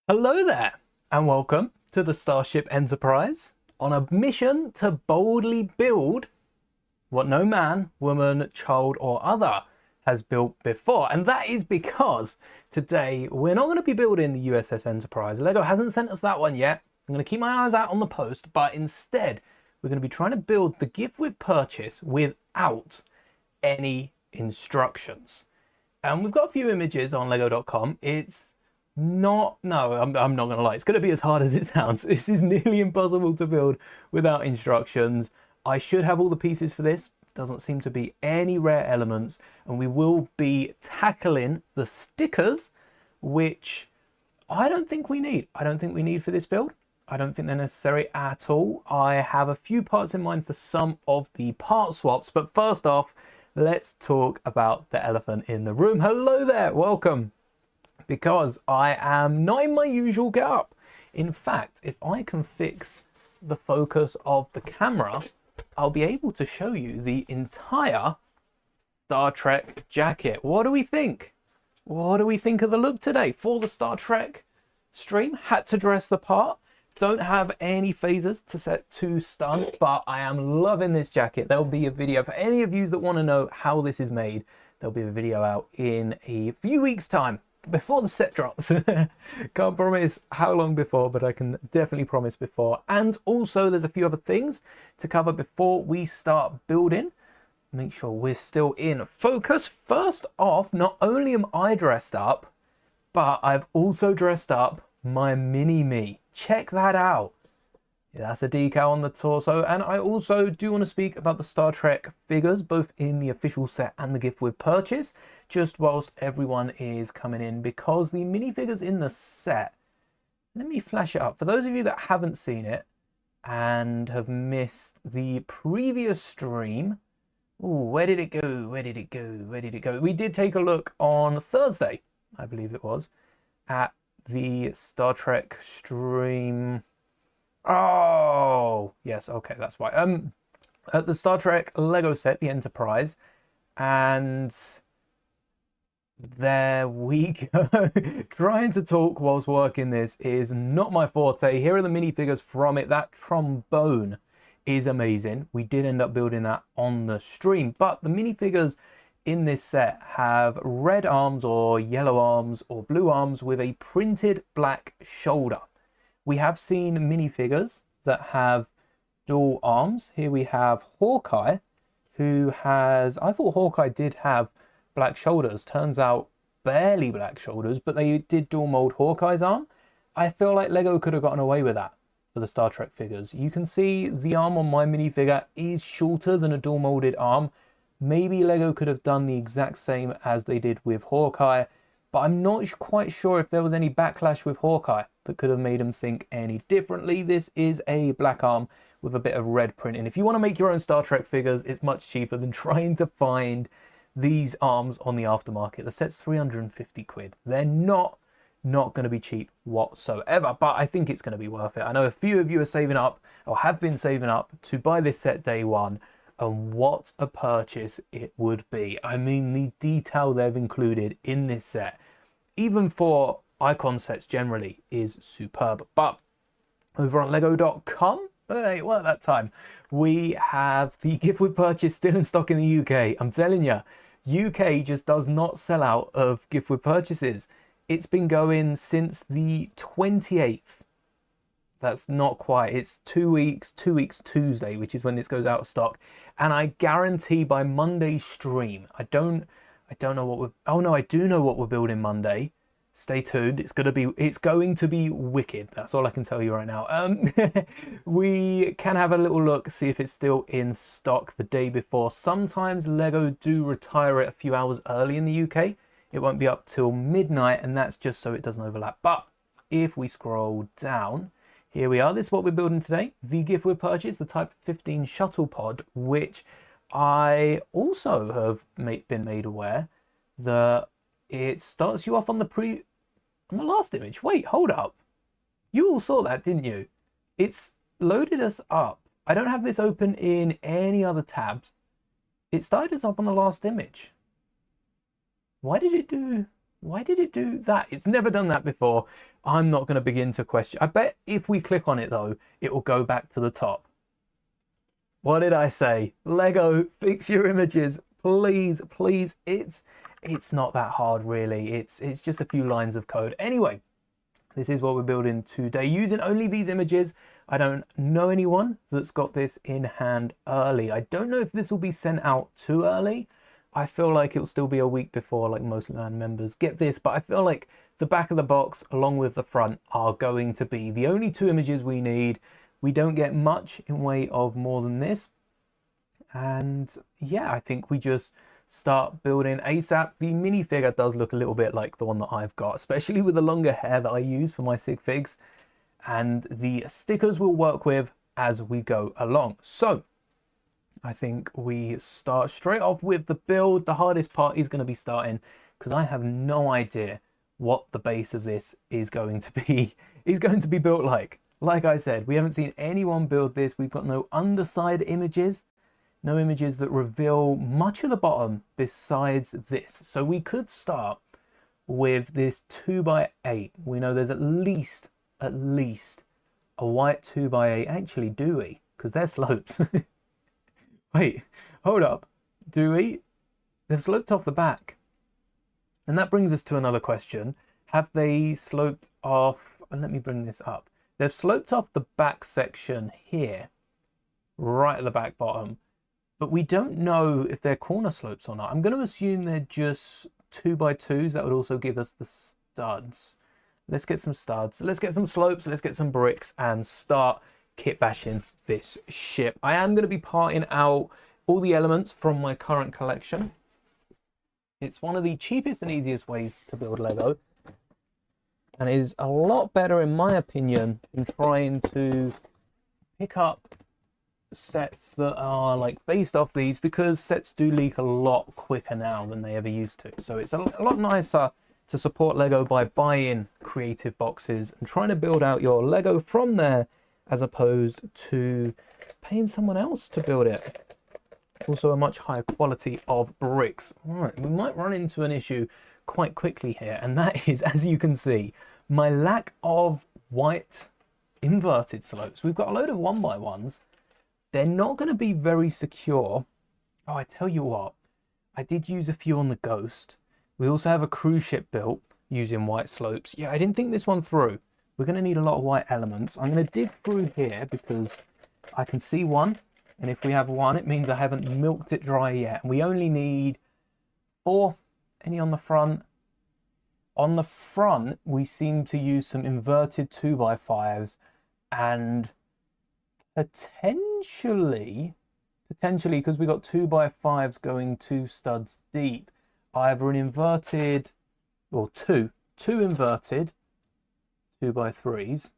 Hello there, and welcome to the Starship Enterprise on a mission to boldly build what no man, woman, child, or other has built before. And that is because today we're not going to be building the USS Enterprise. Lego hasn't sent us that one yet. I'm going to keep my eyes out on the post, but instead we're going to be trying to build the gift with purchase without any instructions. And we've got a few images on lego.com. I'm not gonna lie, it's gonna be as hard as it sounds. This is nearly impossible to build without instructions. I should have all the pieces for this. Doesn't seem to be any rare elements, and we will be tackling the stickers, which I don't think we need. I don't think we need for this build. I don't think they're necessary at all. I have a few parts in mind for some of the part swaps, but first off, let's talk about the elephant in the room. Hello there, welcome. Because I am not in my usual getup. In fact, if I can fix the focus of the camera, I'll be able to show you the entire Star Trek jacket. What do we think? What do we think of the look today? For the Star Trek stream, had to dress the part. Don't have any phasers to set to stun, but I am loving this jacket. There'll be a video for any of you that want to know how this is made. There'll be a video out in a few weeks' time, before the set drops. Can't promise how long before, but I can definitely promise before. And also there's a few other things to cover before we start building. Make sure we're still in focus. First off, not only am I dressed up, but I've also dressed up my mini me. Check that out. Yeah, that's a decal on the torso. And I also do want to speak about the Star Trek figures, both in the official set and the gift with purchase, just whilst everyone is coming in, because the minifigures in the set, let me flash it up. For those of you that haven't seen it and have missed the previous stream, where did it go? Where did it go? Where did it go? We did take a look on Thursday, I believe it was, at the Star Trek stream. Oh, yes, okay, that's why. The Star Trek Lego set, the Enterprise, and there we go. Trying to talk whilst working this is not my forte. Here are the minifigures from it. That trombone is amazing. We did end up building that on the stream, but the minifigures in this set have red arms or yellow arms or blue arms with a printed black shoulder. We have seen minifigures that have dual arms. Here we have Hawkeye, who has, I thought Hawkeye did have black shoulders. Turns out barely black shoulders, but they did dual mold Hawkeye's arm. I feel like Lego could have gotten away with that for the Star Trek figures. You can see the arm on my minifigure is shorter than a dual molded arm. Maybe Lego could have done the exact same as they did with Hawkeye, but I'm not quite sure if there was any backlash with Hawkeye that could have made him think any differently. This is a black arm with a bit of red print. And if you want to make your own Star Trek figures, it's much cheaper than trying to find these arms on the aftermarket. The set's 350 quid. They're not going to be cheap whatsoever, but I think it's going to be worth it. I know a few of you are saving up or have been saving up to buy this set day one, and what a purchase it would be. I mean, the detail they've included in this set, even for icon sets generally, is superb. But over on lego.com, hey, well, at that time, we have the gift with purchase still in stock in the UK. I'm telling you, UK just does not sell out of gift with purchases. It's been going since the 28th. That's not quite, it's 2 weeks Tuesday, which is when this goes out of stock. And I guarantee by Monday's stream, I don't know what I do know what we're building Monday. Stay tuned. It's going to be wicked. That's all I can tell you right now. We can have a little look, see if it's still in stock the day before. Sometimes Lego do retire it a few hours early in the UK. It won't be up till midnight, and that's just so it doesn't overlap. But if we scroll down, here we are. This is what we're building today. The gift with purchase, the Type 15 shuttle pod, which I also have been made aware that it starts you off on the last image. Wait, hold up. You all saw that, didn't you? It's loaded us up. I don't have this open in any other tabs. It started us up on the last image. Why did it do Why did it do that? It's never done that before. I'm not going to begin to question. I bet if we click on it though, it will go back to the top. What did I say? Lego, fix your images, please, please. It's not that hard really. It's just a few lines of code. Anyway, this is what we're building today using only these images. I don't know anyone that's got this in hand early. I don't know if this will be sent out too early. I feel like it'll still be a week before like most LAN members get this, but I feel like the back of the box along with the front are going to be the only two images we need. We don't get much in way of more than this. And yeah, I think we just start building ASAP. The minifigure does look a little bit like the one that I've got, especially with the longer hair that I use for my sig figs. And the stickers we'll work with as we go along. So I think we start straight off with the build. The hardest part is going to be starting because I have no idea what the base of this is going to be built like. Like I said, we haven't seen anyone build this. We've got no underside images, no images that reveal much of the bottom besides this. So we could start with this 2x8. We know there's at least a white 2x8. Actually, do we? Because they're slopes. Wait, hold up. Do we? They've sloped off the back. And that brings us to another question. Have they sloped off? And let me bring this up. They've sloped off the back section here, right at the back bottom. But we don't know if they're corner slopes or not. I'm going to assume they're just 2x2s. That would also give us the studs. Let's get some studs. Let's get some slopes. Let's get some bricks and start kit bashing this ship. I am going to be parting out all the elements from my current collection. It's one of the cheapest and easiest ways to build Lego, and is a lot better in my opinion than trying to pick up sets that are like based off these, because sets do leak a lot quicker now than they ever used to. So it's a lot nicer to support Lego by buying creative boxes and trying to build out your Lego from there, as opposed to paying someone else to build it. Also a much higher quality of bricks. All right, we might run into an issue quite quickly here, and that is, as you can see, my lack of white inverted slopes. We've got a load of 1x1s. They're not going to be very secure. Oh, I tell you what, I did use a few on the Ghost. We also have a cruise ship built using white slopes. Yeah, I didn't think this one through. We're going to need a lot of white elements. I'm going to dig through here because I can see one. And if we have one, it means I haven't milked it dry yet. And we only need 4. Any on the front? On the front, we seem to use some inverted 2x5s. And potentially, because we got 2x5s going 2 studs deep, either an inverted, or two inverted 2x3s,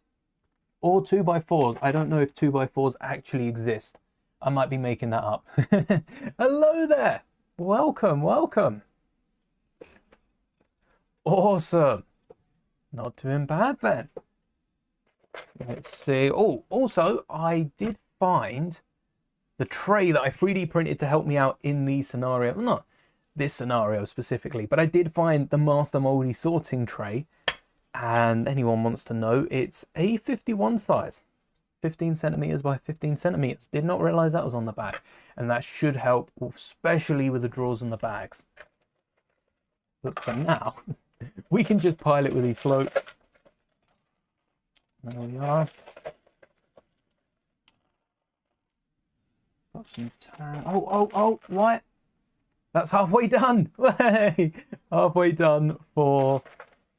or 2x4s. I don't know if 2x4s actually exist. I might be making that up. Hello there. Welcome, welcome. Awesome. Not doing bad then. Let's see. Oh, also, I did find the tray that I 3D printed to help me out in the scenario. Well, not this scenario specifically, but I did find the Master Mouldie sorting tray. And anyone wants to know, it's a 51 size. 15 centimeters by 15 centimeters. Did not realize that was on the back. And that should help, especially with the drawers and the bags. But for now, we can just pile it with these slopes. There we are. Got some tan. Oh, what? That's halfway done. Hey, halfway done for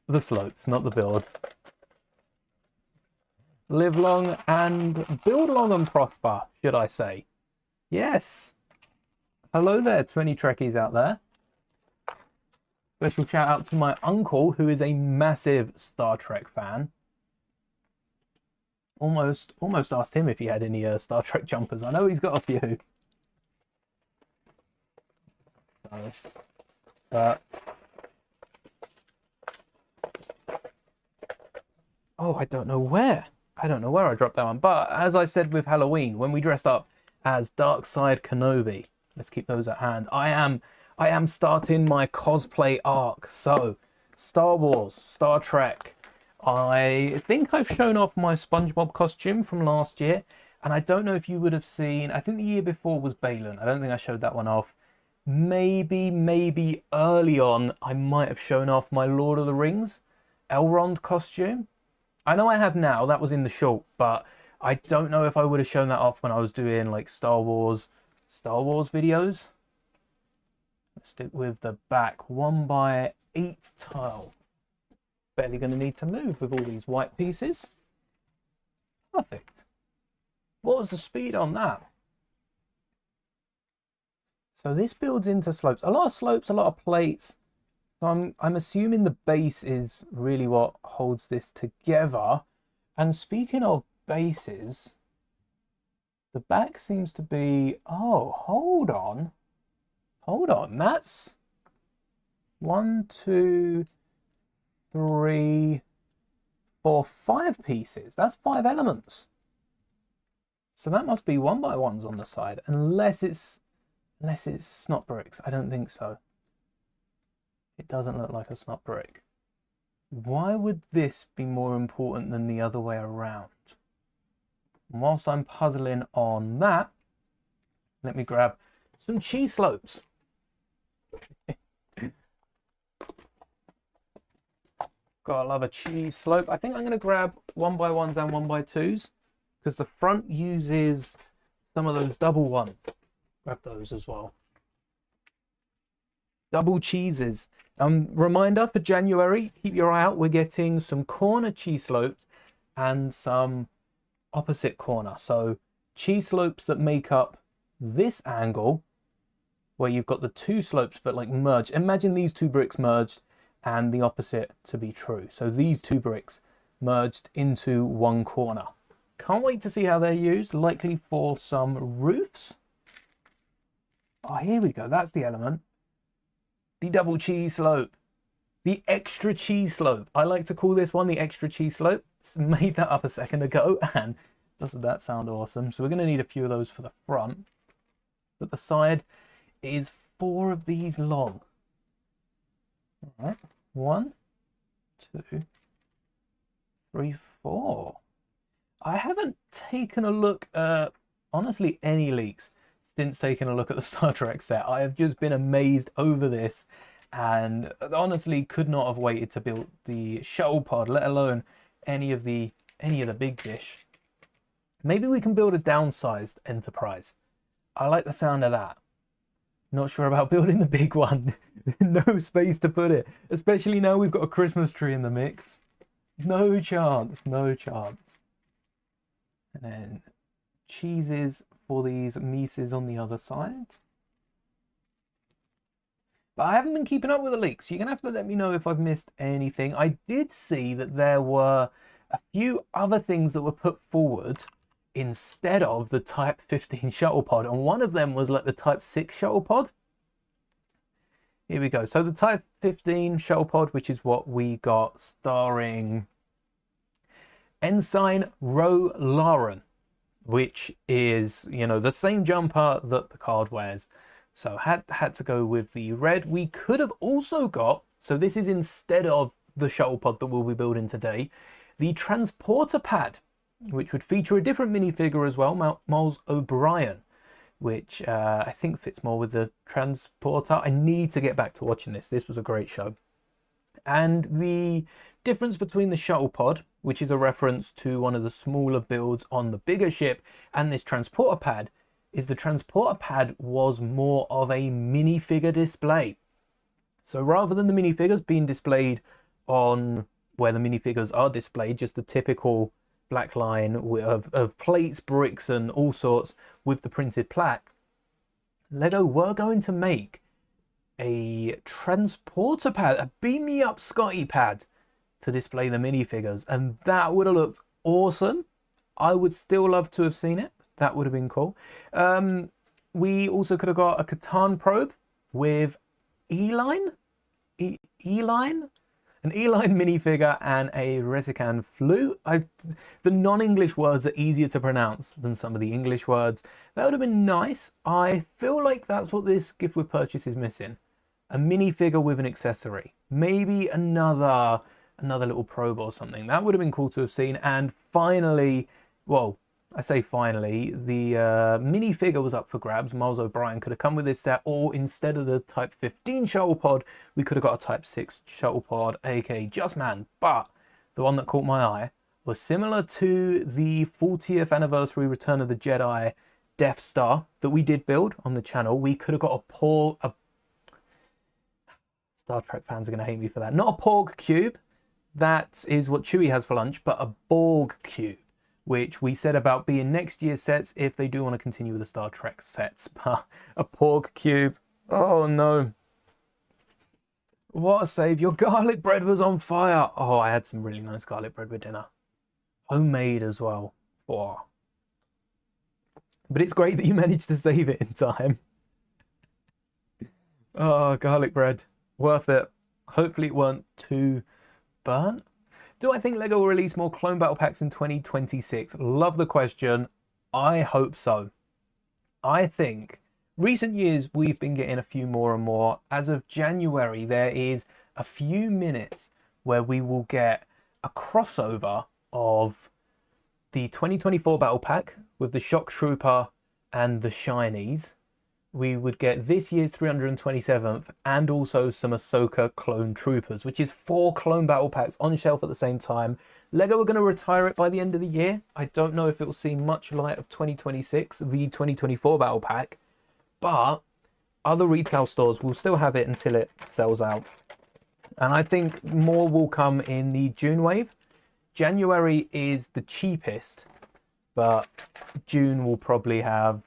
the slopes, not the build. Live long and build long and prosper, should I say. Yes. Hello there to any Trekkies out there. Special shout out to my uncle, who is a massive Star Trek fan. Almost asked him if he had any Star Trek jumpers. I know he's got a few. Oh, I don't know where I dropped that one. But as I said with Halloween, when we dressed up as Dark Side Kenobi, let's keep those at hand. I am starting my cosplay arc. So Star Wars, Star Trek. I think I've shown off my SpongeBob costume from last year, and I don't know if you would have seen, I think the year before was Balin. I don't think I showed that one off. Maybe early on, I might have shown off my Lord of the Rings Elrond costume. I know I have now, that was in the short, but I don't know if I would have shown that off when I was doing like Star Wars videos. Let's stick with the back 1x8 tile. Barely going to need to move with all these white pieces. Perfect. What was the speed on that? So this builds into slopes. A lot of slopes, a lot of plates. So I'm assuming the base is really what holds this together. And speaking of bases, the back seems to be, oh, hold on. That's 1, 2, 3, 4, 5 pieces. That's 5 elements. So that must be 1x1s on the side, unless it's snot bricks. I don't think so. It doesn't look like a snot brick. Why would this be more important than the other way around? And whilst I'm puzzling on that, let me grab some cheese slopes. Gotta love a cheese slope. I think I'm going to grab 1x1s and 1x2s because the front uses some of those double ones. Grab those as well. Double cheeses. Reminder for January, keep your eye out. We're getting some corner cheese slopes and some opposite corner. So cheese slopes that make up this angle where you've got the two slopes but like merged. Imagine these two bricks merged and the opposite to be true. So these two bricks merged into one corner. Can't wait to see how they're used. Likely for some roofs. Oh, here we go. That's the element. The double cheese slope. The extra cheese slope. I like to call this one the extra cheese slope. Made that up a second ago, and doesn't that sound awesome? So we're going to need a few of those for the front. But the side is 4 of these long. All right. 1, 2, 3, 4. I haven't taken a look at, honestly, any leaks since taking a look at the Star Trek set. I have just been amazed over this and honestly could not have waited to build the shuttle pod, let alone any of the big dish. Maybe we can build a downsized Enterprise. I like the sound of that. Not sure about building the big one. No space to put it, especially now we've got a Christmas tree in the mix. No chance, no chance. And then cheeses for these Mises on the other side. But I haven't been keeping up with the leaks. You're going to have to let me know if I've missed anything. I did see that there were a few other things that were put forward instead of the Type 15 shuttle pod. And one of them was like the Type 6 shuttle pod. Here we go. So the Type 15 shuttle pod, which is what we got, starring Ensign Ro Laren, which is, you know, the same jumper that Picard wears. So had to go with the red. We could have also got, so this is instead of the shuttle pod that we'll be building today, the transporter pad, which would feature a different minifigure as well, Miles O'Brien, which I think fits more with the transporter. I need to get back to watching this. This was a great show. And the difference between the shuttle pod, which is a reference to one of the smaller builds on the bigger ship, and this transporter pad, is the transporter pad was more of a minifigure display. So rather than the minifigures being displayed on where the minifigures are displayed, just the typical black line of plates, bricks and all sorts with the printed plaque, Lego were going to make a transporter pad, a beam me up Scotty pad to display the minifigures, and that would have looked awesome. I would still love to have seen it. That would have been cool. We also could have got a Catan probe with Eline, an Eline minifigure and a Resican flute. The non-English words are easier to pronounce than some of the English words. That would have been nice. I feel like that's what this gift with purchase is missing. A minifigure with an accessory. maybe another little probe or something. That would have been cool to have seen. And finally, well, I say finally, the minifigure was up for grabs. Miles O'Brien could have come with this set, or instead of the Type 15 shuttle pod, we could have got a Type 6 shuttle pod, aka Just Man. But the one that caught my eye was similar to the 40th anniversary Return of the Jedi Death Star that we did build on the channel. We could have got a Star Trek fans are going to hate me for that. Not a Porg cube. That is what Chewie has for lunch, but a Borg cube, which we said about being next year's sets if they do want to continue with the Star Trek sets. But a Porg cube, oh no. What a save. Your garlic bread was on fire. Oh, I had some really nice garlic bread with dinner. Homemade as well. Oh. But it's great that you managed to save it in time. Oh, garlic bread. Worth it. Hopefully it weren't too burnt. Do I think LEGO will release more clone battle packs in 2026? Love the question. I hope so. I think recent years we've been getting a few more and more. As of January, there is a few minutes where we will get a crossover of the 2024 battle pack with the Shock Trooper and the Shinies. We would get this year's 327th and also some Ahsoka clone troopers, which is 4 clone battle packs on shelf at the same time. LEGO are going to retire it by the end of the year. I don't know if it will see much light of 2026, the 2024 battle pack, but other retail stores will still have it until it sells out. And I think more will come in the June wave. January is the cheapest, but June will probably have,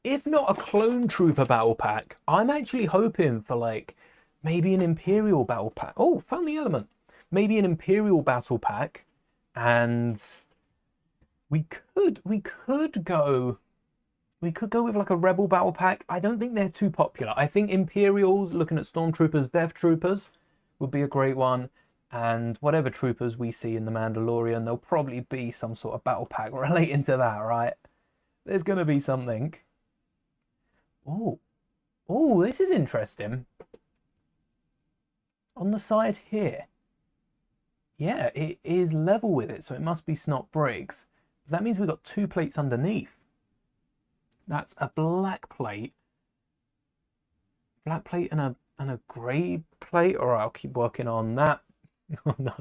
if not a clone trooper battle pack, I'm actually hoping for like maybe an Imperial battle pack. Oh, found the element. Maybe an Imperial battle pack, and we could go with like a Rebel battle pack. I don't think they're too popular. I think Imperials, looking at Stormtroopers, Death Troopers, would be a great one. And whatever troopers we see in The Mandalorian, there'll probably be some sort of battle pack relating to that, right? There's going to be something. Oh, this is interesting. On the side here. Yeah, it is level with it, so it must be Snot Briggs. So that means we've got 2 plates underneath. That's a black plate. Black plate and a grey plate. All right, I'll keep working on that. Oh no,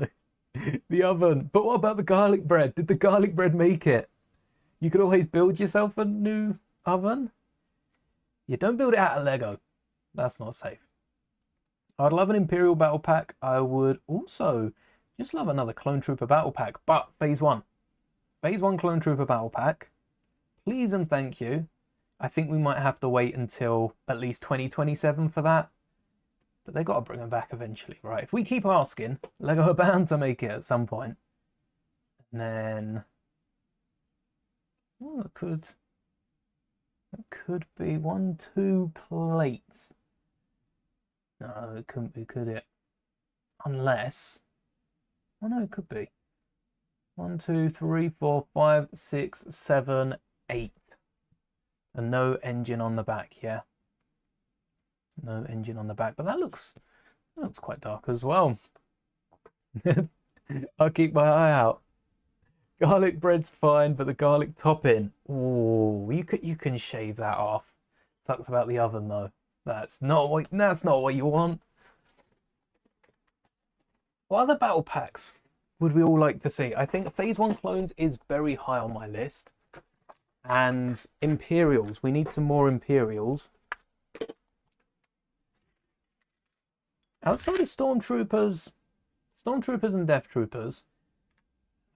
the oven. But what about the garlic bread? Did the garlic bread make it? You could always build yourself a new oven. You don't build it out of Lego. That's not safe. I'd love an Imperial battle pack. I would also just love another Clone Trooper battle pack. But Phase 1. Phase 1 Clone Trooper battle pack. Please and thank you. I think we might have to wait until at least 2027 for that. But they got to bring them back eventually, right? If we keep asking, LEGO are bound to make it at some point. And then, well, it could be 1, 2 plates. No, it couldn't be, could it? Unless, oh no, it could be. 1, 2, 3, 4, 5, 6, 7, 8. And no engine on the back, yeah. No engine on the back, but that looks quite dark as well. I'll keep my eye out. Garlic bread's fine, but the garlic topping, ooh, you can shave that off. Sucks about the oven though. That's not what you want. What other battle packs would we all like to see? I think Phase 1 clones is very high on my list. And Imperials, we need some more Imperials. Outside of Stormtroopers and Death Troopers,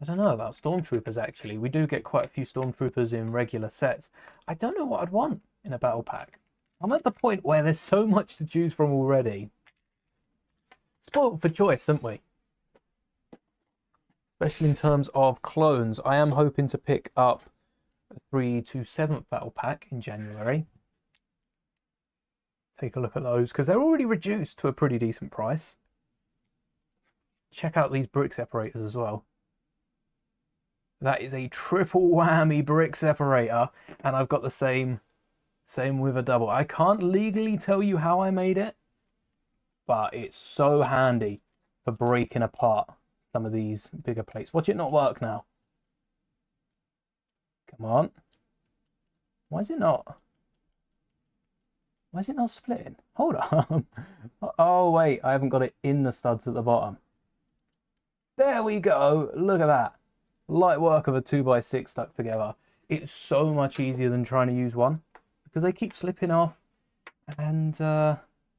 I don't know about Stormtroopers actually. We do get quite a few Stormtroopers in regular sets. I don't know what I'd want in a battle pack. I'm at the point where there's so much to choose from already. Spoiled for choice, aren't we? Especially in terms of clones. I am hoping to pick up a 3 to 7th battle pack in January. Take a look at those because they're already reduced to a pretty decent price. Check out these brick separators as well. That is a triple whammy brick separator, and I've got the same with a double. I can't legally tell you how I made it, but it's so handy for breaking apart some of these bigger plates. Watch it not work now. Come on. Why is it not? Why is it not splitting? Hold on. Oh, wait. I haven't got it in the studs at the bottom. There we go. Look at that. Light work of a 2x6 stuck together. It's so much easier than trying to use one because they keep slipping off and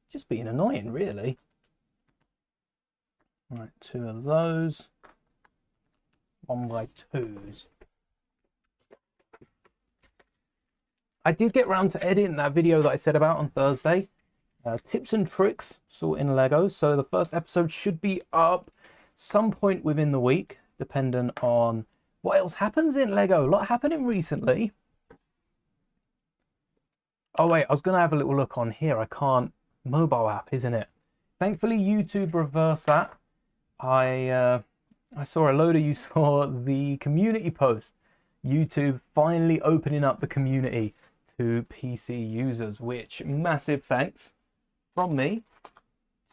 just being annoying, really. Right, 2 of those. 1x2s. I did get round to editing that video that I said about on Thursday. Tips and tricks sorting Lego. So the first episode should be up some point within the week, dependent on what else happens in Lego. A lot happening recently. Oh wait, I was going to have a little look on here. I can't. Mobile app, isn't it? Thankfully, YouTube reversed that. I saw a load of you saw the community post. YouTube finally opening up the community to PC users, which massive thanks from me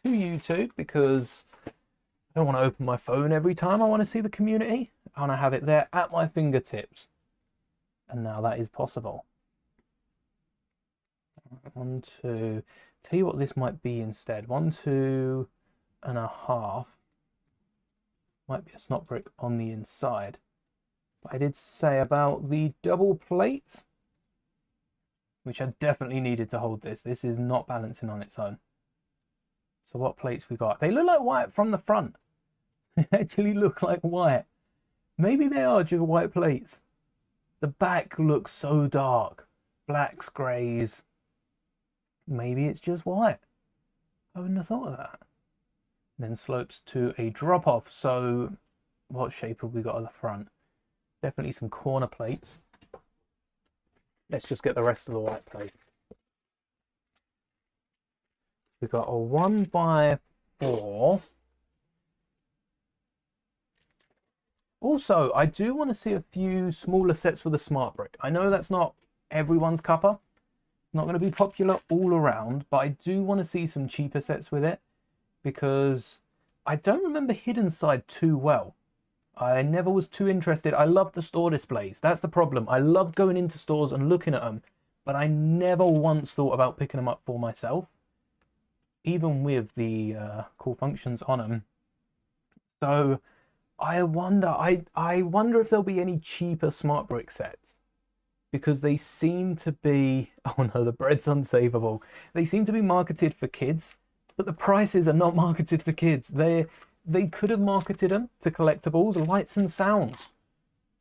to YouTube, because I don't want to open my phone every time I want to see the community. I want to have it there at my fingertips. And now that is possible. 1, 2. Tell you what this might be instead. 1, 2.5. Might be a snot brick on the inside. But I did say about the double plate, which I definitely needed to hold this. This is not balancing on its own. So what plates we got? They look like white from the front. They actually look like white. Maybe they are just white plates. The back looks so dark. Blacks, greys. Maybe it's just white. I wouldn't have thought of that. And then slopes to a drop off. So what shape have we got at the front? Definitely some corner plates. Let's just get the rest of the white plate. We've got a 1x4. Also, I do want to see a few smaller sets with a smart brick. I know that's not everyone's cuppa. It's not going to be popular all around, but I do want to see some cheaper sets with it, because I don't remember Hidden Side too well. I never was too interested. I love the store displays. That's the problem. I love going into stores and looking at them, but I never once thought about picking them up for myself, even with the cool functions on them. So I wonder if there'll be any cheaper smart brick sets, because they seem to be, oh no, the bread's unsavable. They seem to be marketed for kids, but the prices are not marketed to kids. They could have marketed them to collectibles, lights and sounds,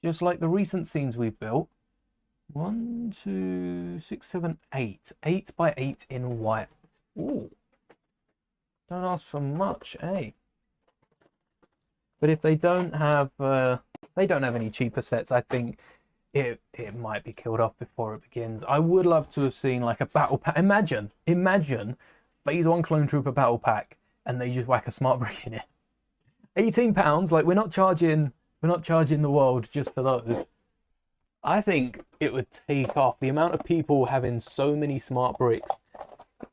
just like the recent scenes we've built. 1, 2, 6, 7, 8. 8x8 in white. Ooh. Don't ask for much, eh? But if they don't have any cheaper sets, I think it might be killed off before it begins. I would love to have seen like a battle pack. Imagine Phase 1 Clone Trooper battle pack, and they just whack a smart brick in it. £18. Like, we're not charging the world just for those. I think it would take off. The amount of people having so many smart bricks.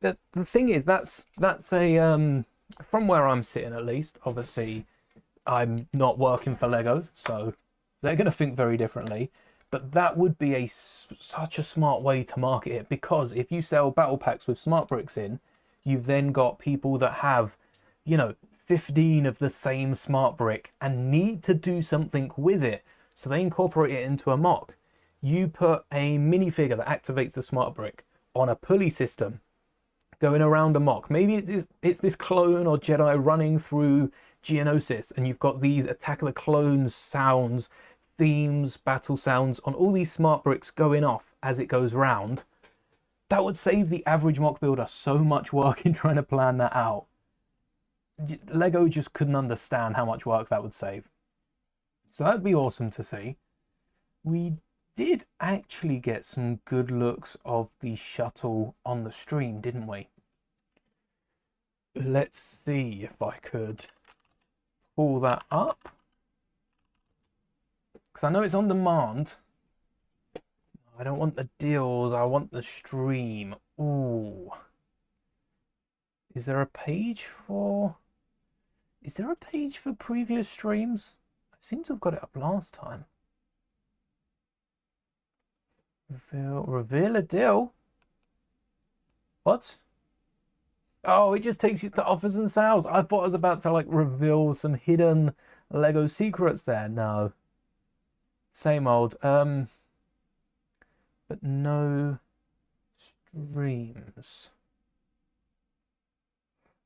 The thing is, that's a from where I'm sitting, at least. Obviously, I'm not working for Lego, so they're going to think very differently. But that would be such a smart way to market it, because if you sell battle packs with smart bricks in, you've then got people that have, 15 of the same smart brick and need to do something with it. So they incorporate it into a mock. You put a minifigure that activates the smart brick on a pulley system going around a mock. Maybe it's this clone or Jedi running through Geonosis, and you've got these Attack of the Clones sounds, themes, battle sounds on all these smart bricks going off as it goes round. That would save the average mock builder so much work in trying to plan that out. Lego just couldn't understand how much work that would save. So that'd be awesome to see. We did actually get some good looks of the shuttle on the stream, didn't we? Let's see if I could pull that up, because I know it's on demand. I don't want the deals, I want the stream. Ooh. Is there a page for... Is there a page for previous streams? I seem to have got it up last time. Reveal a deal? What? Oh, it just takes you to offers and sales. I thought I was about to like reveal some hidden Lego secrets there. No. Same old. But no streams.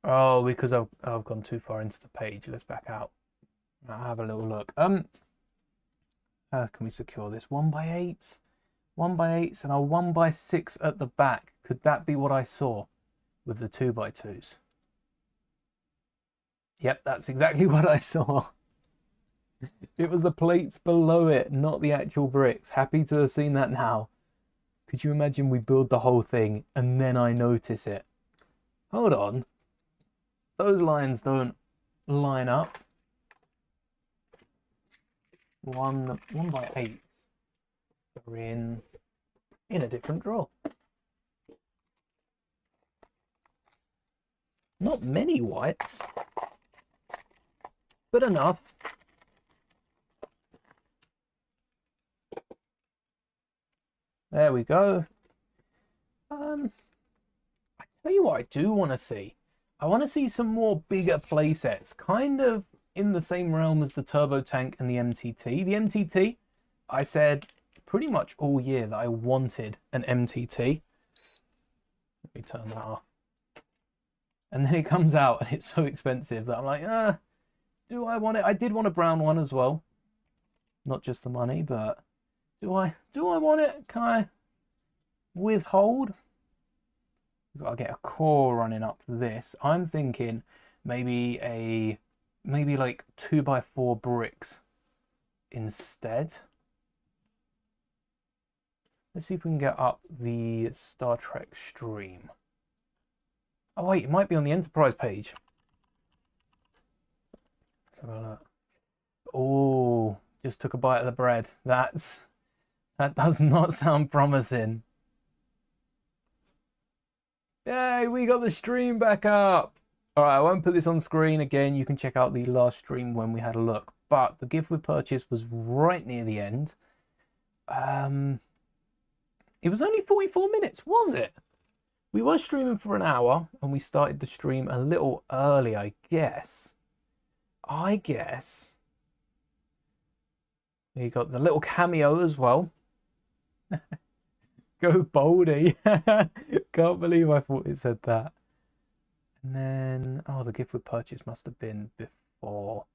Oh, because I've gone too far into the page. Let's back out. I'll have a little look. How can we secure this? 1x8, 1x8s, and a 1x6 at the back. Could that be what I saw with the 2x2s? Yep, that's exactly what I saw. It was the plates below it, not the actual bricks. Happy to have seen that now. Could you imagine we build the whole thing and then I notice it? Hold on. Those lines don't line up. 1x8 are in a different drawer. Not many whites, but enough. There we go. I tell you what I do want to see. I want to see some more bigger play sets, kind of in the same realm as the Turbo Tank and the MTT. The MTT, I said pretty much all year that I wanted an MTT. Let me turn that off. And then it comes out and it's so expensive that I'm like, do I want it? I did want a brown one as well. Not just the money, but do I want it? Can I withhold? We've got to get a core running up this. I'm thinking maybe like 2x4 bricks instead. Let's see if we can get up the Star Trek stream. Oh wait, it might be on the Enterprise page. Let's have a look. Oh, just took a bite of the bread. That does not sound promising. Yay, we got the stream back up. All right, I won't put this on screen again. You can check out the last stream when we had a look. But the gift with purchase was right near the end. It was only 44 minutes, was it? We were streaming for an hour and we started the stream a little early, I guess. You got the little cameo as well. Go Mouldie. Can't believe I thought it said that. And then, oh, the gift with purchase must have been before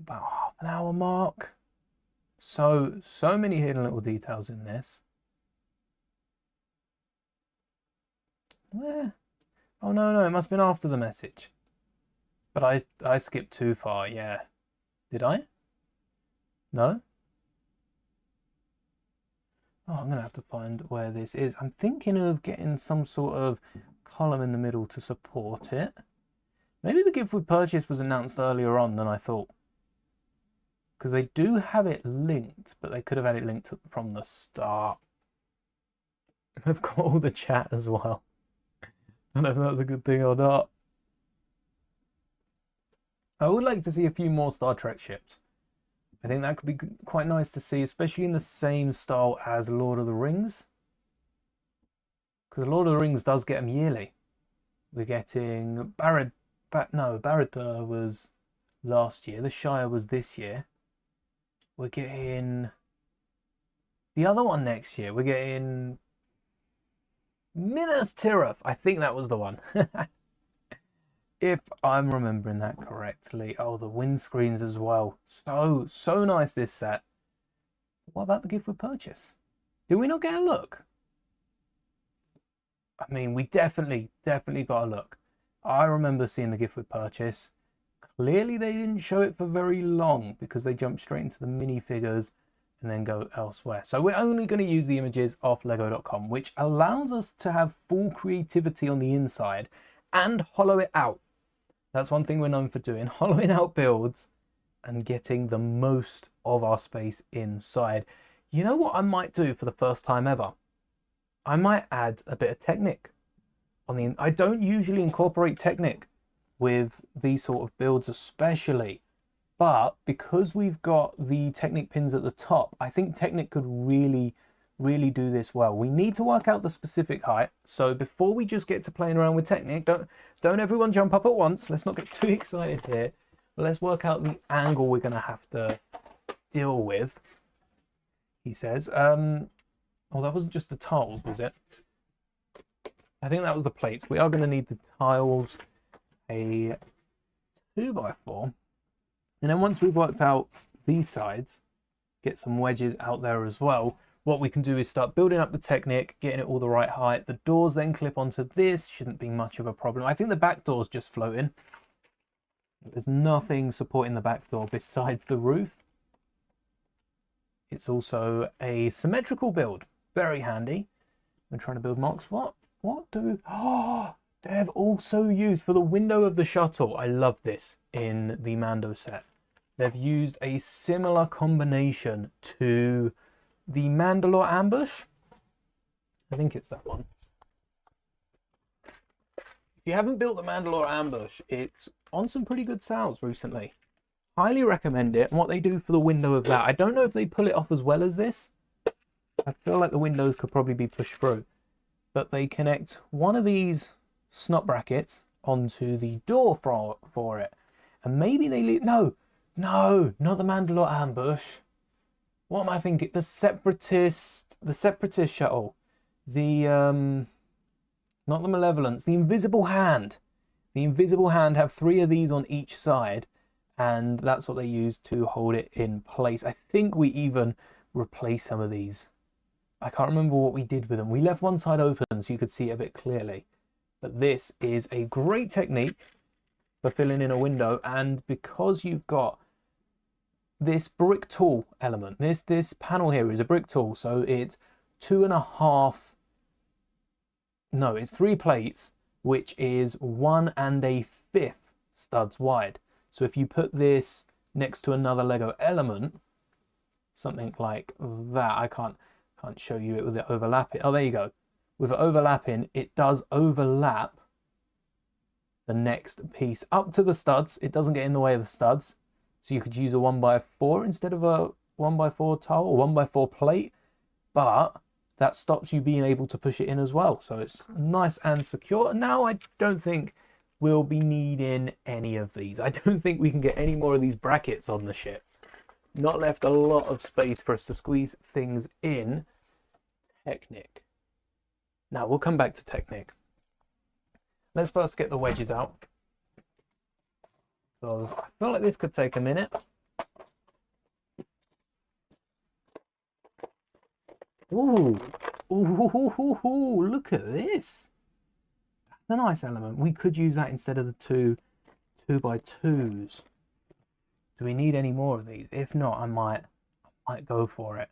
about half an hour mark. So many hidden little details in this. Where? Oh, no, it must have been after the message. But I skipped too far, yeah. Did I? No? Oh, I'm going to have to find where this is. I'm thinking of getting some sort of column in the middle to support it. Maybe the gift with purchase was announced earlier on than I thought. Because they do have it linked, but they could have had it linked from the start. I've got all the chat as well. I don't know if that's a good thing or not. I would like to see a few more Star Trek ships. I think that could be quite nice to see, especially in the same style as Lord of the Rings. Because Lord of the Rings does get them yearly. We're getting Barad was last year. The Shire was this year. We're getting the other one next year. We're getting Minas Tirith. I think that was the one. If I'm remembering that correctly. Oh, the windscreens as well. So nice, this set. What about the gift with purchase? Did we not get a look? I mean, we definitely got a look. I remember seeing the gift with purchase. Clearly they didn't show it for very long because they jumped straight into the minifigures and then go elsewhere. So we're only going to use the images off lego.com, which allows us to have full creativity on the inside and hollow it out. That's one thing we're known for doing, hollowing out builds and getting the most of our space inside. You know what I might do for the first time ever? I might add a bit of Technic. I don't usually incorporate Technic with these sort of builds especially, but because we've got the Technic pins at the top, I think Technic could really do this well. We need to work out the specific height, so before we just get to playing around with Technic, don't everyone jump up at once. Let's not get too excited here. But let's work out the angle we're going to have to deal with, he says. Oh, that wasn't just the tiles, was it? I think that was the plates. We are going to need the tiles, a 2x4, and then once we've worked out these sides, get some wedges out there as well, what we can do is start building up the Technic, getting it all the right height. The doors then clip onto this, shouldn't be much of a problem. I think the back door's just floating. There's nothing supporting the back door besides the roof. It's also a symmetrical build, very handy. I'm trying to build mocks. They've also used for the window of the shuttle. I love this in the Mando set. They've used a similar combination to the Mandalore ambush. I think it's that one. If you haven't built the Mandalore ambush, it's on some pretty good sales recently. Highly recommend it. And what they do for the window of that, I don't know if they pull it off as well as this. I feel like the windows could probably be pushed through. But they connect one of these snot brackets onto the door for it. And maybe they leave... No, not the Mandalore ambush. What am I thinking? The separatist shuttle. The, not the Malevolence, the Invisible Hand. The Invisible Hand have 3 of these on each side, and that's what they use to hold it in place. I think we even replaced some of these. I can't remember what we did with them. We left one side open so you could see it a bit clearly. But this is a great technique for filling in a window, and because you've got this brick tool element, this panel here is a brick tool, so it's 2.5, no, it's 3 plates, which is 1 1/5 studs wide. So if you put this next to another Lego element, something like that, I can't show you it with it overlapping. Oh, there you go. With it overlapping, it does overlap the next piece up to the studs. It doesn't get in the way of the studs. So you could use a 1x4 instead of a 1x4 tile or 1x4 plate, but that stops you being able to push it in as well. So it's nice and secure. And now I don't think we'll be needing any of these. I don't think we can get any more of these brackets on the ship. Not left a lot of space for us to squeeze things in. Technic. Now we'll come back to Technic. Let's first get the wedges out. So I feel like this could take a minute. Ooh, look at this. That's a nice element. We could use that instead of the 2x2s. Do we need any more of these? If not, I might go for it.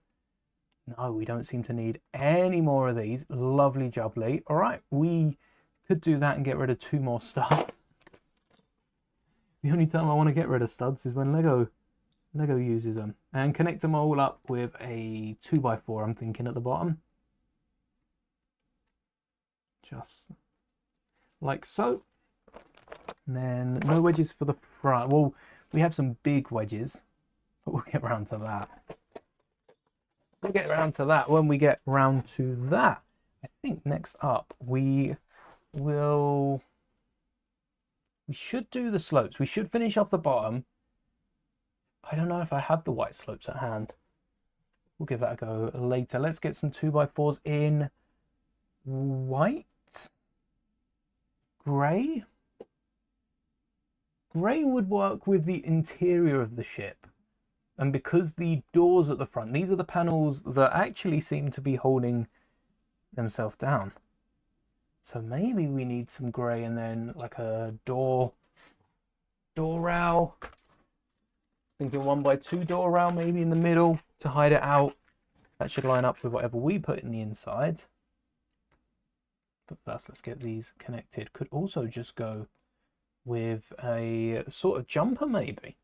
No, we don't seem to need any more of these. Lovely jubbly. All right, we could do that and get rid of 2 more stuff. The only time I want to get rid of studs is when Lego uses them. And connect them all up with a 2x4, I'm thinking, at the bottom. Just like so. And then no wedges for the front. Well, we have some big wedges, but we'll get around to that. We'll get around to that when we get round to that. I think next up we should do the slopes. We should finish off the bottom. I don't know if I have the white slopes at hand. We'll give that a go later. Let's get some 2x4s in white, grey. Grey would work with the interior of the ship. And because the doors at the front, these are the panels that actually seem to be holding themselves down. So maybe we need some grey and then like a door rail. Thinking 1x2 door rail maybe in the middle to hide it out. That should line up with whatever we put in the inside. But first let's get these connected. Could also just go with a sort of jumper maybe.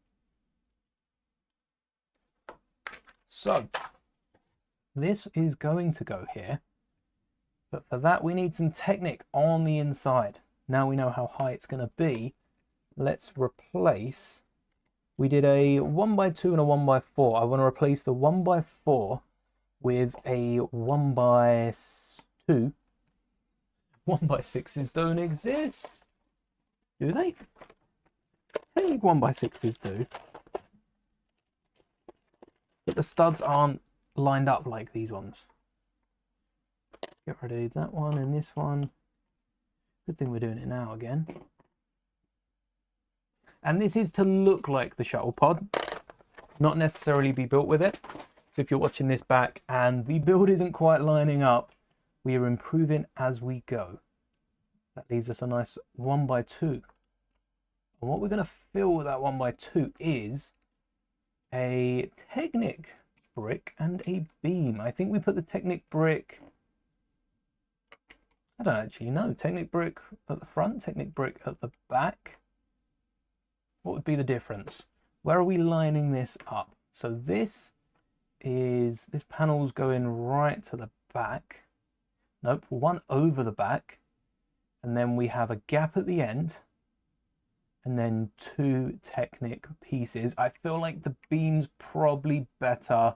So this is going to go here. But for that, we need some Technic on the inside. Now we know how high it's going to be. Let's replace... We did a 1x2 and a 1x4. I want to replace the 1x4 with a 1x2. 1x6s don't exist. Do they? Technic 1x6s do. But the studs aren't lined up like these ones. Get rid of that one and this one. Good thing we're doing it now again. And this is to look like the shuttle pod, not necessarily be built with it. So if you're watching this back and the build isn't quite lining up, we are improving as we go. That leaves us a nice 1x2. And what we're going to fill with that 1x2 is a Technic brick and a beam. I think we put the Technic brick... I don't actually know. Technic brick at the front, Technic brick at the back. What would be the difference? Where are we lining this up? So this panel's going right to the back. Nope, one over the back. And then we have a gap at the end. And then two Technic pieces. I feel like the beam's probably better.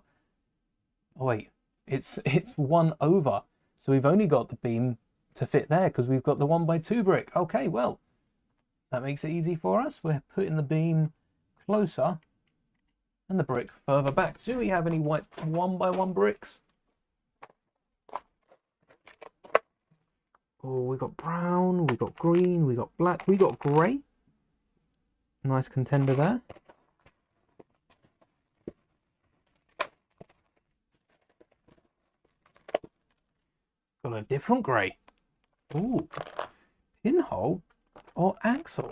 Oh wait, it's one over. So we've only got the beam to fit there because we've got the 1x2 brick. Okay, well, that makes it easy for us. We're putting the beam closer and the brick further back. Do we have any white 1x1 bricks? Oh, we got brown, we got green, we got black, we got grey. Nice contender there. Got a different grey. Ooh, pinhole or axle.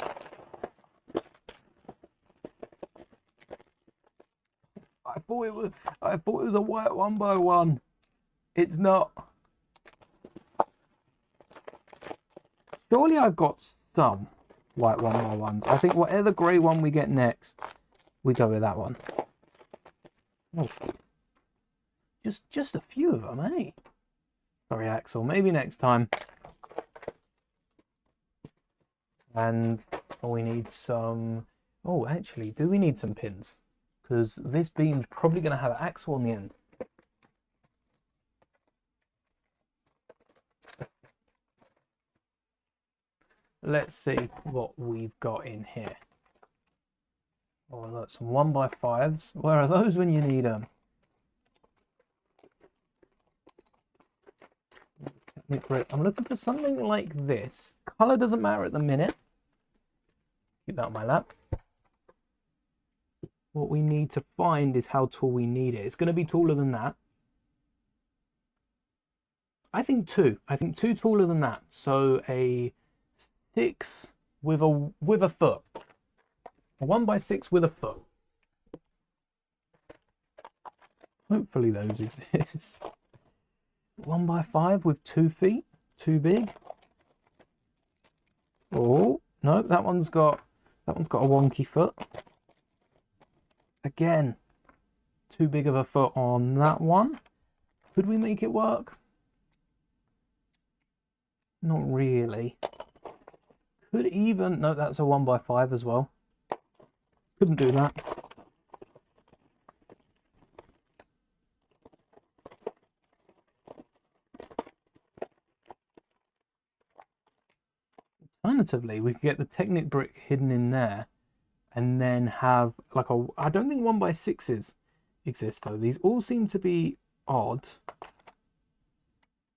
I thought it was a white 1x1. It's not. Surely I've got some white 1x1s. I think whatever grey one we get next, we go with that one. Oh. Just a few of them, eh? Sorry, Axel. Maybe next time. And we need some... Oh, actually, do we need some pins? Because this beam's probably going to have an axle on the end. Let's see what we've got in here. Oh, look, some 1x5s. Where are those when you need them? I'm looking for something like this. Colour doesn't matter at the minute. Keep that on my lap. What we need to find is how tall we need it. It's going to be taller than that. I think two. I think two taller than that. So a 6 with a foot. A 1x6 with a foot. Hopefully those exist. 1x5 with 2 feet. Too big. Oh no, that one's got a wonky foot. Again, too big of a foot on that one. Could we make it work? Not really. Could even... No, that's a 1x5 as well. Couldn't do that. Alternatively, we could get the Technic brick hidden in there and then have like a... I don't think 1x6s exist though. These all seem to be odd.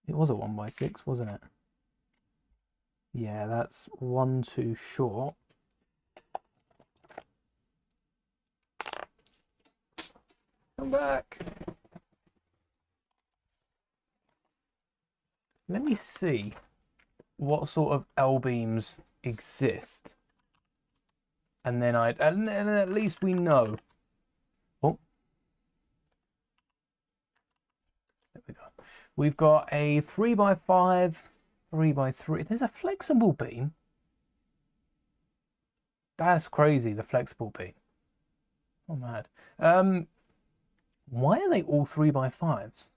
It was a 1x6, wasn't it? Yeah, that's one too short. Come back. Let me see what sort of L-beams exist. And then at least we know. Oh. There we go. We've got a 3x5, 3x3. There's a flexible beam. That's crazy, the flexible beam. Oh, mad. Why are they all 3x5s?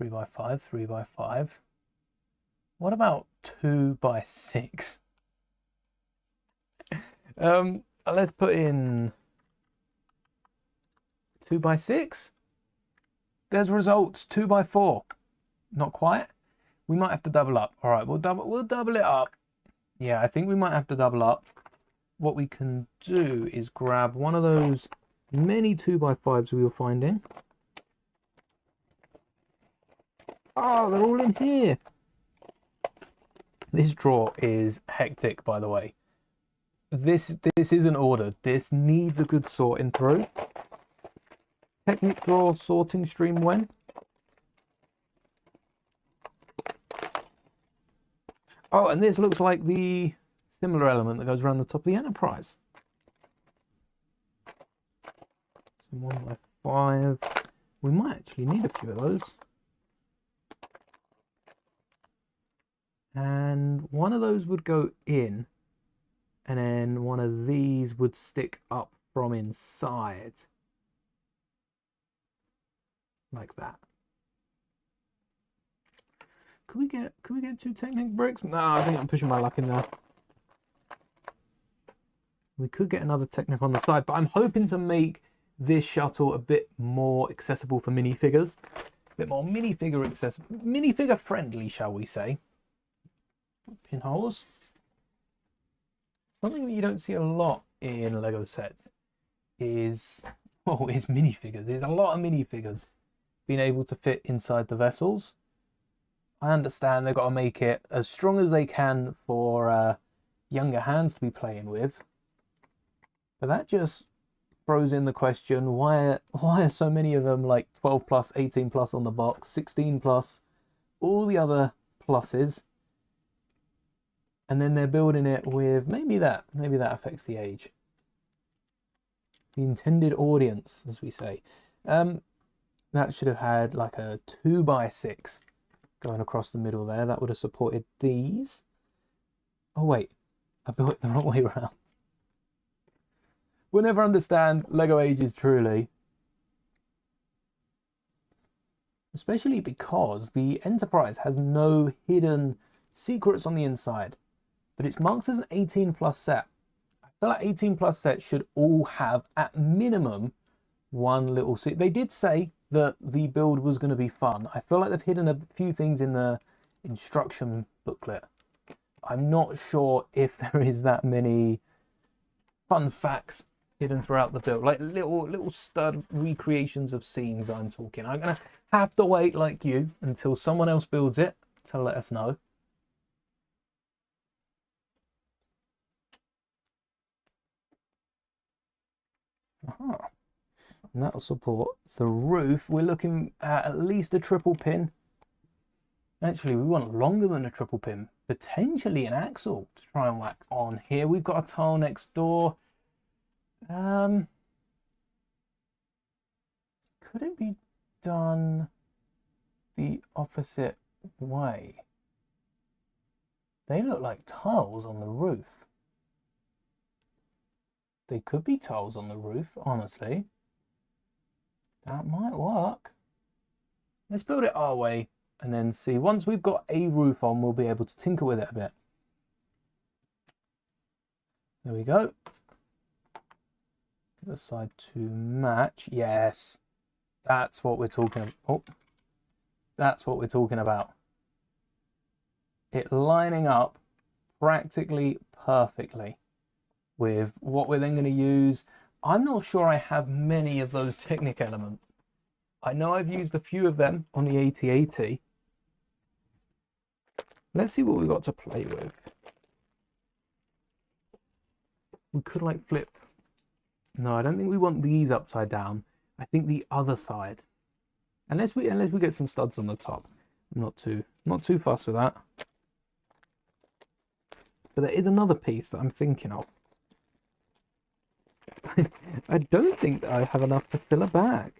3x5, 3x5. What about 2x6? Let's put in 2x6. There's results. 2x4. Not quite. We might have to double up. All right, we'll double it up. Yeah, I think we might have to double up. What we can do is grab one of those many 2x5s we were finding. Oh, they're all in here. This drawer is hectic, by the way. This isn't ordered. This needs a good sorting through. Technic drawer sorting stream when? Oh, and this looks like the similar element that goes around the top of the Enterprise. 1x5. We might actually need a few of those. And one of those would go in, and then one of these would stick up from inside. Like that. Could we get 2 Technic bricks? No, I think I'm pushing my luck in there. We could get another Technic on the side, but I'm hoping to make this shuttle a bit more accessible for minifigures. A bit more minifigure accessible, minifigure friendly, shall we say. Pinholes. Something that you don't see a lot in Lego sets is minifigures. There's a lot of minifigures being able to fit inside the vessels. I understand they've got to make it as strong as they can for younger hands to be playing with. But that just throws in the question, why are so many of them like 12 plus, 18 plus on the box, 16 plus, all the other pluses, and then they're building it with maybe that affects the age. The intended audience, as we say. That should have had like a 2x6 going across the middle there. That would have supported these. Oh wait, I built it the wrong way around. We'll never understand Lego ages truly. Especially because the Enterprise has no hidden secrets on the inside. But it's marked as an 18 plus set. I feel like 18 plus sets should all have at minimum one little secret. They did say that the build was going to be fun. I feel like they've hidden a few things in the instruction booklet. I'm not sure if there is that many fun facts hidden throughout the build, like little stud recreations of scenes I'm talking. I'm gonna have to wait, like you, until someone else builds it to let us know. And that'll support the roof. We're looking at least a triple pin. Actually, we want longer than a triple pin, potentially an axle to try and whack on here. We've got a tile next door. Could it be done the opposite way? They look like tiles on the roof. They could be tiles on the roof, honestly. That might work. Let's build it our way and then see. Once we've got a roof on, we'll be able to tinker with it a bit. There we go. The side to match. Yes, that's what we're talking about. Oh, that's what we're talking about. It lining up practically perfectly with what we're then going to use. I'm not sure I have many of those Technic elements. I know I've used a few of them on the AT-AT. Let's see what we've got to play with. We could like flip. No, I don't think we want these upside down. I think the other side. Unless we get some studs on the top. I'm not too fussed with that. But there is another piece that I'm thinking of. I don't think that I have enough to fill a bag.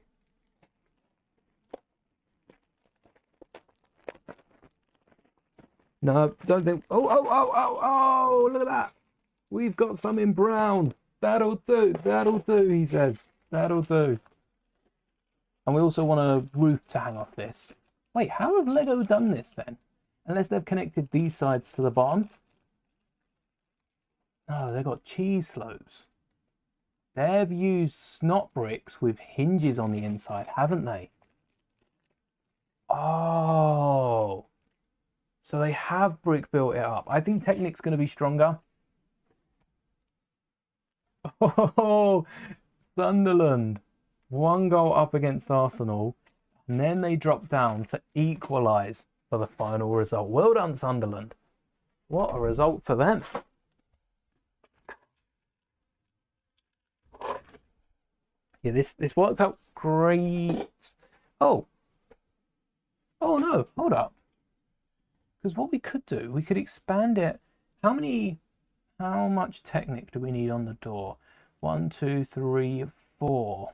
No, don't think. Oh, look at that. We've got some in brown. That'll do, he says. That'll do. And we also want a roof to hang off this. Wait, how have Lego done this then? Unless they've connected these sides to the bottom. Oh, they've got cheese slopes. They've used snot bricks with hinges on the inside, haven't they? Oh. So they have brick built it up. I think Technic's going to be stronger. Oh, Sunderland. 1 goal up against Arsenal. And then they drop down to equalise for the final result. Well done, Sunderland. What a result for them. Yeah, this worked out great. Oh. Oh no, hold up. Because what we could do, we could expand it. How much Technic do we need on the door? 1, 2, 3, 4.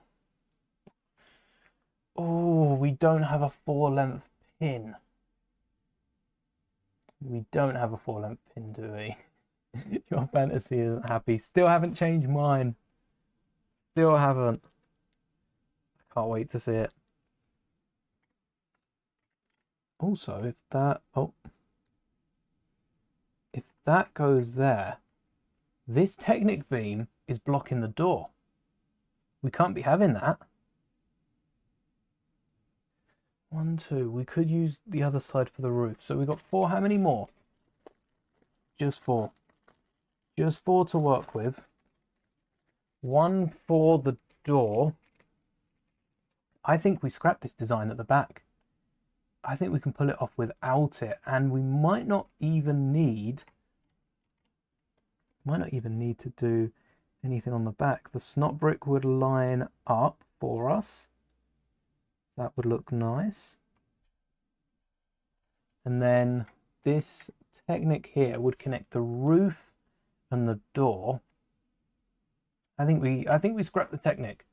Oh, we don't have a 4-length pin. We don't have a 4-length pin, do we? Your fantasy isn't happy. Still haven't changed mine. Still haven't. I can't wait to see it. Also, if that goes there, this Technic beam is blocking the door. We can't be having that. 1, 2. We could use the other side for the roof. So we got 4. How many more? Just 4. Just 4 to work with. 1 for the door. I think we scrap this design at the back. I think we can pull it off without it, and we might not even need to do anything on the back. The snot brick would line up for us. That would look nice. And then this Technic here would connect the roof and the door. I think we scrap the Technic.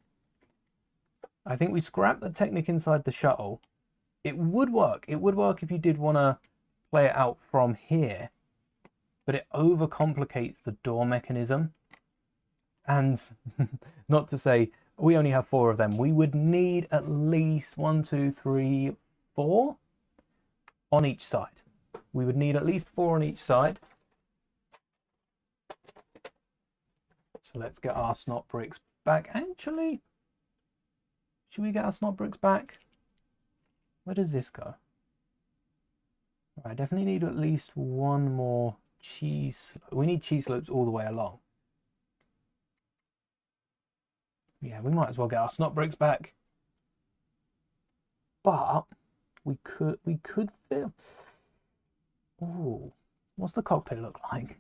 I think we scrap the Technic inside the shuttle. It would work. It would work if you did want to play it out from here, but it overcomplicates the door mechanism. And not to say we only have 4 of them. We would need at least 1, 2, 3, 4 on each side. We would need at least 4 on each side. So let's get our snot bricks back. Actually, should we get our snot bricks back? Where does this go? I definitely need at least 1 more cheese. We need cheese slopes all the way along. Yeah, we might as well get our snot bricks back. But we could feel. Oh, what's the cockpit look like?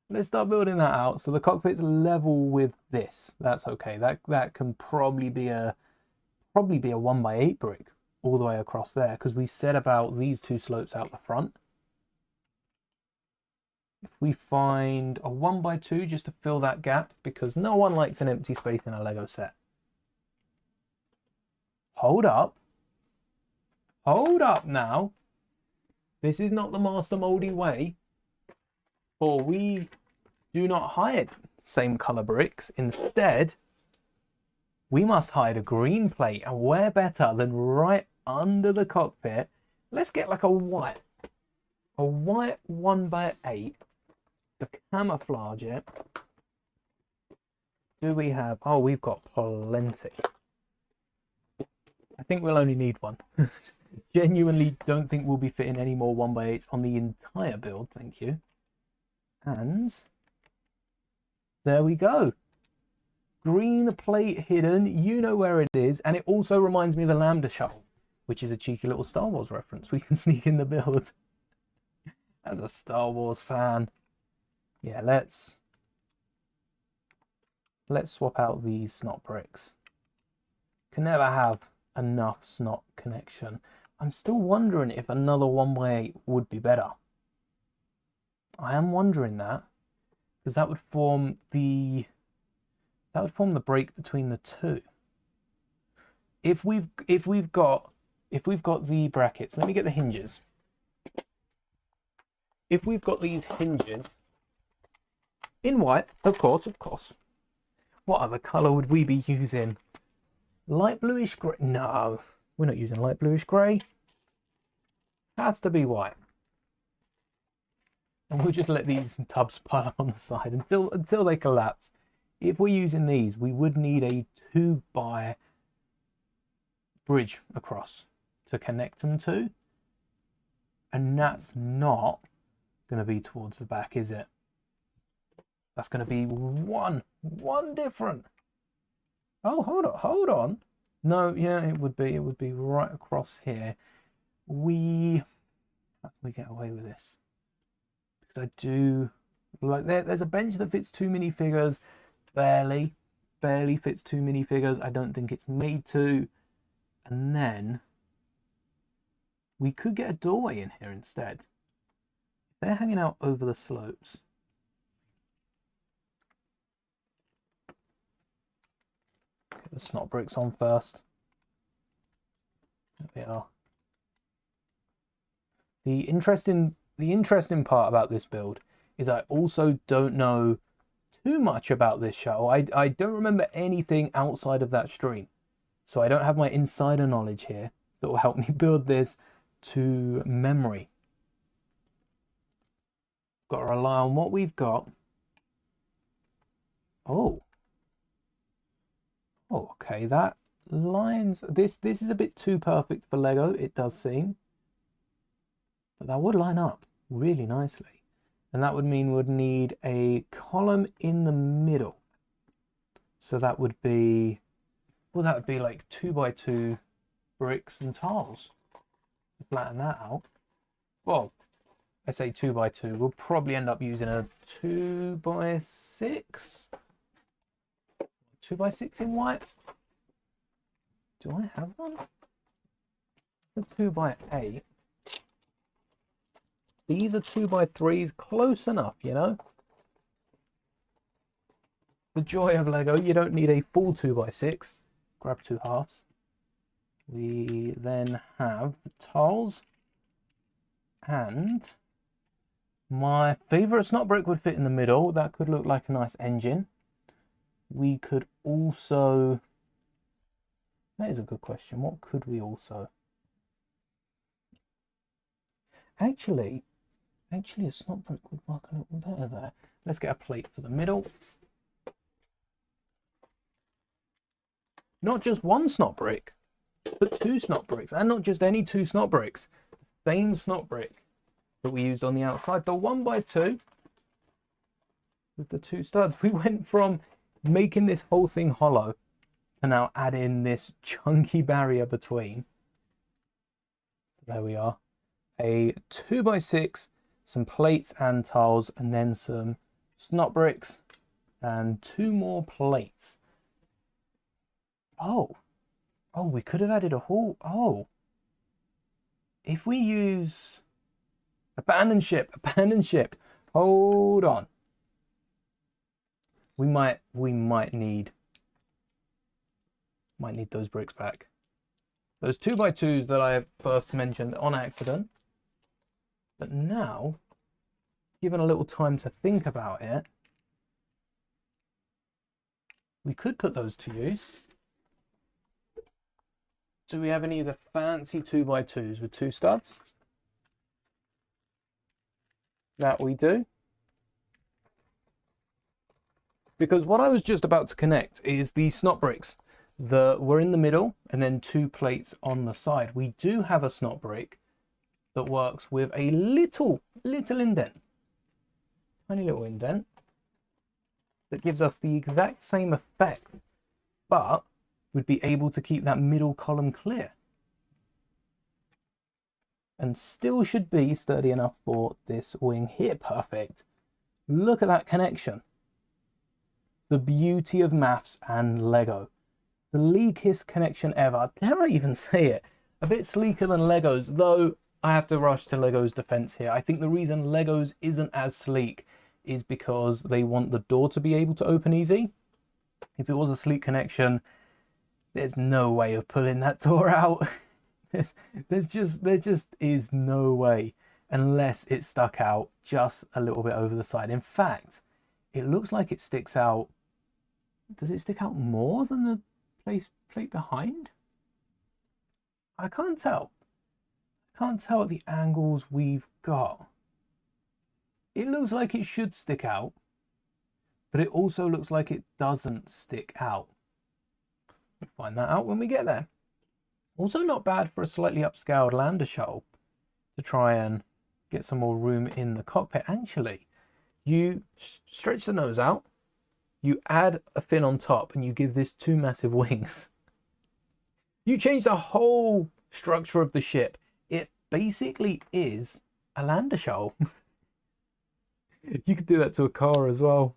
Let's start building that out. So the cockpit's level with this. That's okay. That can probably be a 1x8 brick all the way across there, because we said about these 2 slopes out the front. If we find a 1x2 just to fill that gap, because no one likes an empty space in a Lego set. Hold up now. This is not the Master Mouldie way, for we do not hide same color bricks. Instead, we must hide a green plate, and where better than right under the cockpit. Let's get like a white 1x8 to camouflage it. Do we have? Oh, we've got plenty. I think we'll only need 1. Genuinely don't think we'll be fitting any more 1x8s on the entire build, thank you. And there we go. Green plate hidden, you know where it is, and it also reminds me of the Lambda shuttle, which is a cheeky little Star Wars reference. We can sneak in the build. As a Star Wars fan. Yeah, let's swap out these snot bricks. Can never have enough snot connection. I'm still wondering if another 1x8 would be better. I am wondering that, because that would form the break between the 2. If we've got the brackets, let me get the hinges. If we've got these hinges in white, of course. What other color would we be using? Light bluish gray? No, We're not using light bluish grey. Has to be white. And we'll just let these tubs pile up on the side until they collapse. If we're using these, we would need a 2x bridge across to connect them to. And that's not going to be towards the back, is it? That's going to be one different. Oh, hold on. No, yeah, it would be right across here. How can we get away with this? Because I do like there's a bench that fits 2 minifigures, barely fits 2 minifigures. I don't think it's made to. And then we could get a doorway in here instead. They're hanging out over the slopes. Get the snot bricks on first. There we are. The interesting part about this build is I also don't know too much about this shuttle. I don't remember anything outside of that stream. So I don't have my insider knowledge here that will help me build this to memory. Got to rely on what we've got. Oh, okay, that lines. This is a bit too perfect for Lego, it does seem. But that would line up really nicely. And that would mean we'd need a column in the middle. So that would be, well, that would be like 2x2 bricks and tiles. Flatten that out. Well, I say 2x2. We'll probably end up using a 2x6. 2x6 in white. Do I have one? It's a 2x8. These are 2x3s, close enough, you know. The joy of Lego, you don't need a full 2x6. Grab 2 halves. We then have the tiles, and my favourite snot brick would fit in the middle. That could look like a nice engine. We could also, that is a good question, what could we also? Actually a snot brick would work a little better there. Let's get a plate for the middle. Not just one snot brick, but 2 snot bricks, and not just any 2 snot bricks. The same snot brick that we used on the outside, the 1x2 with the 2 studs. We went from making this whole thing hollow to now add in this chunky barrier between. There we are. A 2x6, some plates and tiles, and then some snot bricks and 2 more plates. Oh, we could have added a whole, if we use abandon ship, hold on. We might need those bricks back. Those 2x2s that I first mentioned on accident. But now, given a little time to think about it, we could put those to use. Do we have any of the fancy 2x2s with 2 studs? That we do. Because what I was just about to connect is the snot bricks that were in the middle and then 2 plates on the side. We do have a snot brick that works with a little indent. Tiny little indent that gives us the exact same effect, but would be able to keep that middle column clear. And still should be sturdy enough for this wing here. Perfect. Look at that connection. The beauty of maths and Lego. The sleekest connection ever. Dare I even say it? A bit sleeker than Lego's, though I have to rush to Lego's defense here. I think the reason Lego's isn't as sleek is because they want the door to be able to open easy. If it was a sleek connection, there's no way of pulling that door out. there just is no way, unless it stuck out just a little bit over the side. In fact, it looks like it sticks out. Does it stick out more than the plate behind? I can't tell. I can't tell at the angles we've got. It looks like it should stick out, but it also looks like it doesn't stick out. We'll find that out when we get there. Also not bad for a slightly upscaled lander shuttle to try and get some more room in the cockpit. Actually, you stretch the nose out, you add a fin on top, and you give this two massive wings. You change the whole structure of the ship. It basically is a lander shuttle. You could do that to a car as well.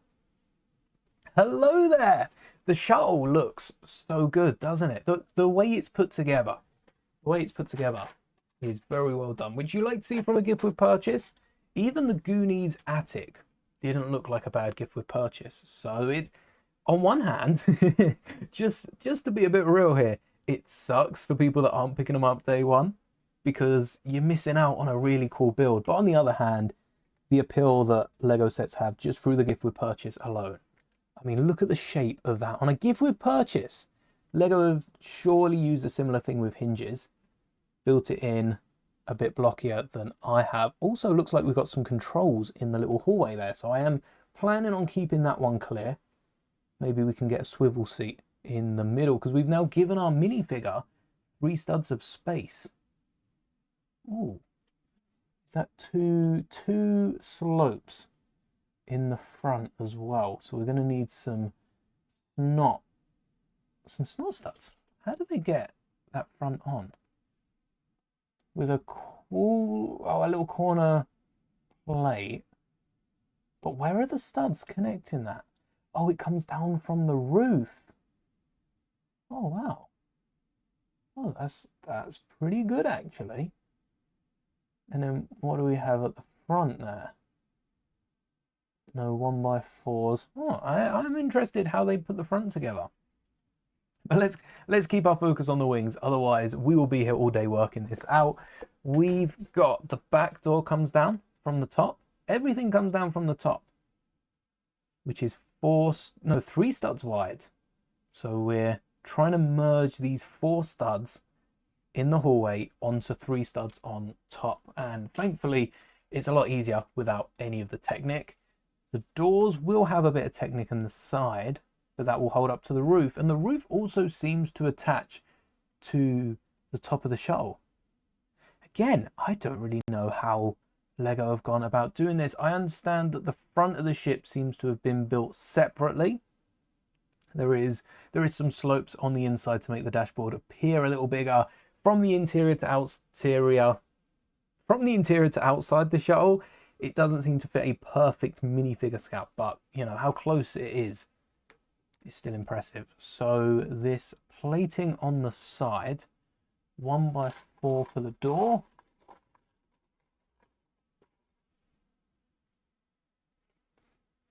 Hello there. The shuttle looks so good, doesn't it? The way it's put together, is very well done. Would you like to see from a gift with purchase? Even the Goonies attic didn't look like a bad gift with purchase. So it, on one hand, just to be a bit real here, it sucks for people that aren't picking them up day one because you're missing out on a really cool build. But on the other hand, the appeal that Lego sets have just through the gift with purchase alone. I mean, look at the shape of that. On a gift with purchase, Lego have surely used a similar thing with hinges, built it in a bit blockier than I have. Also looks like we've got some controls in the little hallway there. So I am planning on keeping that one clear. Maybe we can get a swivel seat in the middle because we've now given our minifigure 3 studs of space. Ooh, is that two slopes in the front as well? So we're going to need some snot studs. How do they get that front on? With a cool, a little corner plate. But where are the studs connecting that? Oh, it comes down from the roof. Oh wow. Oh, that's pretty good actually. And then what do we have at the front there? No 1x4s. Oh, I'm interested how they put the front together. But let's keep our focus on the wings. Otherwise, we will be here all day working this out. We've got the back door comes down from the top. Everything comes down from the top, which is 3 studs wide. So we're trying to merge these 4 studs in the hallway onto 3 studs on top. And thankfully, it's a lot easier without any of the Technic. The doors will have a bit of Technic on the side, but that will hold up to the roof. And the roof also seems to attach to the top of the shuttle. Again, I don't really know how Lego have gone about doing this. I understand that the front of the ship seems to have been built separately. There is some slopes on the inside to make the dashboard appear a little bigger. From the interior to outside the shuttle, it doesn't seem to fit a perfect minifigure scout, but you know how close it is still impressive. So this plating on the side, 1x4 for the door.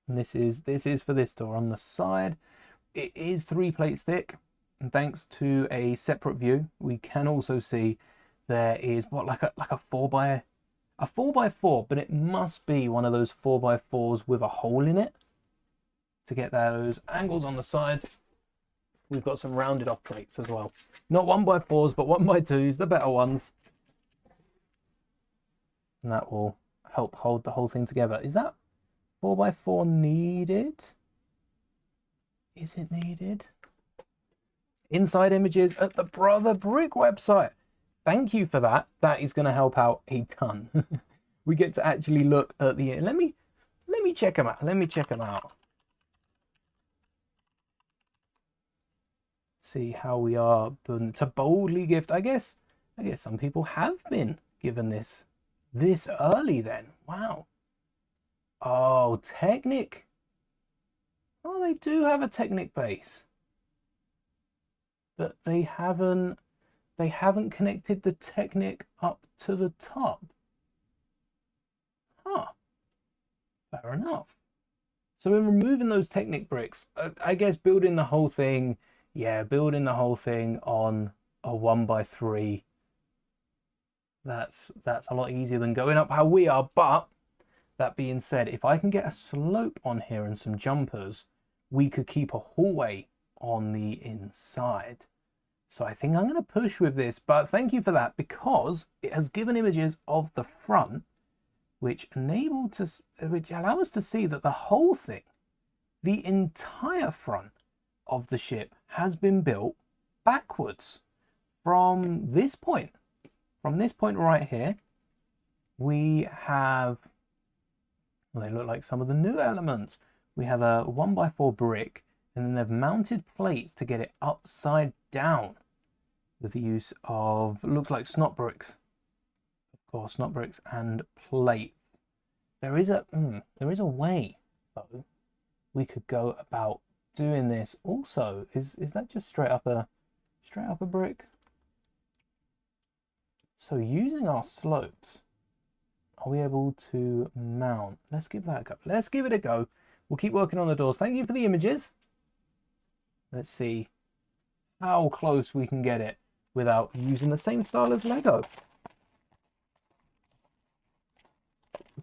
And this is for this door on the side. It is 3 plates thick, and thanks to a separate view, we can also see there is like a 4x4, but it must be one of those 4x4s with a hole in it to get those angles on the side. We've got some rounded off plates as well. Not 1x4s, but 1x2s, the better ones. And that will help hold the whole thing together. Is that 4x4 needed? Is it needed? Inside images at the Brother Brick website. Thank you for that. That is going to help out a ton. We get to actually look at the... Let me check them out. Let me check them out. See how we are building to boldly gift. I guess some people have been given this early then. Wow. Oh, Technic. Oh, they do have a Technic base, but they haven't connected the Technic up to the top. Huh. Fair enough. So in removing those Technic bricks, I guess building the whole thing on a 1x3, that's a lot easier than going up how we are. But that being said, if I can get a slope on here and some jumpers, we could keep a hallway on the inside. So I think I'm going to push with this, but thank you for that, because it has given images of the front, which allow us to see that the whole thing, the entire front of the ship, has been built backwards from this point. From this point right here, we have, well, they look like some of the new elements. We have a 1x4 brick, and then they've mounted plates to get it upside down with the use of, looks like snot bricks. Of course, snot bricks and plates. There is a way, though, we could go about doing this. Also, is that just straight up a brick? So using our slopes, are we able to mount? Let's give that a go. Let's give it a go. We'll keep working on the doors. Thank you for the images. Let's see how close we can get it without using the same style as Lego.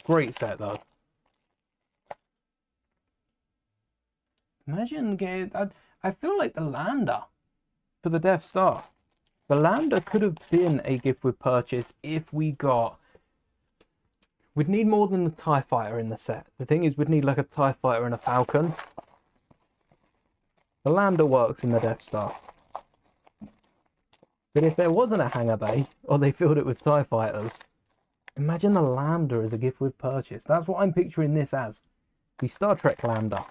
Great set, though. Imagine getting, I feel like the lander for the Death Star. The lander could have been a gift with purchase if we got... We'd need more than the TIE fighter in the set. The thing is, we'd need like a TIE fighter and a Falcon. The lander works in the Death Star. But if there wasn't a hangar bay, or they filled it with TIE fighters, imagine the lander as a gift with purchase. That's what I'm picturing this as. The Star Trek lander.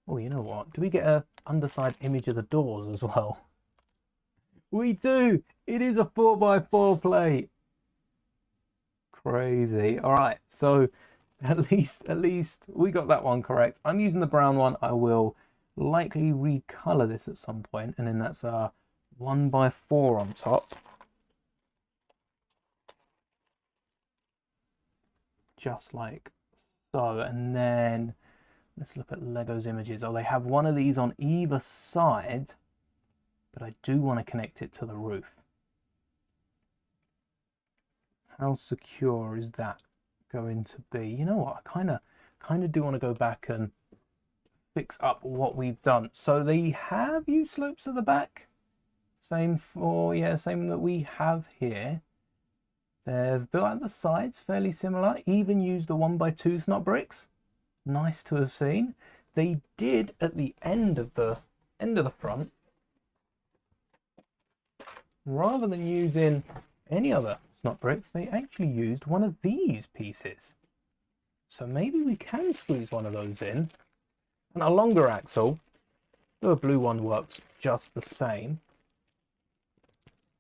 Oh, you know what? Do we get a underside image of the doors as well? We do! It is a 4x4 plate. Crazy. All right, so at least we got that one correct. I'm using the brown one. I will likely recolor this at some point, and then that's a 1x4 on top. Just like so. And then let's look at Lego's images. Oh, they have one of these on either side, but I do want to connect it to the roof. How secure is that going to be? You know what? I kind of do want to go back and fix up what we've done. So they have used slopes at the back. Same that we have here. They've built out the sides fairly similar. Even used the 1x2 snot bricks. Nice to have seen. They did at the end of the front, rather than using any other snot bricks, they actually used one of these pieces. So maybe we can squeeze one of those in. And a longer axle. The blue one works just the same.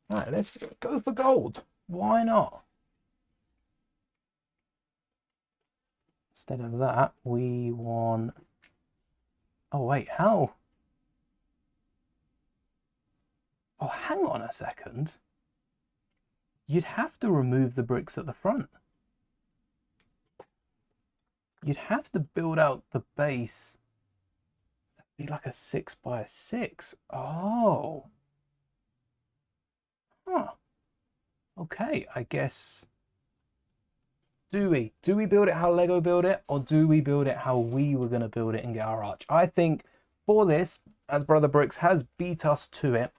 All right, let's go for gold. Why not? Instead of that, we want... Oh, wait, how? Oh, hang on a second. You'd have to remove the bricks at the front. You'd have to build out the base. That'd be like a 6x6. Oh. Huh. Okay, I guess... Do we build it how Lego build it, or do we build it how we were going to build it and get our arch? I think for this, as Brother Bricks has beat us to it,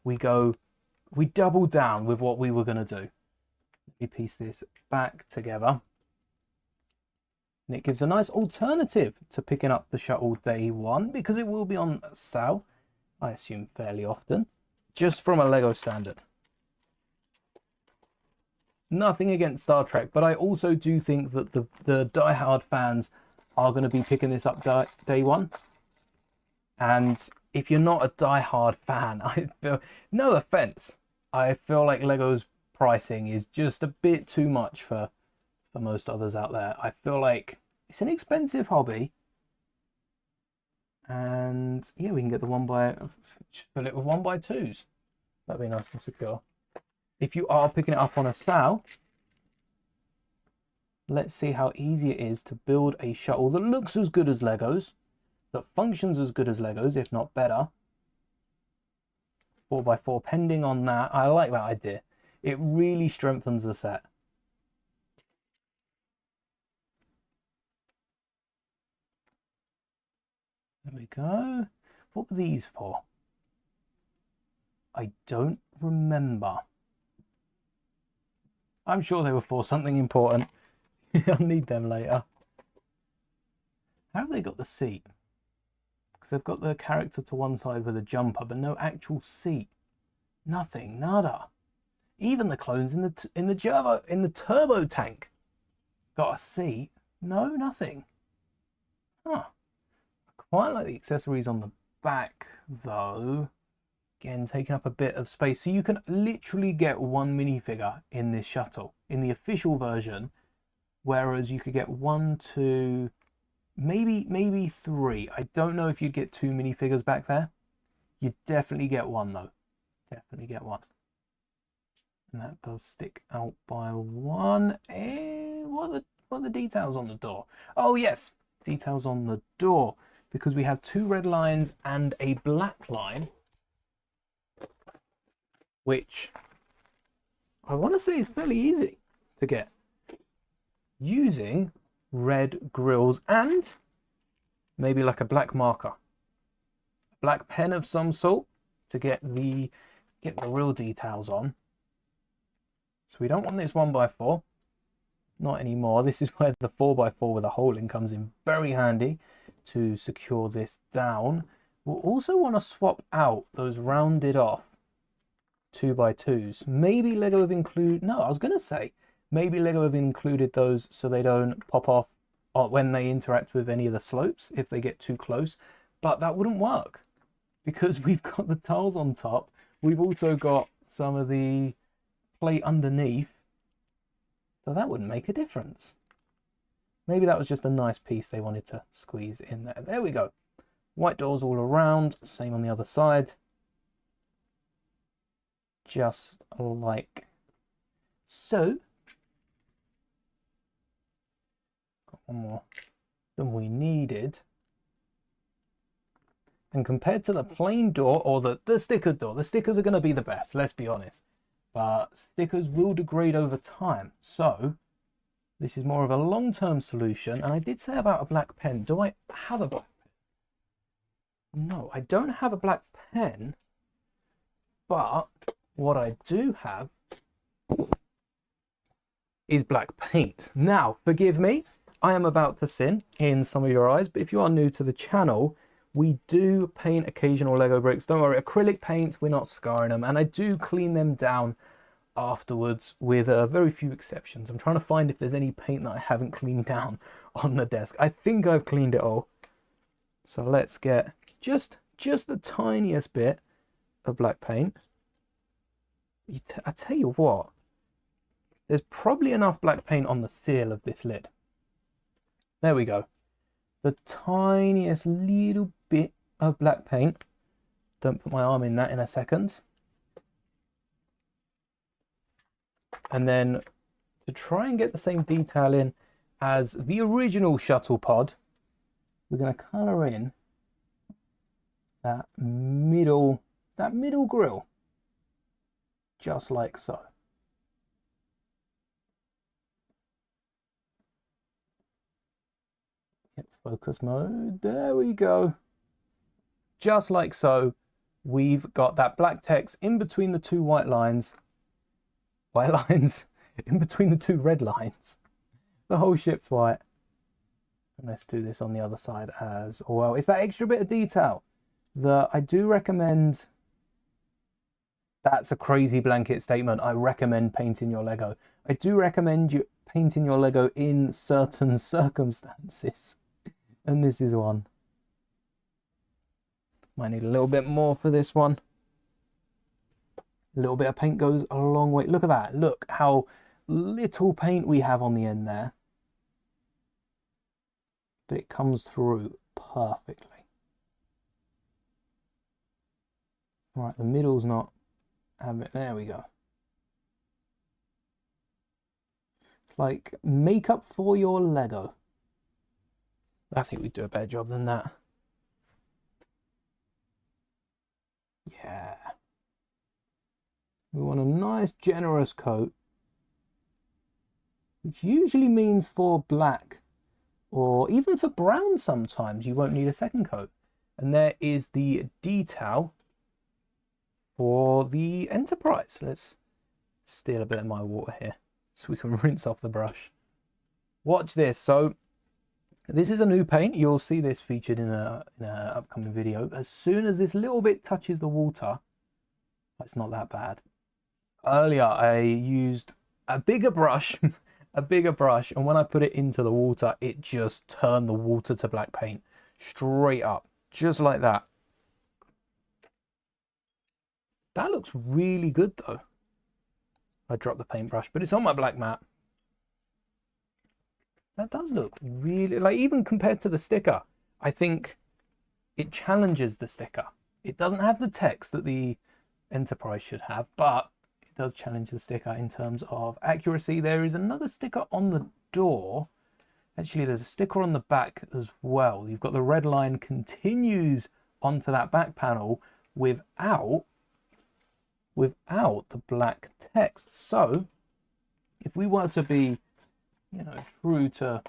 we double down with what we were going to do. Let me piece this back together. And it gives a nice alternative to picking up the shuttle day one, because it will be on sale, I assume fairly often, just from a Lego standard. Nothing against Star Trek, but I also do think that the die-hard fans are going to be picking this up day one. And if you're not a die-hard fan, I feel, no offense, I feel like Lego's pricing is just a bit too much for most others out there. I feel like it's an expensive hobby. And yeah, we can get the fill it with 1x2s. That'd be nice and secure. If you are picking it up on a sale, let's see how easy it is to build a shuttle that looks as good as Lego's, that functions as good as Lego's, if not better. 4x4, pending on that. I like that idea. It really strengthens the set. There we go. What were these for? I don't remember. I'm sure they were for something important. I'll need them later. How have they got the seat? Because they've got the character to one side with a jumper, but no actual seat. Nothing, nada. Even the clones in the turbo tank got a seat. No, nothing. Huh. I quite like the accessories on the back, though. Again, taking up a bit of space. So you can literally get one minifigure in this shuttle in the official version, whereas you could get 1, 2, maybe 3. I don't know if you'd get 2 minifigures back there. You'd definitely get 1 though. Definitely get 1. And that does stick out by 1. What are the details on the door? Oh yes, details on the door, because we have 2 red lines and a black line, which I want to say is fairly easy to get using red grills and maybe like a black marker, a black pen of some sort to get the real details on. So we don't want this 1x4, not anymore. This is where the 4x4 with a hole in comes in very handy to secure this down. We'll also want to swap out those rounded off 2x2s. Maybe Lego have included, no, I was going to say, maybe Lego have included those so they don't pop off when they interact with any of the slopes if they get too close, but that wouldn't work because we've got the tiles on top. We've also got some of the plate underneath, so that wouldn't make a difference. Maybe that was just a nice piece they wanted to squeeze in there. There we go. White doors all around, same on the other side. Just like so. Got one more than we needed. And compared to the plain door or the sticker door, the stickers are going to be the best, let's be honest. But stickers will degrade over time. So this is more of a long-term solution. And I did say about a black pen. Do I have a black pen? No, I don't have a black pen. But what I do have is black paint. Now, forgive me, I am about to sin in some of your eyes, but if you are new to the channel, we do paint occasional Lego bricks. Don't worry, acrylic paints, we're not scarring them, and I do clean them down afterwards with very few exceptions. I'm trying to find if there's any paint that I haven't cleaned down on the desk. I think I've cleaned it all. So let's get just the tiniest bit of black paint. I tell you what, there's probably enough black paint on the seal of this lid. There we go. The tiniest little bit of black paint. Don't put my arm in that in a second. And then to try and get the same detail in as the original shuttle pod, we're going to colour in that middle grill. Just like so. Hit focus mode. There we go. Just like so. We've got that black text in between the 2 white lines. White lines in between the 2 red lines. The whole ship's white. And let's do this on the other side as well. It's that extra bit of detail that I do recommend. That's a crazy blanket statement. I recommend painting your Lego. I do recommend you painting your Lego in certain circumstances. And this is one. Might need a little bit more for this one. A little bit of paint goes a long way. Look at that. Look how little paint we have on the end there. But it comes through perfectly. Right, the middle's not. There we go. It's like makeup for your Lego. I think we'd do a better job than that. Yeah. We want a nice generous coat, which usually means for black or even for brown sometimes you won't need a second coat. And there is the detail for the Enterprise. Let's steal a bit of my water here so we can rinse off the brush. Watch this. So this is a new paint. You'll see this featured in a upcoming video. As soon as this little bit touches the water, it's not that bad. Earlier I used a bigger brush, and when I put it into the water, it just turned the water to black paint straight up, just like that. That looks really good though. I dropped the paintbrush, but it's on my black mat. That does look really, like, even compared to the sticker, I think it challenges the sticker. It doesn't have the text that the Enterprise should have, but it does challenge the sticker in terms of accuracy. There is another sticker on the door. Actually, there's a sticker on the back as well. You've got the red line continues onto that back panel without the black text. So if we were to be, you know, true to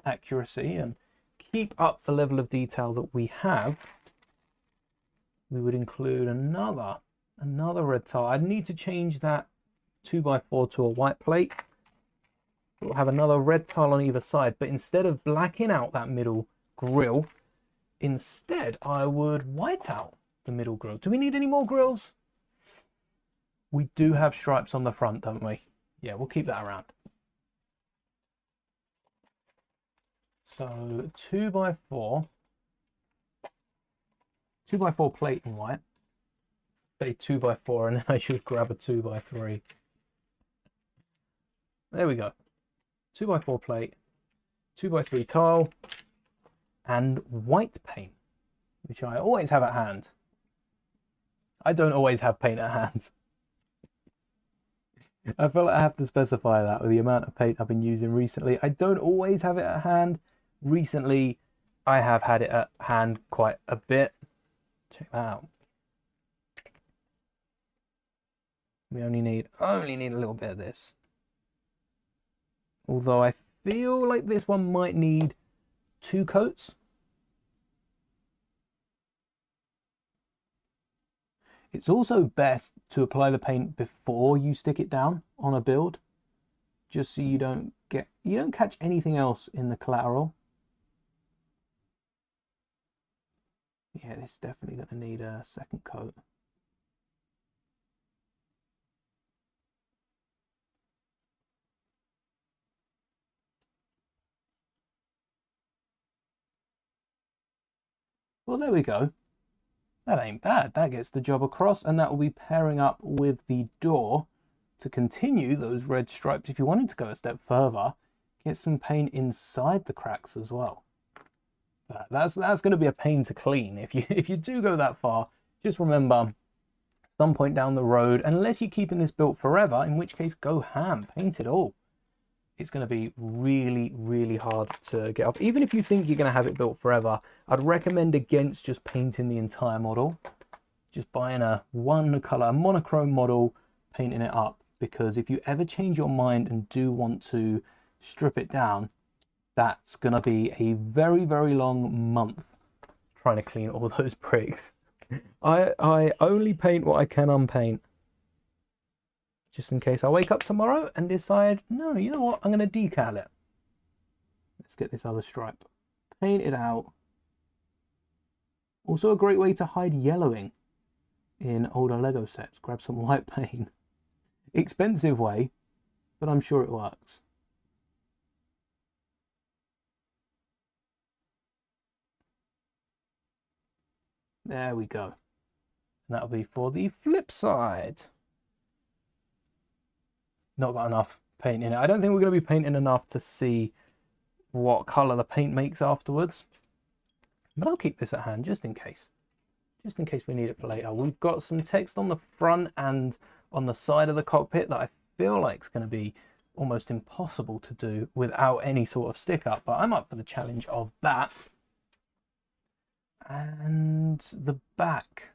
accuracy and keep up the level of detail that we have, we would include another red tile. I'd need to change that 2x4 to a white plate. We'll have another red tile on either side, but instead of blacking out that middle grill, instead I would white out the middle grill. Do we need any more grills? We do have stripes on the front, don't we? Yeah, we'll keep that around. So 2x4 plate in white. Say 2x4, and then I should grab a 2x3. There we go. 2x4 plate, 2x3 tile, and white paint, which I always have at hand. I don't always have paint at hand. I feel like I have to specify that with the amount of paint I've been using recently. I don't always have it at hand. Recently, I have had it at hand quite a bit. Check that out. We only need a little bit of this. Although I feel like this one might need 2 coats. It's also best to apply the paint before you stick it down on a build, just so you don't catch anything else in the collateral. Yeah, this is definitely going to need a second coat. Well, there we go. That ain't bad. That gets the job across, and that will be pairing up with the door to continue those red stripes. If you wanted to go a step further, get some paint inside the cracks as well. But that's going to be a pain to clean. If you do go that far, just remember, some point down the road, unless you're keeping this built forever, in which case go ham, paint it all. It's going to be really, really hard to get off. Even if you think you're going to have it built forever, I'd recommend against just painting the entire model. Just buying a one color monochrome model, painting it up, because if you ever change your mind and do want to strip it down, that's going to be a very, very long month trying to clean all those bricks. I only paint what I can unpaint, just in case I wake up tomorrow and decide, no, you know what, I'm going to decal it. Let's get this other stripe painted out. Also a great way to hide yellowing in older Lego sets. Grab some white paint. Expensive way, but I'm sure it works. There we go. And that'll be for the flip side. Not got enough paint in it. I don't think we're going to be painting enough to see what color the paint makes afterwards. But I'll keep this at hand just in case. Just in case we need it for later. We've got some text on the front and on the side of the cockpit that I feel like is going to be almost impossible to do without any sort of stick up. But I'm up for the challenge of that. And the back.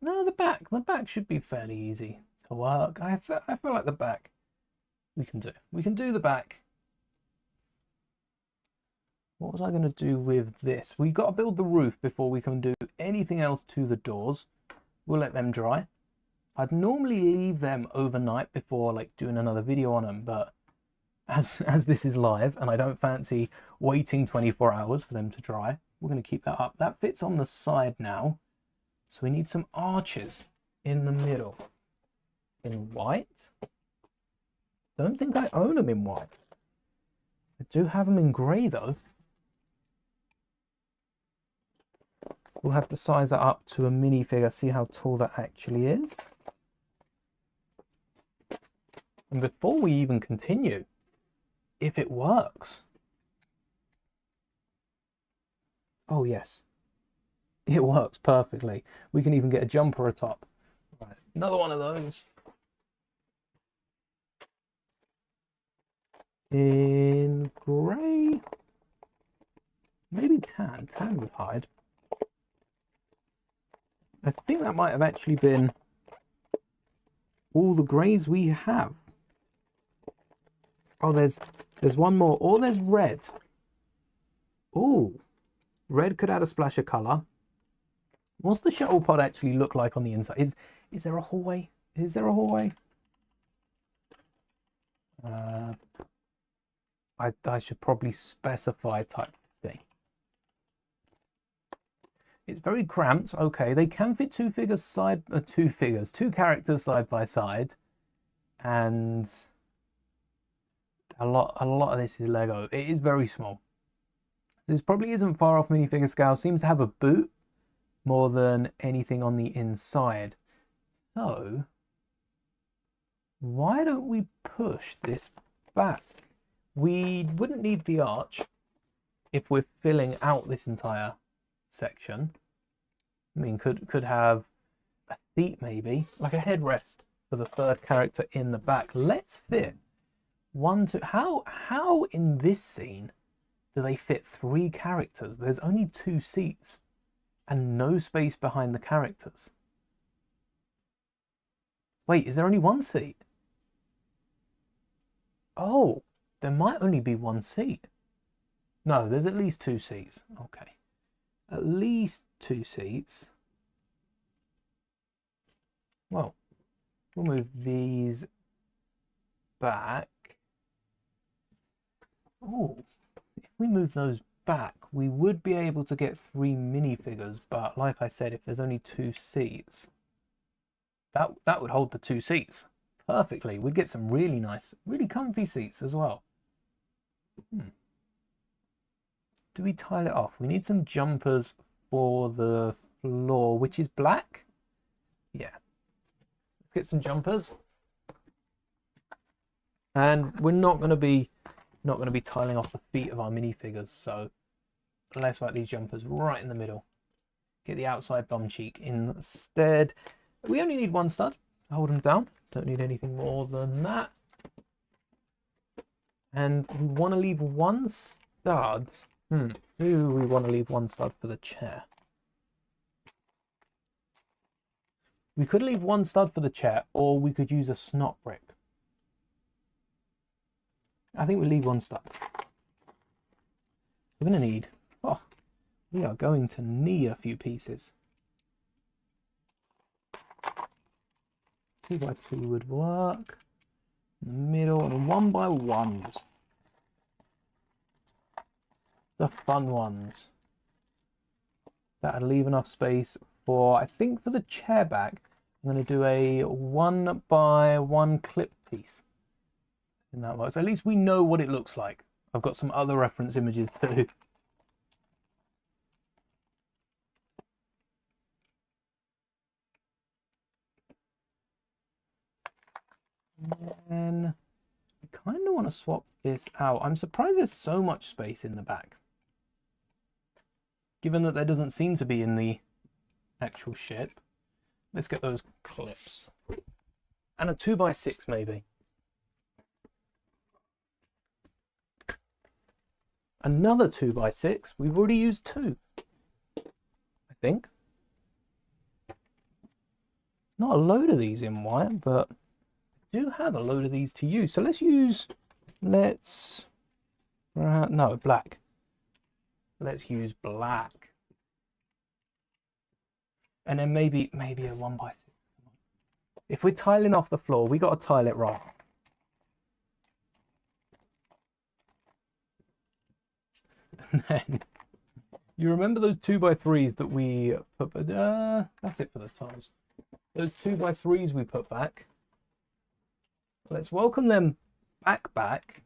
No, the back should be fairly easy to work. I feel like the back we can do. We can do the back What was I going to do with this? We've got to build the roof before we can do anything else to the doors. We'll let them dry. I'd normally leave them overnight before like doing another video on them, but as this is live and I don't fancy waiting 24 hours for them to dry, we're going to keep that up. That fits on the side now. So we need some arches in the middle. In white? Don't think I own them in white. I do have them in grey though. We'll have to size that up to a minifigure, see how tall that actually is. And before we even continue, if it works. Oh yes, it works perfectly. We can even get a jumper atop. Right, another one of those. In grey, maybe tan. Tan would hide. I think that might have actually been all the greys we have. Oh, there's one more. Or there's red. Oh, red could add a splash of colour. What's the shuttle pod actually look like on the inside? Is there a hallway? Is there a hallway? I should probably specify type thing. It's very cramped. Okay, they can fit two characters side by side, and a lot of this is Lego. It is very small. This probably isn't far off minifigure scale. Seems to have a boot more than anything on the inside. So why don't we push this back? We wouldn't need the arch if we're filling out this entire section. I mean, could have a seat maybe, like a headrest for the third character in the back. Let's fit one, two. How in this scene do they fit three characters? There's only two seats and no space behind the characters. Wait, is there only one seat? Oh, there might only be one seat. No, there's at least two seats. Okay. At least two seats. Well, we'll move these back. Oh, if we move those back, we would be able to get 3 minifigures, but like I said, if there's only 2 seats, that would hold the 2 seats perfectly. We'd get some really nice, really comfy seats as well. Do we tile it off? We need some jumpers for the floor, which is black. Yeah, let's get some jumpers. And we're not going to be tiling off the feet of our minifigures, so let's whack these jumpers right in the middle. Get the outside bum cheek instead. We only need 1 stud to hold them down. Don't need anything more than that. And we want to leave 1 stud. Do we want to leave 1 stud for the chair? We could leave 1 stud for the chair, or we could use a snot brick. I think we'll leave 1 stud. We're going to need, we are going to need a few pieces. 2 by 2 would work. In the middle, and 1 by 1s. The fun ones. That'll leave enough space for, I think for the chair back, I'm going to do a 1 by 1 clip piece. And that works. At least we know what it looks like. I've got some other reference images too. And I kind of want to swap this out. I'm surprised there's so much space in the back, given that there doesn't seem to be in the actual ship. Let's get those clips. And a 2 by 6 maybe. Another 2 by 6. We've already used 2, I think. Not a load of these in white, but I do have a load of these to use. So let's use, no, black. Let's use black. And then maybe a 1x2. If we're tiling off the floor, we got to tile it right. And then you remember those 2x3s that we put, that's it for the tiles. Those 2x3s we put back. Let's welcome them back.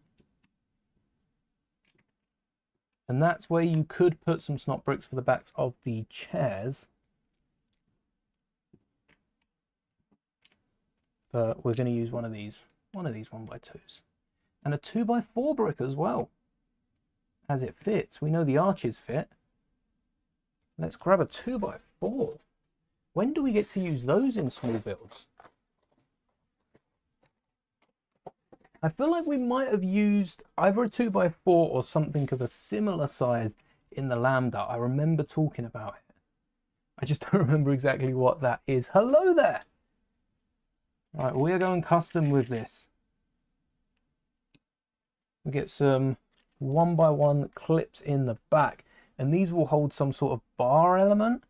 And that's where you could put some snot bricks for the backs of the chairs. But we're going to use one of these 1x2s. And a 2x4 brick as well. As it fits. We know the arches fit. Let's grab a 2x4. When do we get to use those in small builds? I feel like we might have used either a 2x4 or something of a similar size in the Lambda. I remember talking about it. I just don't remember exactly what that is. Hello there! Right, we are going custom with this. We get some 1x1 clips in the back, and these will hold some sort of bar element.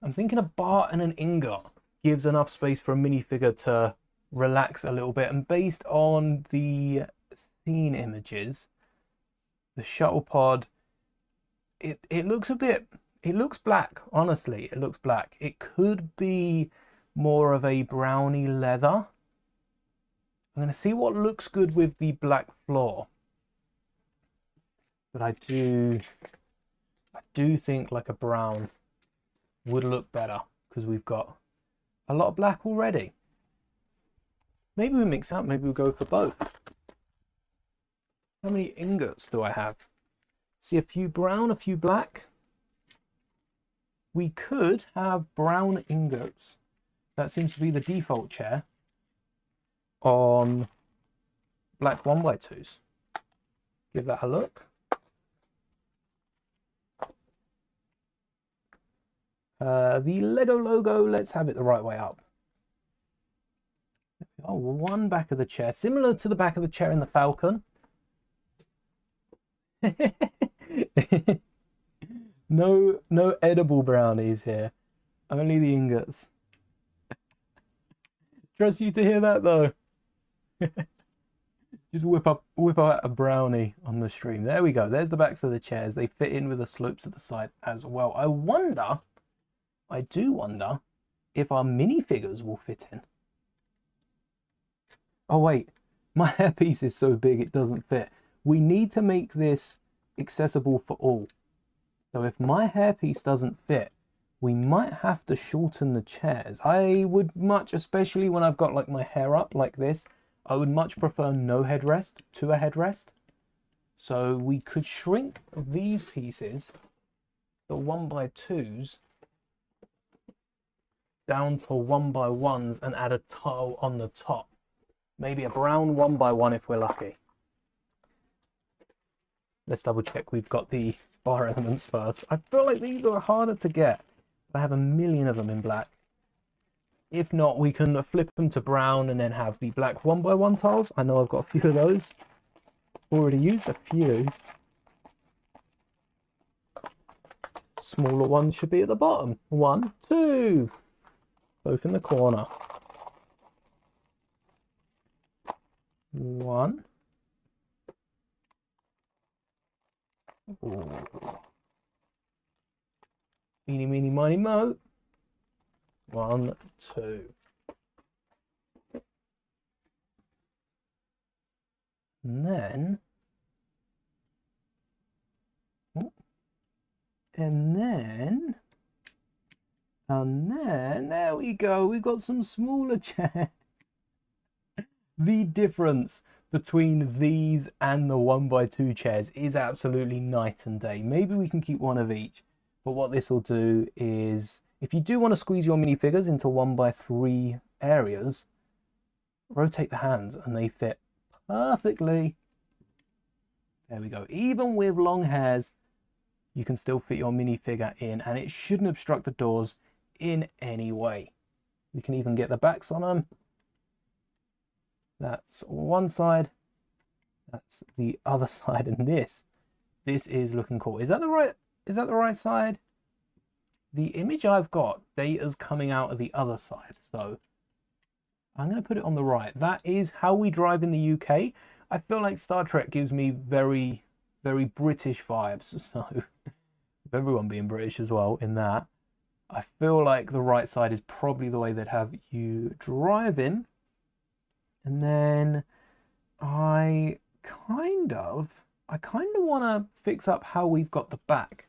I'm thinking a bar and an ingot gives enough space for a minifigure to relax a little bit, and based on the scene images, the shuttle pod, it looks black. Honestly, it looks black. It could be more of a browny leather. I'm going to see what looks good with the black floor, but I do think like a brown would look better because we've got a lot of black already. Maybe we mix up, maybe we go for both. How many ingots do I have? See, a few brown, a few black. We could have brown ingots. That seems to be the default chair on black 1x2s. Give that a look. The Lego logo, let's have it the right way up. Oh, one back of the chair, similar to the back of the chair in the Falcon. No edible brownies here, only the ingots. Trust you to hear that though. Just whip out a brownie on the stream. There we go. There's the backs of the chairs. They fit in with the slopes at the side as well. I do wonder if our minifigures will fit in. Oh wait, my hairpiece is so big it doesn't fit. We need to make this accessible for all. So if my hairpiece doesn't fit, we might have to shorten the chairs. I would much, especially when I've got like my hair up like this, I would much prefer no headrest to a headrest. So we could shrink these pieces, the 1x2s, down to 1x1s and add a tile on the top. Maybe a brown 1x1 if we're lucky. Let's double check we've got the bar elements first. I feel like these are harder to get. I have a million of them in black. If not, we can flip them to brown and then have the black 1x1 tiles. I know I've got a few of those. Already used a few. Smaller ones should be at the bottom. 1, 2. Both in the corner. 1. Ooh. Eeny, meeny, miny, mo. 1, 2. And then, there we go. We've got some smaller chairs. The difference between these and the 1x2 chairs is absolutely night and day. Maybe we can keep one of each. But what this will do is, if you do want to squeeze your minifigures into 1x3 areas, rotate the hands and they fit perfectly. There we go. Even with long hairs, you can still fit your minifigure in, and it shouldn't obstruct the doors in any way. You can even get the backs on them. That's one side, that's the other side, and this This is looking cool. Is that the right side? The image I've got, data's coming out of the other side. So I'm going to put it on the right. That is how we drive in the UK. I feel like Star Trek gives me very, very British vibes. So everyone being British as well in that. I feel like the right side is probably the way they'd have you drive in. And then I kind of want to fix up how we've got the back.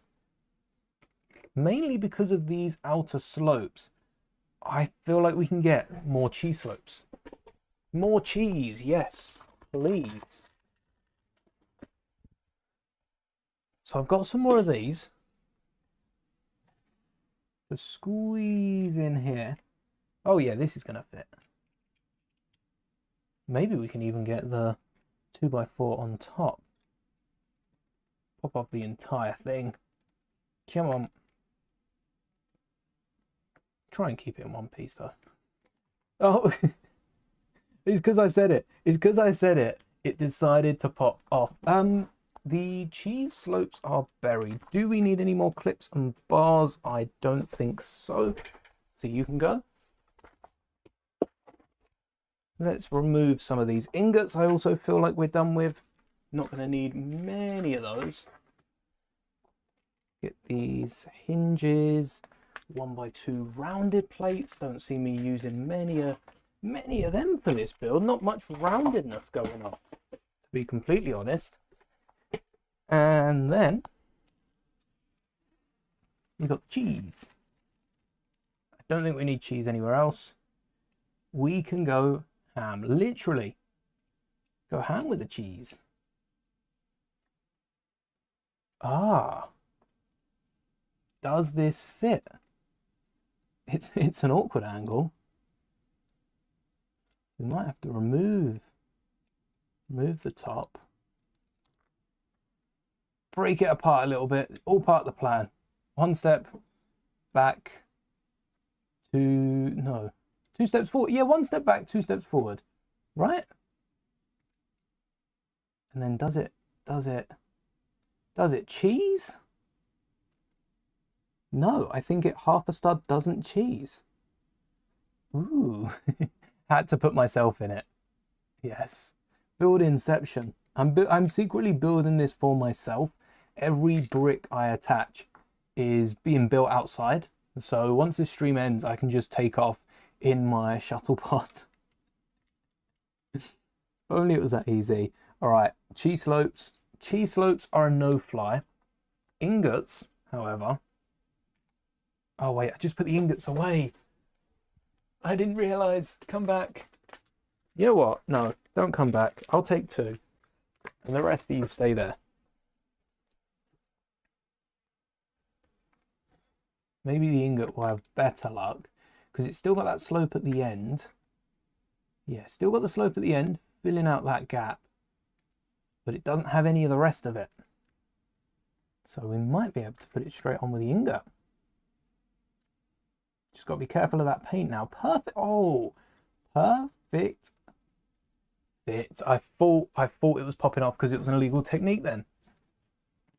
Mainly because of these outer slopes. I feel like we can get more cheese slopes. More cheese, yes, please. So I've got some more of these. So squeeze in here. Oh yeah, this is going to fit. Maybe we can even get the 2x4 on top. Pop off the entire thing. Come on. Try and keep it in one piece though. Oh, it's because I said it. It's because I said it. It decided to pop off. The cheese slopes are buried. Do we need any more clips and bars? I don't think so. So you can go. Let's remove some of these ingots. I also feel like we're done with. Not going to need many of those. Get these hinges. 1x2 rounded plates. Don't see me using many of them for this build. Not much roundedness going on, to be completely honest. And then we've got cheese. I don't think we need cheese anywhere else. We can go ham. Literally go ham with the cheese. Ah, does this fit? It's an awkward angle. We might have to remove the top. Break it apart a little bit. All part of the plan. One step back. No. 2 steps forward. Yeah, 1 step back, 2 steps forward. Right? And then does it cheese? No, I think half a stud doesn't cheese. Ooh. Had to put myself in it. Yes. Build Inception. I'm secretly building this for myself. Every brick I attach is being built outside. So once this stream ends, I can just take off in my shuttle pod. If only it was that easy. All right, cheese slopes. Cheese slopes are a no-fly. Ingots, however. Oh wait, I just put the ingots away. I didn't realize. Come back. You know what? No, don't come back. I'll take 2. And the rest of you stay there. Maybe the ingot will have better luck because it's still got that slope at the end. Yeah, still got the slope at the end, filling out that gap. But it doesn't have any of the rest of it. So we might be able to put it straight on with the ingot. Just got to be careful of that paint now. Perfect. Oh, perfect fit. I thought it was popping off because it was an illegal technique then.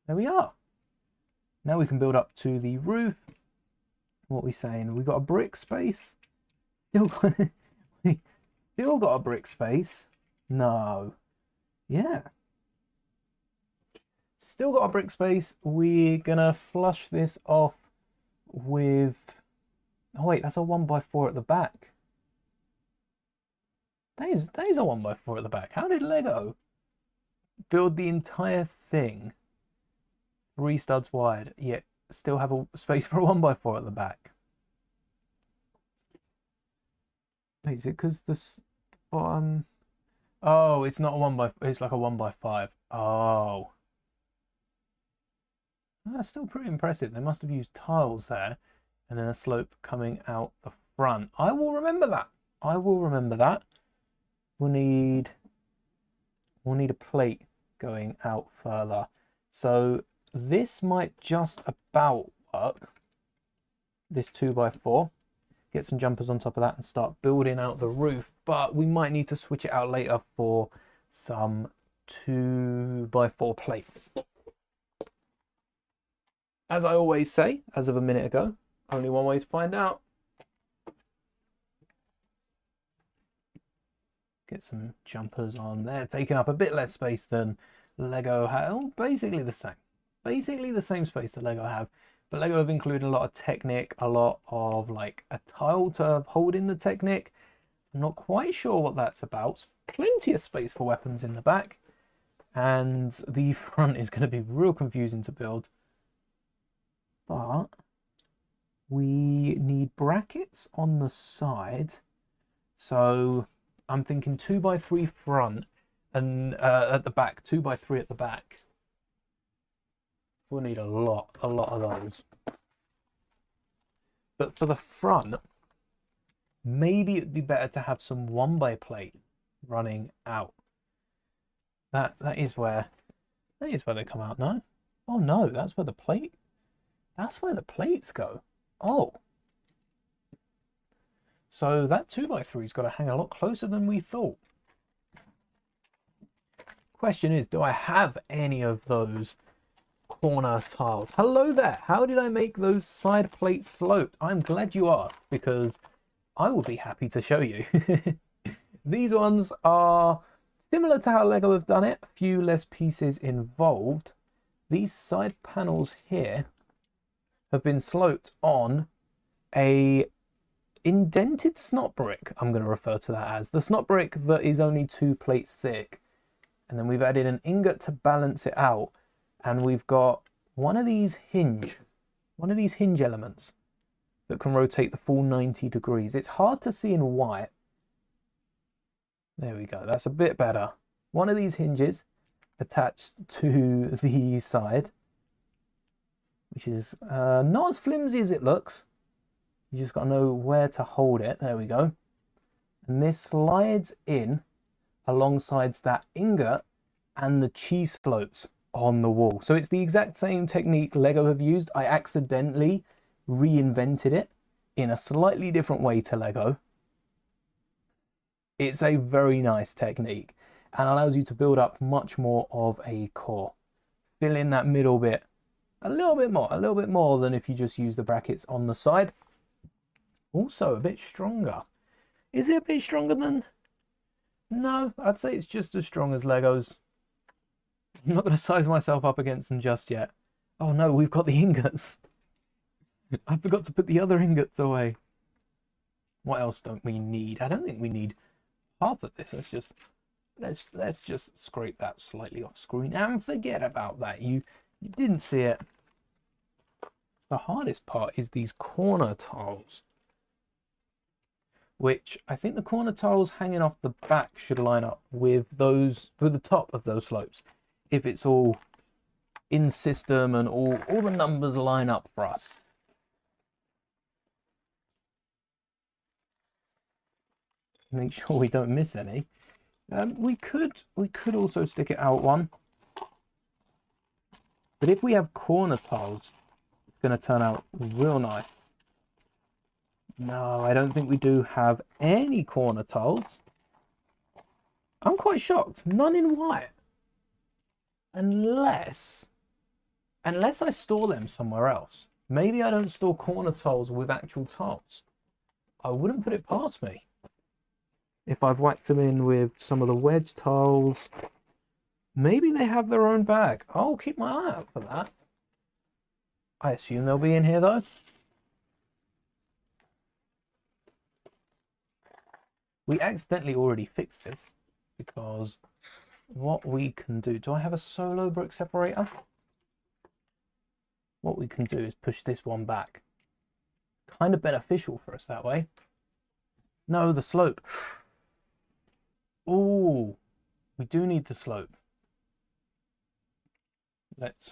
There we are. Now we can build up to the roof. What are we saying? We got a brick space. Still got a brick space. No. Yeah. Still got a brick space. We're gonna flush this off with. Oh wait, that's a 1x4 at the back. That is a 1x4 at the back. How did Lego build the entire thing 3 studs wide, yet still have a space for a 1x4 at the back? Wait, is it because this bottom? Oh, it's not a 1x. It's like a 1x5. Oh, that's still pretty impressive. They must have used tiles there, and then a slope coming out the front. I will remember that. I will remember that. We'll need a plate going out further. So this might just about work. This 2x4. Get some jumpers on top of that and start building out the roof. But we might need to switch it out later for some 2x4 plates. as I always say, as of a minute ago, only one way to find out. Get some jumpers on there, taking up a bit less space than Lego have. Oh, basically the same. Basically the same space that Lego have. But Lego have included a lot of Technic, a lot of like a tile to hold in the Technic. I'm not quite sure what that's about. Plenty of space for weapons in the back. And the front is going to be real confusing to build. But we need brackets on the side. So I'm thinking 2x3 front and at the back, 2x3 at the back. We'll need a lot of those. But for the front, maybe it'd be better to have some 1x plate running out. That is where they come out. No, oh no, that's where the plates go. Oh, so that 2x3's got to hang a lot closer than we thought. Question is, do I have any of those corner tiles? Hello there. How did I make those side plates sloped? I'm glad you asked, because I will be happy to show you. These ones are similar to how Lego have done it, a few less pieces involved. These side panels here have been sloped on a indented snot brick, I'm going to refer to that as. The snot brick that is only 2 plates thick. And then we've added an ingot to balance it out. And we've got one of these hinge elements that can rotate the full 90 degrees. It's hard to see in white. There we go, that's a bit better. One of these hinges attached to the side, which is not as flimsy as it looks. You just got to know where to hold it. There we go. And this slides in alongside that ingot and the cheese slopes on the wall. So it's the exact same technique Lego have used. I accidentally reinvented it in a slightly different way to Lego. It's a very nice technique and allows you to build up much more of a core. Fill in that middle bit a little bit more than if you just use the brackets on the side. Also a bit stronger. Is it a bit stronger than? No, I'd say it's just as strong as Legos. I'm not going to size myself up against them just yet. Oh no, we've got the ingots. I forgot to put the other ingots away. What else don't we need? I don't think we need half of this. Let's just scrape that slightly off screen and forget about that. You didn't see it. The hardest part is these corner tiles, which I think the corner tiles hanging off the back should line up with those, with the top of those slopes. If it's all in system and all the numbers line up for us. Make sure we don't miss any. We could also stick it out one. But if we have corner tiles, it's going to turn out real nice. No, I don't think we do have any corner tiles. I'm quite shocked. None in white. Unless I store them somewhere else. Maybe I don't store corner tiles with actual tiles. I wouldn't put it past me. If I've whacked them in with some of the wedge tiles, maybe they have their own bag. I'll keep my eye out for that. I assume they'll be in here though. We accidentally already fixed this because what we can do I have a solo brick separator? What we can do is push this one back. Kind of beneficial for us that way. No, the slope. Oh, we do need the slope. Let's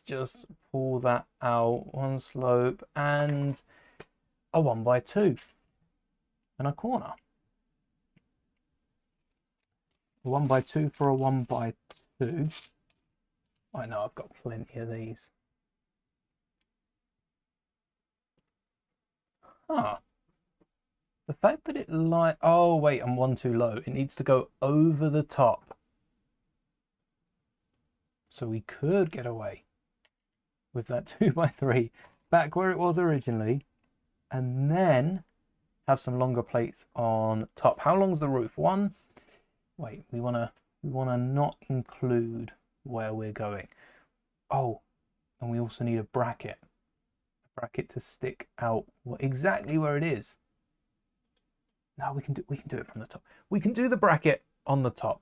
just pull that out. One slope and a 1x2 and a corner. 1x2 for a 1x2. I know I've got plenty of these. Huh. The fact that it oh wait, I'm one too low. It needs to go over the top. So we could get away with that 2x3 back where it was originally, and then have some longer plates on top. How long's the roof? One. Wait, we wanna not include where we're going. Oh, and we also need a bracket to stick out exactly where it is. No, we can do it from the top. We can do the bracket on the top.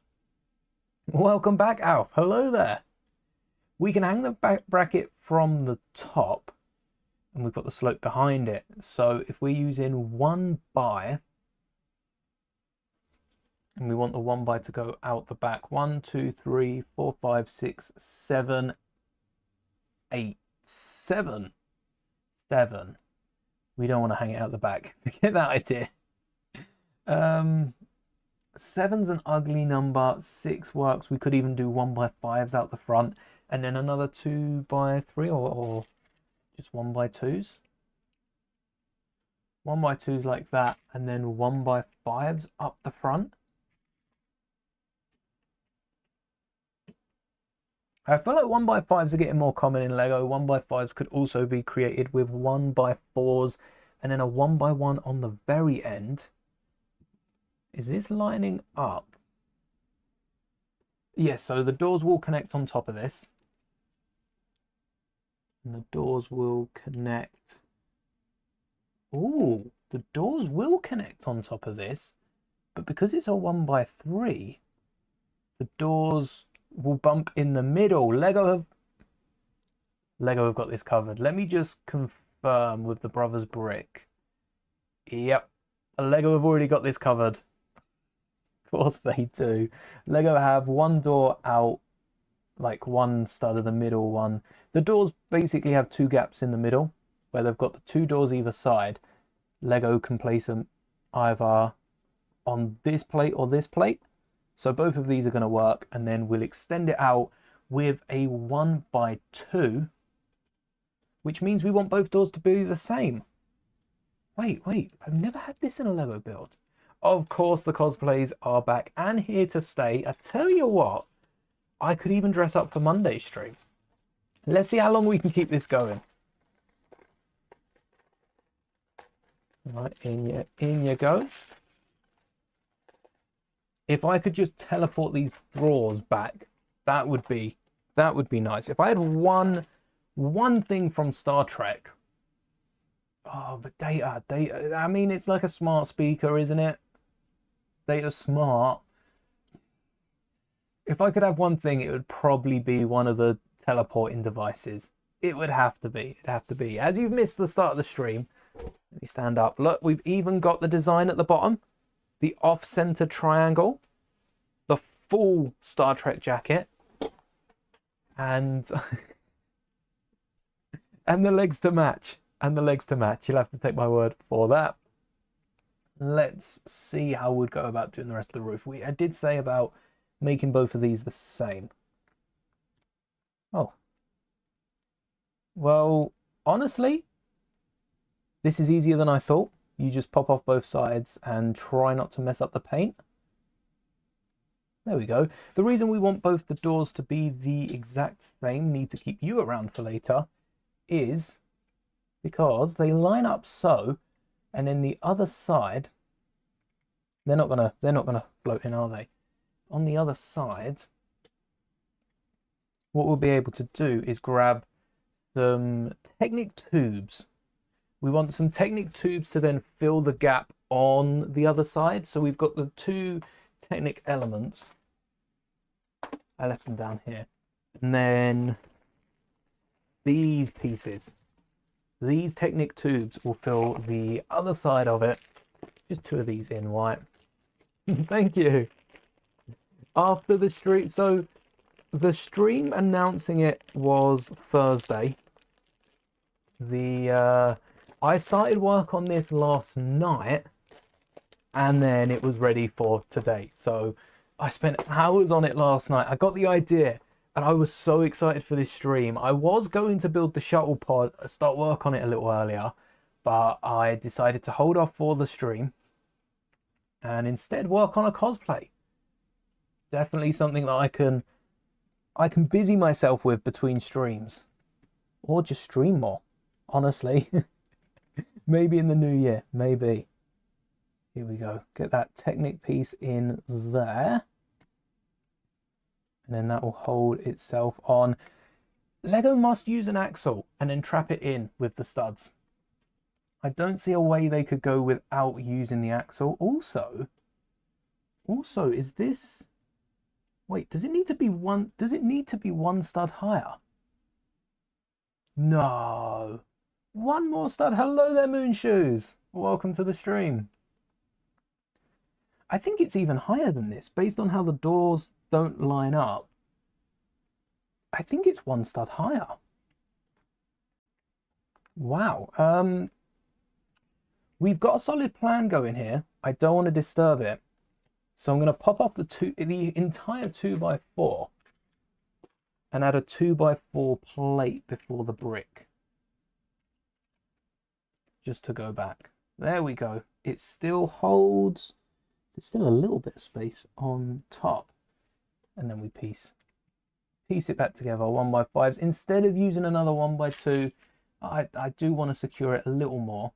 Welcome back, Alf. Hello there. We can hang the bracket from the top, and we've got the slope behind it. So if we're using 1 by, and we want the 1 by to go out the back, 1, 2, 3, 4, 5, 6, 7, 8, 7. We don't want to hang it out the back. Get that idea. 7's an ugly number. 6 works. We could even do 1 by 5s out the front, and then another 2 by 3, or just 1 by 2s. 1 by 2s like that, and then 1 by 5s up the front. I feel like 1 by 5s are getting more common in Lego. 1 by 5s could also be created with 1 by 4s, and then a 1 by 1 on the very end. Is this lining up? Yes, so the doors will connect on top of this. And the doors will connect. Ooh, the doors will connect on top of this. But because it's a 1 by 3, the doors will bump in the middle. Lego have got this covered. Let me just confirm with the Brothers Brick. Yep, Lego have already got this covered. Of course they do. Lego have 1 door out, like 1 stud of the middle one. The doors basically have 2 gaps in the middle where they've got the 2 doors either side. Lego can place them either on this plate or this plate. So both of these are going to work, and then we'll extend it out with a 1 by 2, which means we want both doors to be the same. Wait, I've never had this in a Lego build. Of course, the cosplays are back and here to stay. I tell you what, I could even dress up for Monday's stream. Let's see how long we can keep this going. Right, in you go. If I could just teleport these drawers back, that would be nice. If I had one thing from Star Trek. Oh, but data. I mean, it's like a smart speaker, isn't it? Data smart. If I could have one thing, it would probably be one of the teleporting devices. It would have to be. It'd have to be. As you've missed the start of the stream, let me stand up. Look, we've even got the design at the bottom. The off-center triangle. The full Star Trek jacket. And... and the legs to match. And the legs to match. You'll have to take my word for that. Let's see how we'd go about doing the rest of the roof. I did say about making both of these the same. Oh. Well, honestly, this is easier than I thought. You just pop off both sides and try not to mess up the paint. There we go. The reason we want both the doors to be the exact same, need to keep you around for later, is because they line up so, and then the other side, they're not gonna float in, are they? On the other side, what we'll be able to do is grab some Technic tubes. We want some Technic tubes to then fill the gap on the other side. So we've got the 2 Technic elements. I left them down here. And then these pieces. These Technic tubes will fill the other side of it. Just 2 of these in white. Thank you. After the stream, so the stream announcing it was Thursday. I started work on this last night, and then it was ready for today. So I spent hours on it last night. I got the idea, and I was so excited for this stream. I was going to build the shuttle pod, start work on it a little earlier, but I decided to hold off for the stream and instead work on a cosplay. Definitely something that I can busy myself with between streams. or just stream more, honestly. Maybe in the new year, maybe. Here we go. Get that Technic piece in there. And then that will hold itself on. Lego must use an axle and then trap it in with the studs. I don't see a way they could go without using the axle. Also, is this... Wait, does it need to be one stud higher? No. One more stud. Hello there, Moon Shoes. Welcome to the stream. I think it's even higher than this, based on how the doors don't line up. I think it's one stud higher. Wow. We've got a solid plan going here. I don't want to disturb it. So I'm going to pop off the entire 2x4 and add a 2x4 plate before the brick. Just to go back. There we go. It still holds. There's still a little bit of space on top. And then we piece it back together, 1x5s. Instead of using another 1x2, I do want to secure it a little more.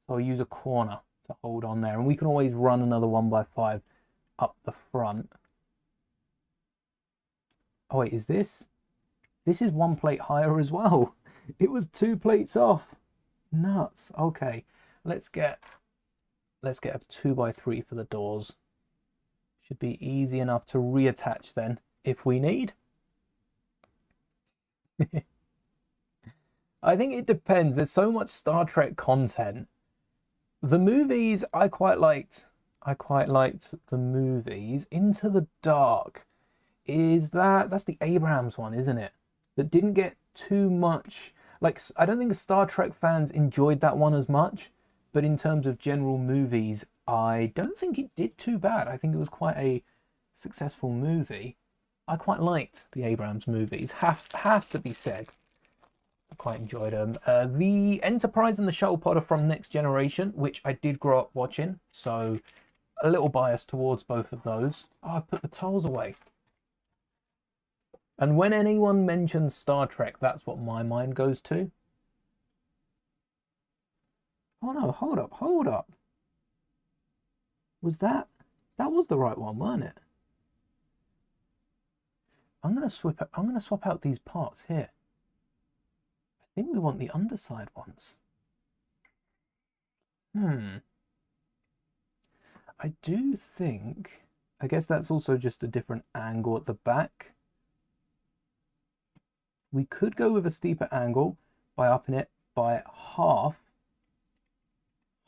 So I'll use a corner to hold on there. And we can always run another 1x5 up the front. Oh wait, is this? This is one plate higher as well. It was 2 plates off. Nuts. Okay, let's get a 2x3 for the doors. Should be easy enough to reattach then if we need. I think it depends. There's so much Star Trek content. The movies I quite liked. I quite liked the movies. Into the Dark that's the Abrams one, isn't it? That didn't get too much. Like, I don't think the Star Trek fans enjoyed that one as much, but in terms of general movies, I don't think it did too bad. I think it was quite a successful movie. I quite liked the Abrams movies. Has to be said. I quite enjoyed them. The Enterprise and the Shuttle Pod are from Next Generation, which I did grow up watching, so a little bias towards both of those. Oh, I put the tiles away. And when anyone mentions Star Trek, that's what my mind goes to. Oh no, hold up. Was that was the right one, weren't it? I'm gonna swap out these parts here. I think we want the underside ones. I do think, I guess that's also just a different angle at the back. We could go with a steeper angle by upping it by half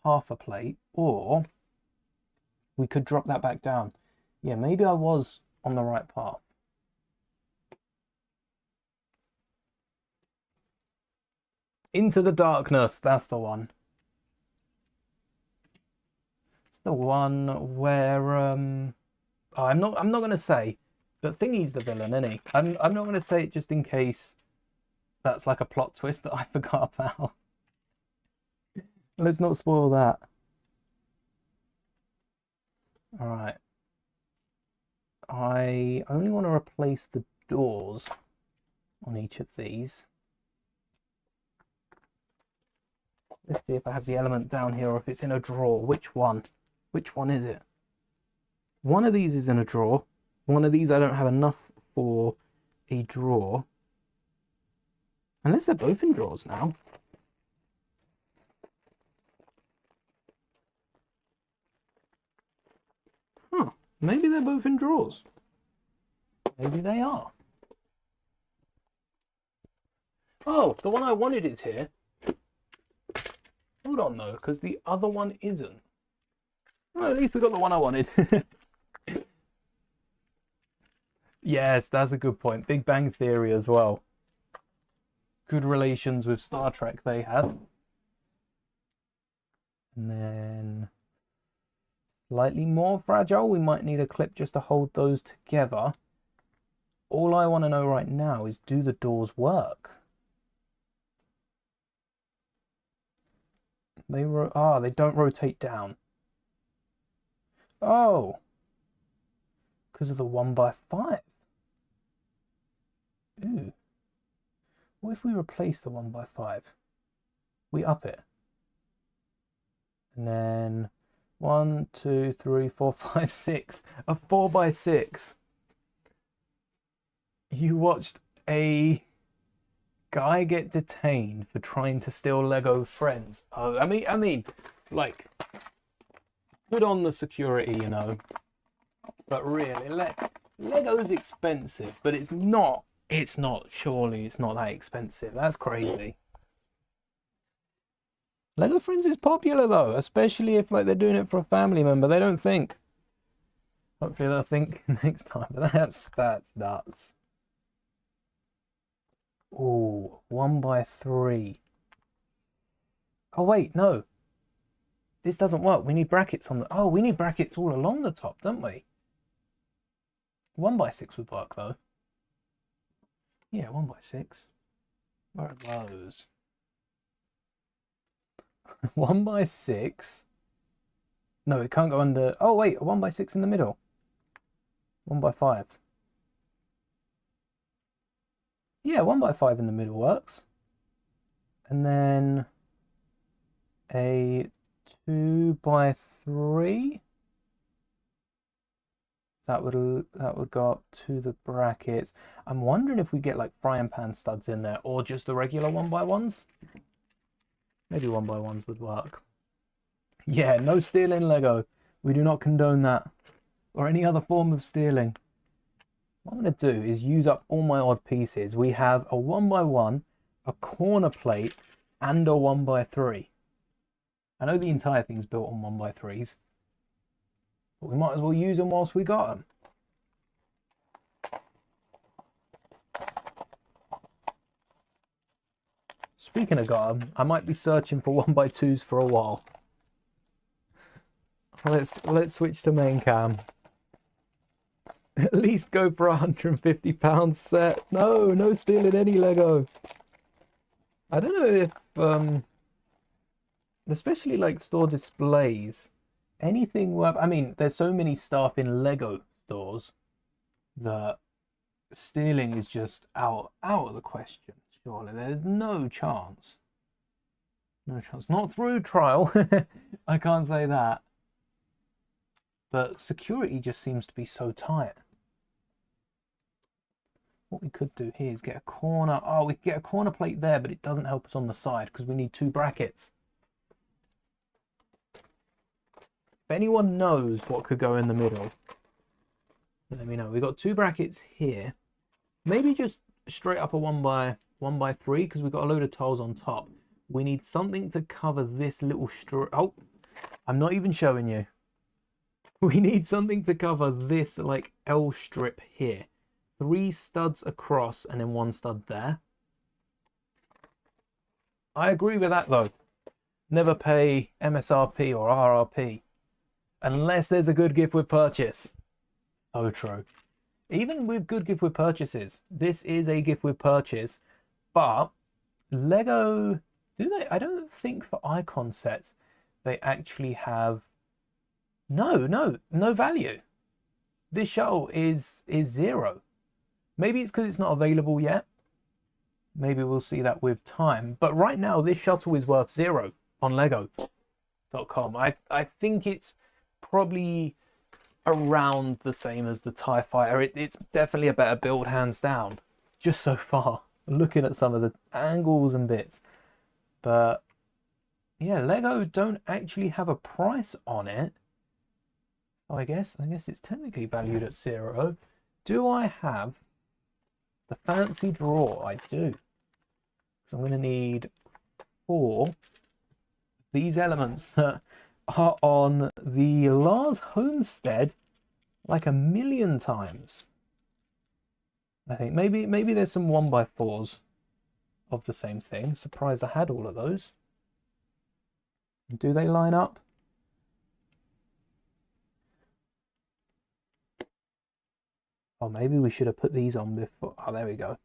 a plate, or we could drop that back down. Yeah, maybe I was on the right path. Into the Darkness, that's the one. It's the one where I'm not gonna say, but Thingy's the villain, isn't he? I'm not gonna say it just in case that's like a plot twist that I forgot about. Let's not spoil that. All right. I only want to replace the doors on each of these. Let's see if I have the element down here or if it's in a drawer. Which one? Which one is it? One of these is in a drawer. One of these I don't have enough for a drawer. Unless they're both in drawers now. Huh. Maybe they're both in drawers. Maybe they are. Oh, the one I wanted is here. Hold on though, because the other one isn't. Well, at least we got the one I wanted. Yes, that's a good point. Big Bang Theory as well. Good relations with Star Trek they have. And then slightly more fragile. We might need a clip just to hold those together. All I want to know right now is, do the doors work? They don't rotate down. Oh, because of the 1x5. Ooh. What if we replace the 1x5? We up it. And then 1, 2, 3, 4, 5, 6. A 4x6. You watched a guy get detained for trying to steal Lego Friends. Oh, I mean, like, put on the security, you know. But really, Lego's expensive, but it's not. Surely it's not that expensive. That's crazy. Lego Friends is popular though, especially if like they're doing it for a family member. They don't think. Hopefully they'll think next time. But that's nuts. Oh, 1x3. Oh wait, no. This doesn't work. We need brackets on the. Oh, we need brackets all along the top, don't we? 1x6 would work though. Yeah, 1x6. Where are those? 1x6. No, it can't go under. Oh wait, a 1x6 in the middle. 1x5. Yeah, 1x5 in the middle works. And then a 2x3. That would go up to the brackets. I'm wondering if we get like frying pan studs in there or just the regular 1x1s. Maybe 1x1s would work. Yeah, no stealing Lego. We do not condone that or any other form of stealing. What I'm going to do is use up all my odd pieces. We have a 1x1, a corner plate, and a 1x3. I know the entire thing's built on 1x3s. But we might as well use them whilst we got them. Speaking of got them, I might be searching for 1x2s for a while. Let's switch to main cam. At least go for £150 set. No stealing any Lego. I don't know if especially like store displays. Anything worth... I mean, there's so many staff in Lego stores that stealing is just out of the question. Surely there's no chance. No chance. Not through trial. I can't say that. But security just seems to be so tight. What we could do here is get a corner. Oh, we could get a corner plate there, but it doesn't help us on the side because we need 2 brackets. If anyone knows what could go in the middle, let me know. We've got 2 brackets here. Maybe just straight up a 1x3 because we've got a load of tiles on top. We need something to cover this little strip. Oh, I'm not even showing you. We need something to cover this like L strip here. 3 studs across and then 1 stud there. I agree with that though. Never pay MSRP or RRP unless there's a good gift with purchase. So true. Even with good gift with purchases, this is a gift with purchase, but Lego, do they? I don't think for icon sets they actually have. No value. This shuttle is 0. Maybe it's because it's not available yet. Maybe we'll see that with time. But right now, this shuttle is worth 0 on Lego.com. I think it's probably around the same as the TIE Fighter. It's definitely a better build, hands down, just so far. Looking at some of the angles and bits. But yeah, Lego don't actually have a price on it. I guess it's technically valued at 0. Do I have the fancy drawer? I do. So I'm going to need 4 of these elements that are on the Lars Homestead like a million times. I think maybe there's some 1x4s of the same thing. Surprised I had all of those. Do they line up? Oh, maybe we should have put these on before. Oh, there we go.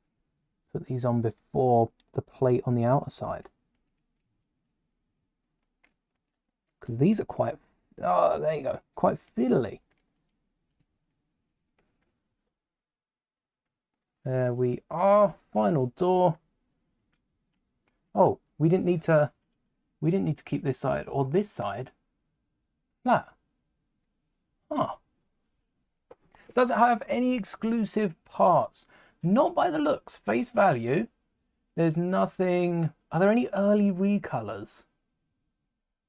Put these on before the plate on the outer side. Because these are quite... Oh, there you go. Quite fiddly. There we are. Final door. Oh, we didn't need to keep this side or this side flat. Oh. Does it have any exclusive parts? Not by the looks. Face value, there's nothing. Are there any early recolors?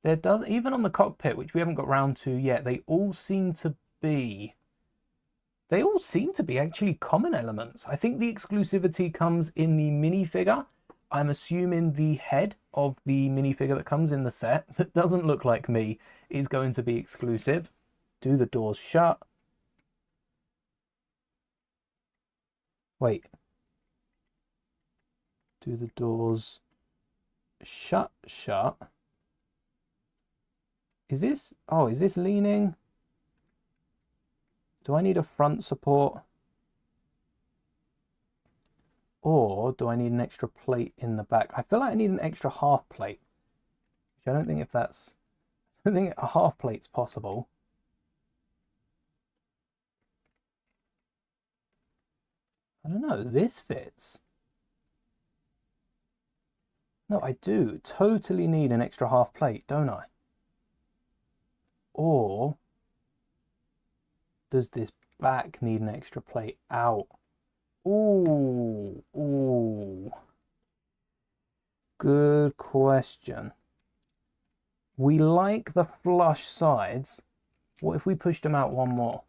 There does, even on the cockpit, which we haven't got round to yet, they all seem to be actually common elements. I think the exclusivity comes in the minifigure. I'm assuming the head of the minifigure that comes in the set that doesn't look like me is going to be exclusive. Do the doors shut? Wait. Do the doors shut? Is this leaning? Do I need a front support? Or do I need an extra plate in the back? I feel like I need an extra half plate. Which I don't think I don't think a half plate's possible. I don't know, this fits. No, I do totally need an extra half plate, don't I? Or does this back need an extra plate out? Ooh. Good question. We like the flush sides. What if we pushed them out one more?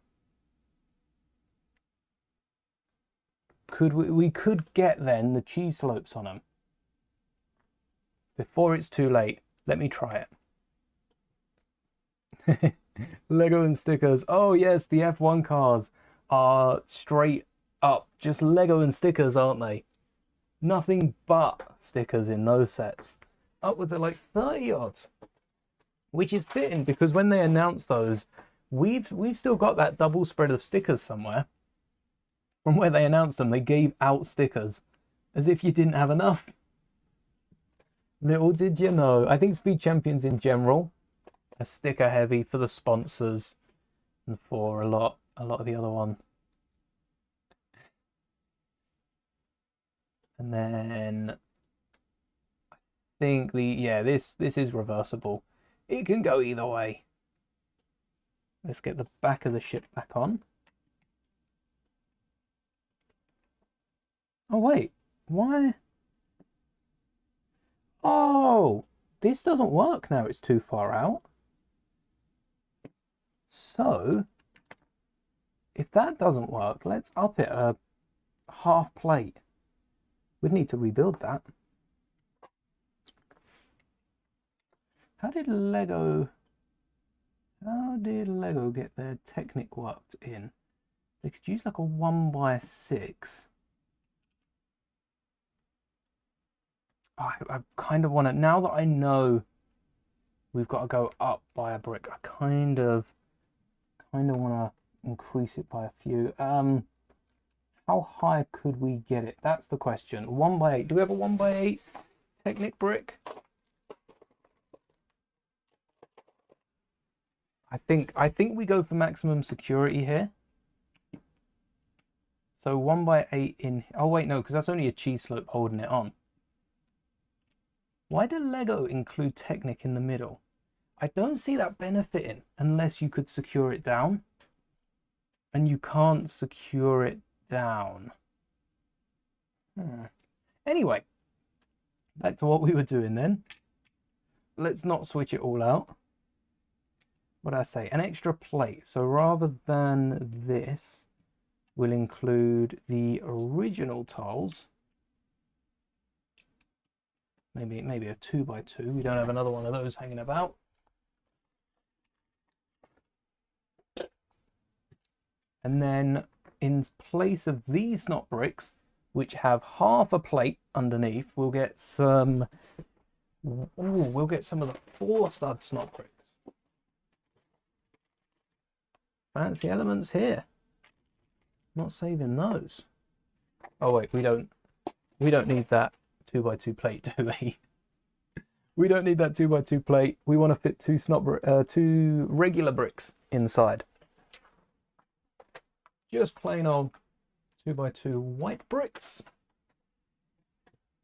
We could get then the cheese slopes on them. Before it's too late, let me try it. Lego and stickers. Oh yes, the F1 cars are straight up just Lego and stickers, aren't they? Nothing but stickers in those sets. Upwards of like 30 odd. Which is fitting because when they announced those, we've still got that double spread of stickers somewhere. From where they announced them, they gave out stickers as if you didn't have enough. Little did you know. I think Speed Champions in general are sticker heavy for the sponsors and for a lot of the other one. And then I think this is reversible. It can go either way. Let's get the back of the ship back on. Oh wait, why? Oh, this doesn't work now, it's too far out. So, if that doesn't work, let's up it a half plate. We'd need to rebuild that. How did Lego get their Technic worked in? They could use like a 1x6. Oh, I kind of want to, now that I know we've got to go up by a brick, I kind of want to increase it by a few. How high could we get it? That's the question. 1x8. Do we have a 1x8 Technic brick? I think we go for maximum security here. So 1x8 in. Oh wait, no, because that's only a cheese slope holding it on. Why did Lego include Technic in the middle? I don't see that benefiting unless you could secure it down. And you can't secure it down. Anyway, back to what we were doing then. Let's not switch it all out. What did I say? An extra plate. So rather than this, we'll include the original tiles. Maybe a 2x2. We don't have another one of those hanging about. And then in place of these snot bricks, which have half a plate underneath, we'll get some. We'll get some of the 4-stud snot bricks. Fancy elements here. Not saving those. Oh wait, we don't need that 2x2 plate, do we? We don't need that 2x2 plate. We want to fit two regular bricks inside. Just plain old 2x2 white bricks.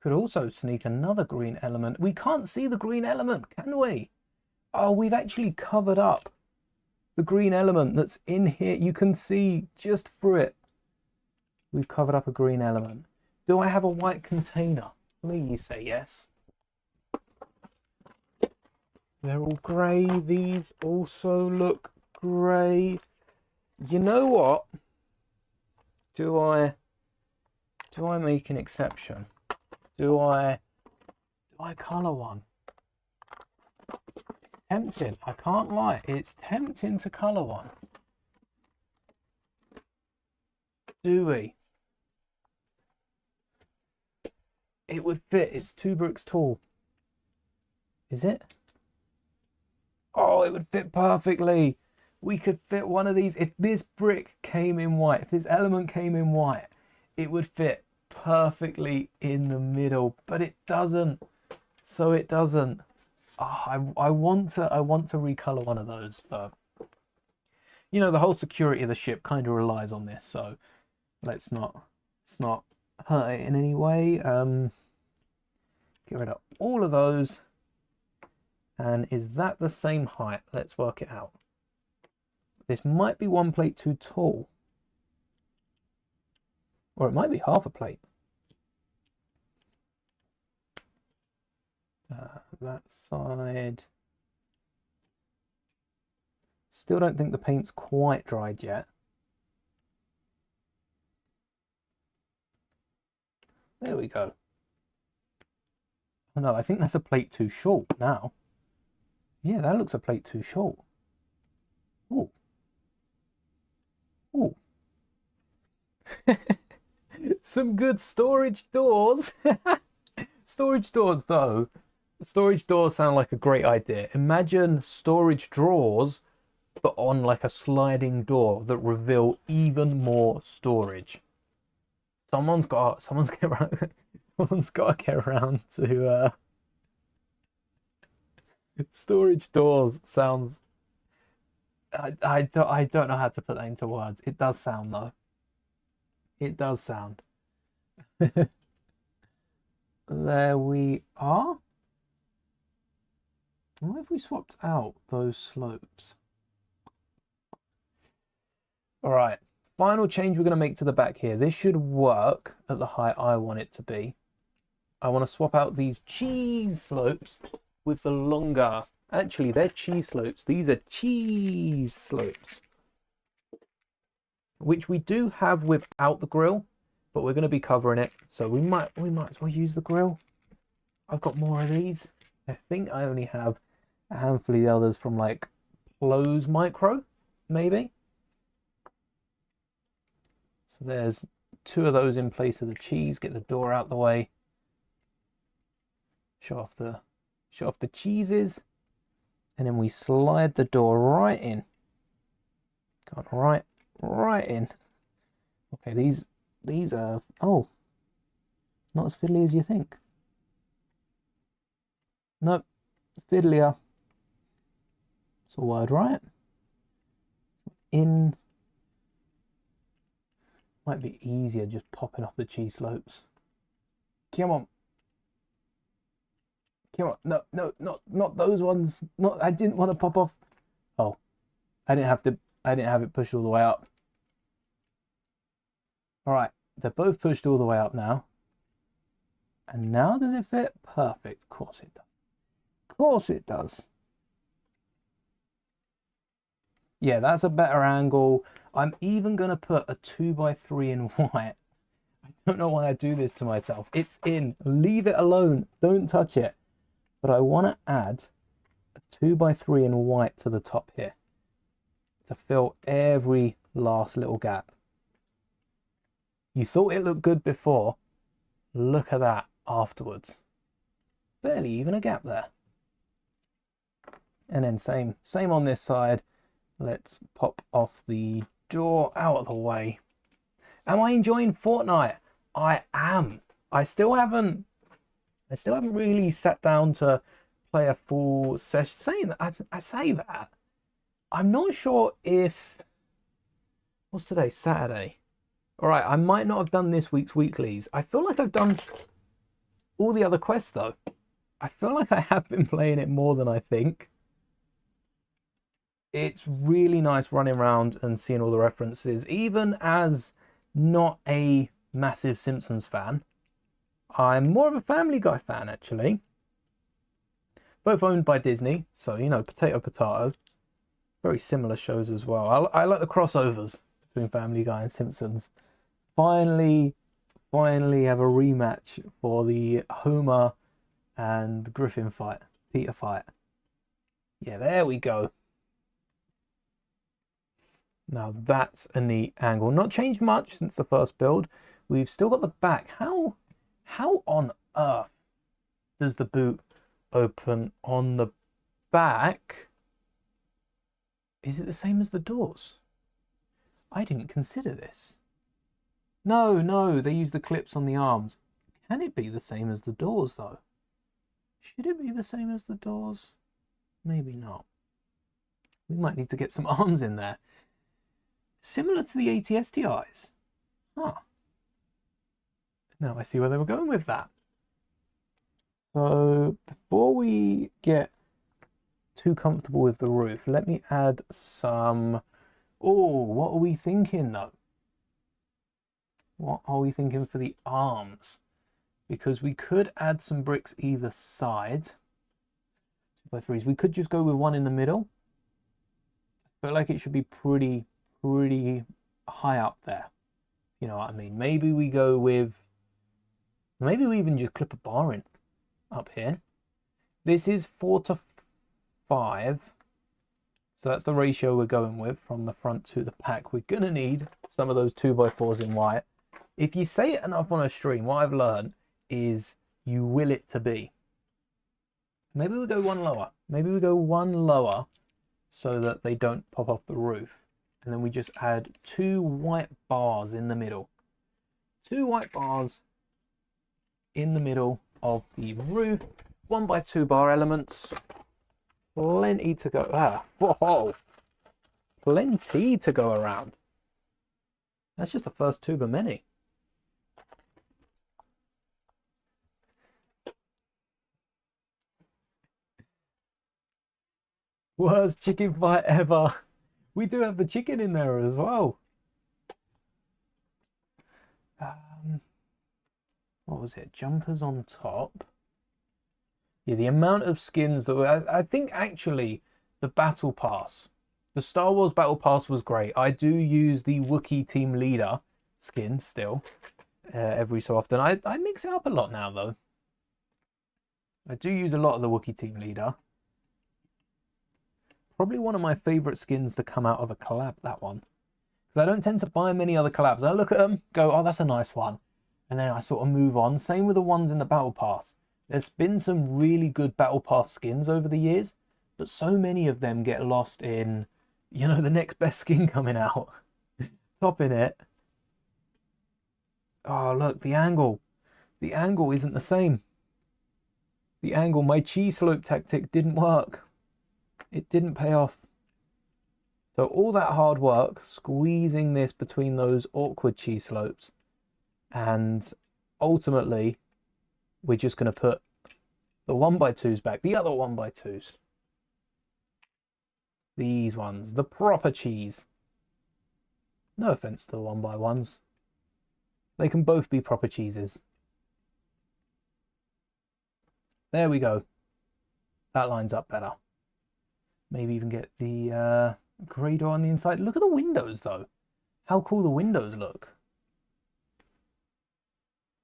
Could also sneak another green element. We can't see the green element, can we? Oh, we've actually covered up the green element that's in here. You can see just through it. We've covered up a green element. Do I have a white container? Please say yes. They're all grey. These also look grey. You know what? Do I make an exception? Do I colour one? Tempting. I can't lie. It's tempting to colour one. Do we? It would fit. It's 2 bricks tall. Is it? Oh, it would fit perfectly. We could fit one of these. If this brick came in white, if this element came in white, it would fit perfectly in the middle, but it doesn't. So it doesn't. Oh, I want to recolor one of those, but you know, the whole security of the ship kind of relies on this, so let's not hurt it in any way. Get rid of all of those. And is that the same height? Let's work it out. This might be 1 plate too tall. Or it might be half a plate. That side. Still don't think the paint's quite dried yet. There we go. Oh no, I think that's a plate too short now. Yeah, that looks a plate too short. Ooh. Ooh. Some good storage doors. Storage doors, though. Storage doors sound like a great idea. Imagine storage drawers, but on like a sliding door that reveal even more storage. Someone's got to get around to storage doors. Sounds. I don't know how to put that into words. It does sound though. It does sound. There we are. What if we swapped out those slopes? All right, final change we're going to make to the back here. This should work at the height I want it to be. I want to swap out these cheese slopes with the longer. Actually, they're cheese slopes. These are cheese slopes, which we do have without the grill, but we're going to be covering it, so we might as well use the grill. I've got more of these. I think I only have a handful of the others from like Close Micro, maybe. So there's 2 of those in place of the cheese. Get the door out the way. Show off the cheeses, and then we slide the door right in. Gone right in. Okay, these are, oh, not as fiddly as you think. Nope, fiddlier. It's a word, right? In. Might be easier just popping off the cheese slopes. Come on. Come on. No, not those ones. I didn't want to pop off. Oh, I didn't have it pushed all the way up. All right, they're both pushed all the way up now. And now does it fit? Perfect. Of course it does. Of course it does. Yeah, that's a better angle. I'm even going to put a 2x3 in white. I don't know why I do this to myself. It's in. Leave it alone. Don't touch it. But I want to add a 2x3 in white to the top here to fill every last little gap. You thought it looked good before. Look at that afterwards. Barely even a gap there. And then same on this side. Let's pop off the door out of the way. Am I enjoying Fortnite? I am. I still haven't really sat down to play a full session. I say that. I'm not sure if, what's today? Saturday. All right, I might not have done this week's weeklies. I feel like I've done, all the other quests, though, I feel like I have been playing it more than I think. It's really nice running around and seeing all the references, even as not a massive Simpsons fan. I'm more of a Family Guy fan, actually. Both owned by Disney, so, you know, potato, potato. Very similar shows as well. I like the crossovers between Family Guy and Simpsons. Finally have a rematch for the Homer and Griffin fight, Peter fight. Yeah, there we go. Now that's a neat angle. Not changed much since the first build. We've still got the back. How on earth does the boot open on the back? Is it the same as the doors? I didn't consider this. No, they use the clips on the arms. Can it be the same as the doors, though? Should it be the same as the doors? Maybe not. We might need to get some arms in there. Similar to the ATSTIs. Huh. Now I see where they were going with that. So before we get too comfortable with the roof, let me add some... Oh, what are we thinking though? What are we thinking for the arms? Because we could add some bricks either side. 2x3s. We could just go with one in the middle. I feel like it should be pretty high up there. You know what I mean? Maybe we go with... Maybe we even just clip a bar in up here. This is 4 to 5. So that's the ratio we're going with from the front to the back. We're going to need some of those 2x4s in white. If you say it enough on a stream, what I've learned is you will it to be. Maybe we'll go one lower. Maybe we go one lower so that they don't pop off the roof. And then we just add 2 white bars in the middle. 2 white bars in the middle of the roof. 1x2 bar elements. Plenty to go. Whoa. Plenty to go around. That's just the first tube of many. Worst chicken fight ever. We do have the chicken in there as well. What was it? Jumpers on top. Yeah, the amount of skins that I think actually the Battle Pass, the Star Wars Battle Pass was great. I do use the Wookiee Team Leader skin still every so often. I mix it up a lot now though. I do use a lot of the Wookiee Team Leader. Probably one of my favorite skins to come out of a collab, that one. Because I don't tend to buy many other collabs. I look at them, go, oh, that's a nice one. And then I sort of move on. Same with the ones in the Battle Pass. There's been some really good Battle Pass skins over the years, but so many of them get lost in, you know, the next best skin coming out. Topping it. Oh, look, the angle. The angle isn't the same. The angle, my cheese slope tactic didn't work. It didn't pay off. So all that hard work, squeezing this between those awkward cheese slopes, and ultimately, we're just going to put the 1x2s back, the other 1x2s. These ones, the proper cheese. No offense to the 1x1s. They can both be proper cheeses. There we go. That lines up better. Maybe even get the grey door on the inside. Look at the windows, though. How cool the windows look.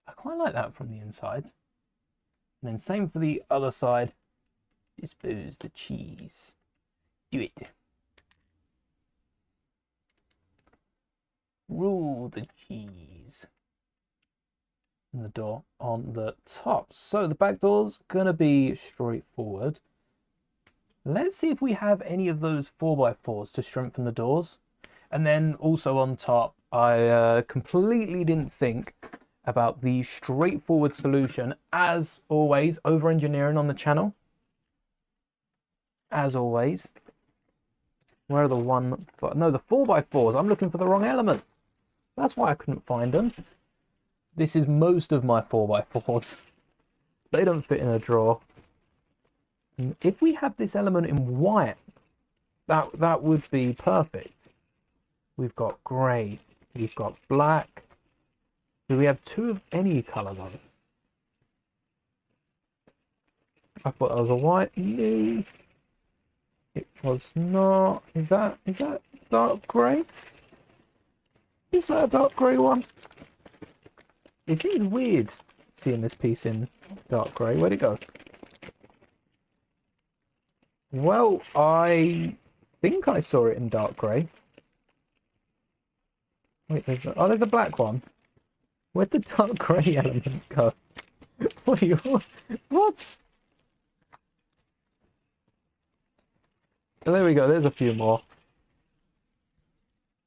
I quite like that from the inside. And then same for the other side. Dispose the cheese. Do it. Roll the cheese. And the door on the top. So the back door's going to be straightforward. Let's see if we have any of those 4x4s to strengthen the doors. And then also on top, I completely didn't think about the straightforward solution. As always, over-engineering on the channel. As always. Where are the the 4x4s. I'm looking for the wrong element. That's why I couldn't find them. This is most of my 4x4s. They don't fit in a drawer. And if we have this element in white, that would be perfect. We've got grey. We've got black. Do we have two of any colour though? I thought that was a white. No, it was not. Is that dark grey? Is that a dark grey one? It seems weird seeing this piece in dark grey. Where'd it go? Well, I think I saw it in dark grey. Wait, there's a black one. Where'd the dark grey element go? What? What? Oh, there we go. There's a few more.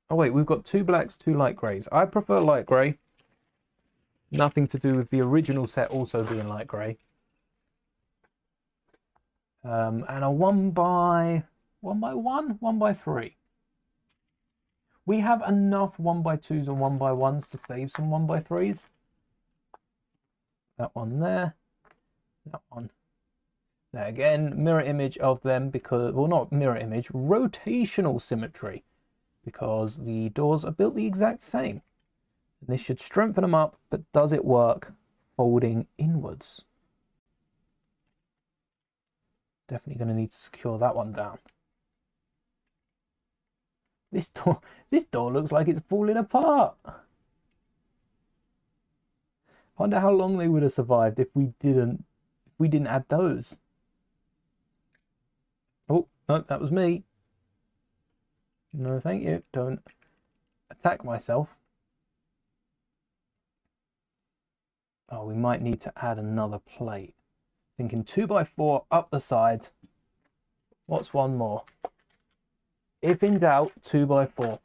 Oh wait, we've got two blacks, two light greys. I prefer light grey. Nothing to do with the original set also being light grey. And a 1x1, 1x3. We have enough 1x2s and 1x1s to save some 1x3s. That one there. That one. There again, mirror image of them because, well, not mirror image, rotational symmetry. Because the doors are built the exact same. This should strengthen them up, but does it work folding inwards? Definitely going to need to secure that one down. This door looks like it's falling apart. I wonder how long they would have survived if we didn't add those. Oh, no, that was me. No, thank you. Don't attack myself. Oh, we might need to add another plate. Thinking 2x4 up the sides. What's one more? If in doubt, 2x4.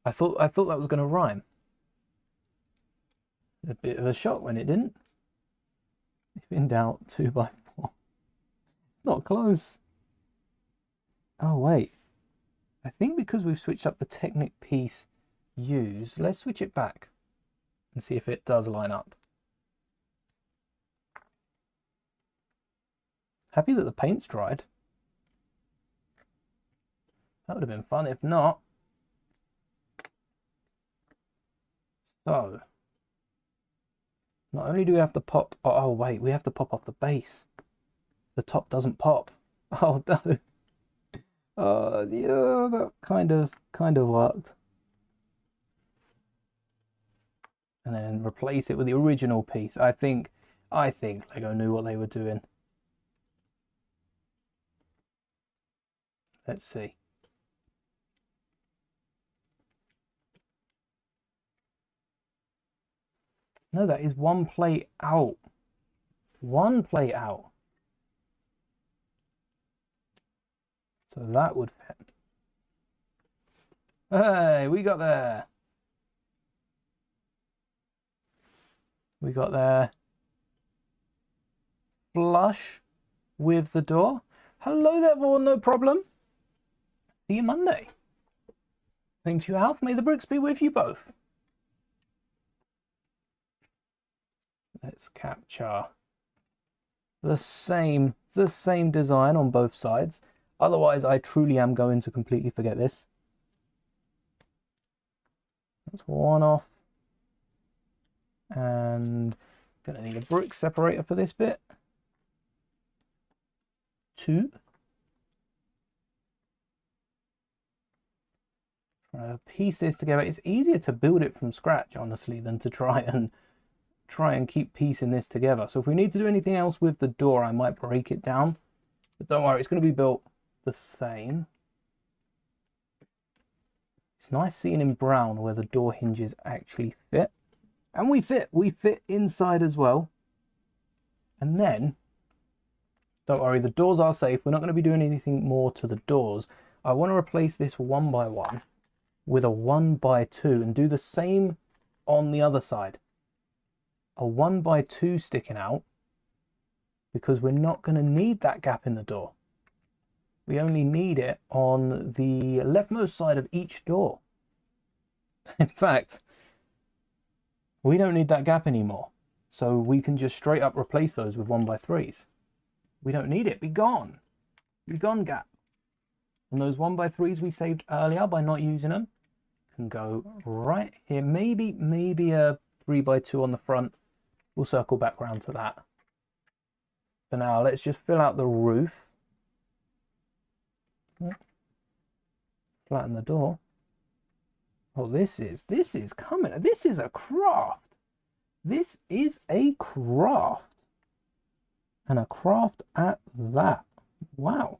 I thought that was going to rhyme. A bit of a shock when it didn't. If in doubt, 2x4. It's not close. Oh wait. I think because we've switched up the Technic piece used, let's switch it back and see if it does line up. Happy that the paint's dried. That would have been fun if not. So, not only do we have to pop, oh wait, we have to pop off the base. The top doesn't pop. Oh no. Yeah, that kind of worked. And then replace it with the original piece. I think Lego knew what they were doing. Let's see. No, that is one plate out. One plate out. So that would fit. Hey, we got there. We got there. Flush with the door. Hello there, Vaughan, no problem. See you Monday. Same to you, Alf. May the bricks be with you both. Let's capture the same design on both sides. Otherwise, I truly am going to completely forget this. That's one off. And gonna need a brick separator for this bit. Two. Piece this together. It's easier to build it from scratch, honestly, than to try and keep piecing this together. So if we need to do anything else with the door, I might break it down. But don't worry, it's going to be built the same. It's nice seeing in brown where the door hinges actually fit. And we fit inside as well. And then, don't worry, the doors are safe. We're not going to be doing anything more to the doors. I want to replace this 1x1 with a 1x2 and do the same on the other side. A 1x2 sticking out because we're not going to need that gap in the door. We only need it on the leftmost side of each door. In fact, we don't need that gap anymore. So we can just straight up replace those with 1x3s. We don't need it. Be gone. Be gone, gap. And those 1x3s we saved earlier by not using them can go right here. Maybe a 3x2 on the front. We'll circle back around to that. For now, let's just fill out the roof. Flatten the door. Oh, this is coming. This is a craft. This is a craft. And a craft at that. Wow.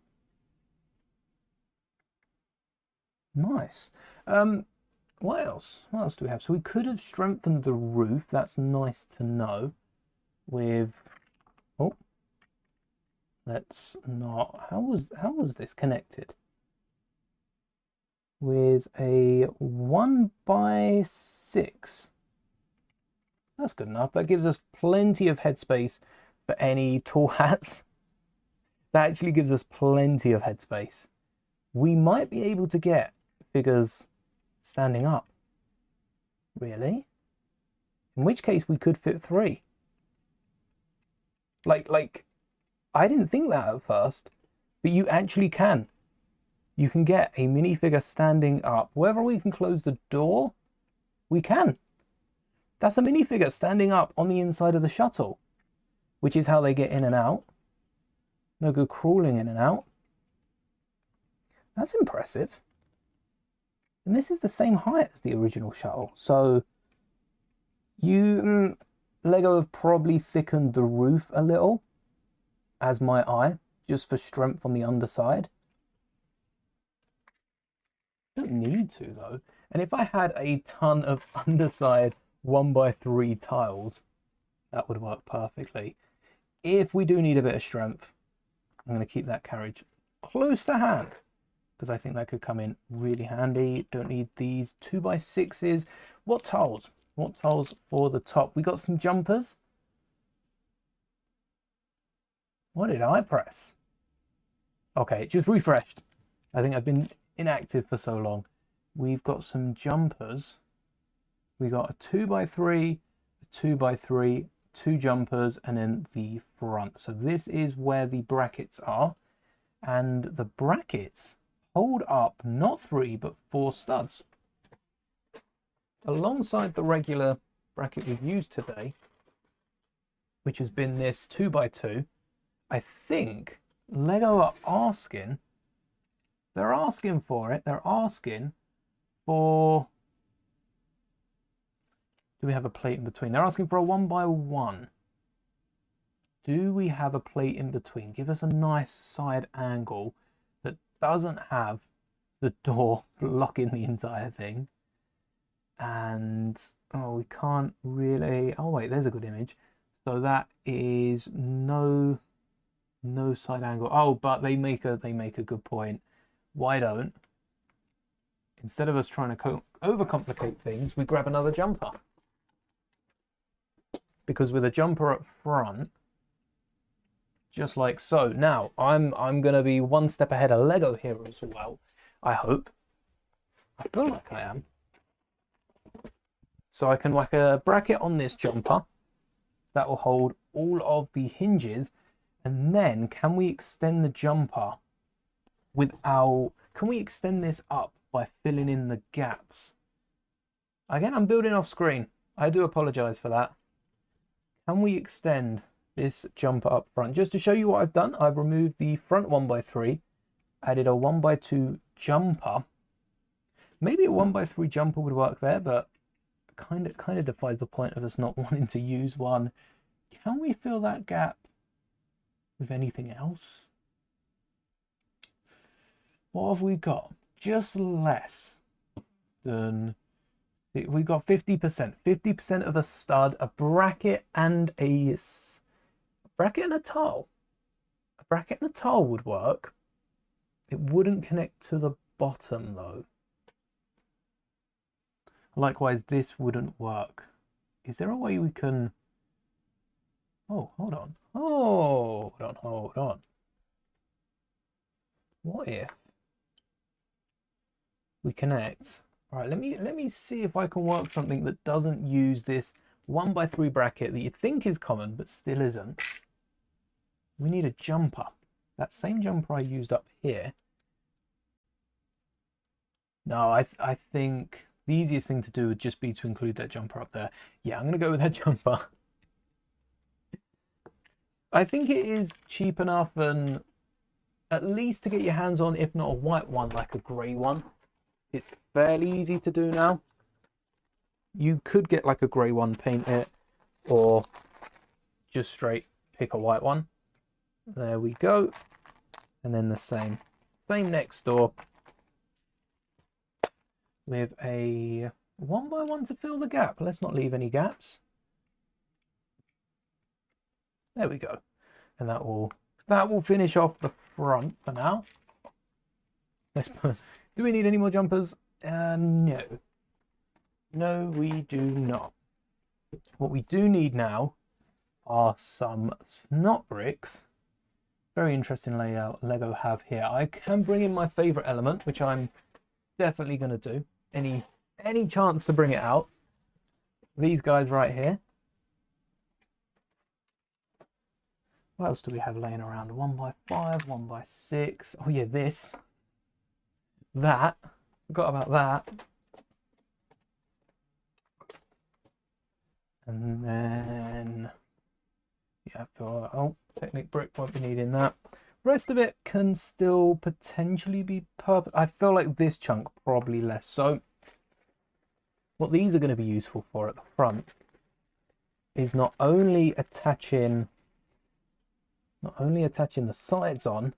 Nice. What else? What else do we have? So we could have strengthened the roof. That's nice to know. With let's not. How was this connected? With a 1x6. That's good enough. That gives us plenty of headspace for any tall hats. That actually gives us plenty of headspace. We might be able to get figures standing up. Really? In which case we could fit 3. Like, I didn't think that at first, but you actually can. You can get a minifigure standing up. Wherever we can close the door, we can. That's a minifigure standing up on the inside of the shuttle, which is how they get in and out. No good crawling in and out. That's impressive. And this is the same height as the original shuttle. So Lego have probably thickened the roof a little, as my eye, just for strength on the underside. Don't need to though. And if I had a ton of underside 1x3 tiles, that would work perfectly. If we do need a bit of strength, I'm going to keep that carriage close to hand, because I think that could come in really handy. Don't need these 2x6s. What tiles? What tiles for the top? We got some jumpers. What did I press? Okay, it just refreshed. I think I've been inactive for so long. We've got some jumpers. We got a 2x3, a 2x3, 2 jumpers, and then the front. So this is where the brackets are. And the brackets hold up not 3, but 4 studs. Alongside the regular bracket we've used today, which has been this 2x2, I think Lego are asking, they're asking for it, they're asking for, do we have a plate in between? They're asking for a 1x1. Do we have a plate in between? Give us a nice side angle that doesn't have the door blocking the entire thing. And, oh, we can't really, oh wait, there's a good image. So that is no side angle. Oh, but they make a good point. Why don't, instead of us trying to overcomplicate things, we grab another jumper? Because with a jumper up front, just like so. Now, I'm going to be one step ahead of Lego here as well, I hope. I feel like I am. So I can whack a bracket on this jumper that will hold all of the hinges, and then can we extend the jumper without, can we extend this up by filling in the gaps? Again, I'm building off screen. I do apologize for that. Can we extend this jumper up front? Just to show you what I've done, I've removed the front 1x3, added a 1x2 jumper. Maybe a 1x3 jumper would work there, but kind of defies the point of us not wanting to use one. Can we fill that gap with anything else? What have we got? Just less than, we got 50%. 50% of a stud, a bracket, and a bracket and a tile. A bracket and a tile would work. It wouldn't connect to the bottom though. Likewise, this wouldn't work. Is there a way we can... Oh, hold on. Oh, hold on. What if we connect? All right, let me see if I can work something that doesn't use this 1x3 bracket that you think is common, but still isn't. We need a jumper. That same jumper I used up here. No, I think the easiest thing to do would just be to include that jumper up there. Yeah, I'm going to go with that jumper. I think it is cheap enough, and at least to get your hands on, if not a white one, like a grey one. It's fairly easy to do now. You could get like a grey one, paint it, or just straight pick a white one. There we go. And then the same next door with a 1x1 to fill the gap. Let's not leave any gaps. There we go. And that will finish off the front for now. Let's put, do we need any more jumpers? No. No, we do not. What we do need now are some snot bricks. Very interesting layout Lego have here. I can bring in my favorite element, which I'm definitely going to do. Any chance to bring it out. These guys right here. What else do we have laying around? 1x5, 1x6. Oh yeah, this. That. Forgot about that. And then, yeah, oh, Technic brick, won't be needing that. Rest of it can still potentially be purple. I feel like this chunk probably less so. What these are going to be useful for at the front is not only attaching the sides on,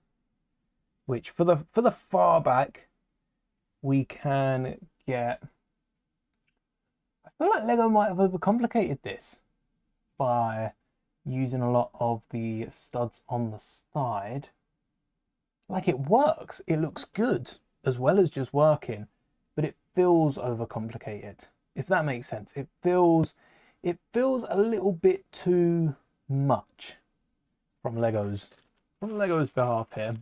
which for the far back we can get. I feel like Lego might have overcomplicated this by using a lot of the studs on the side. Like, it works, it looks good as well as just working, but it feels overcomplicated, if that makes sense. It feels a little bit too much from Lego's behalf here.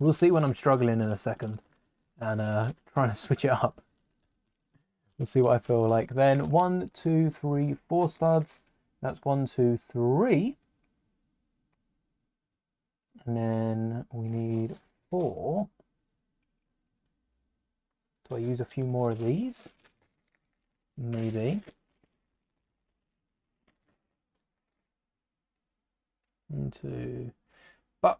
We'll see when I'm struggling in a second and trying to switch it up. Let's see what I feel like. Then 1, 2, 3, 4 studs. That's 1, 2, 3. And then we need 4. Do I use a few more of these? Maybe. 1, 2. But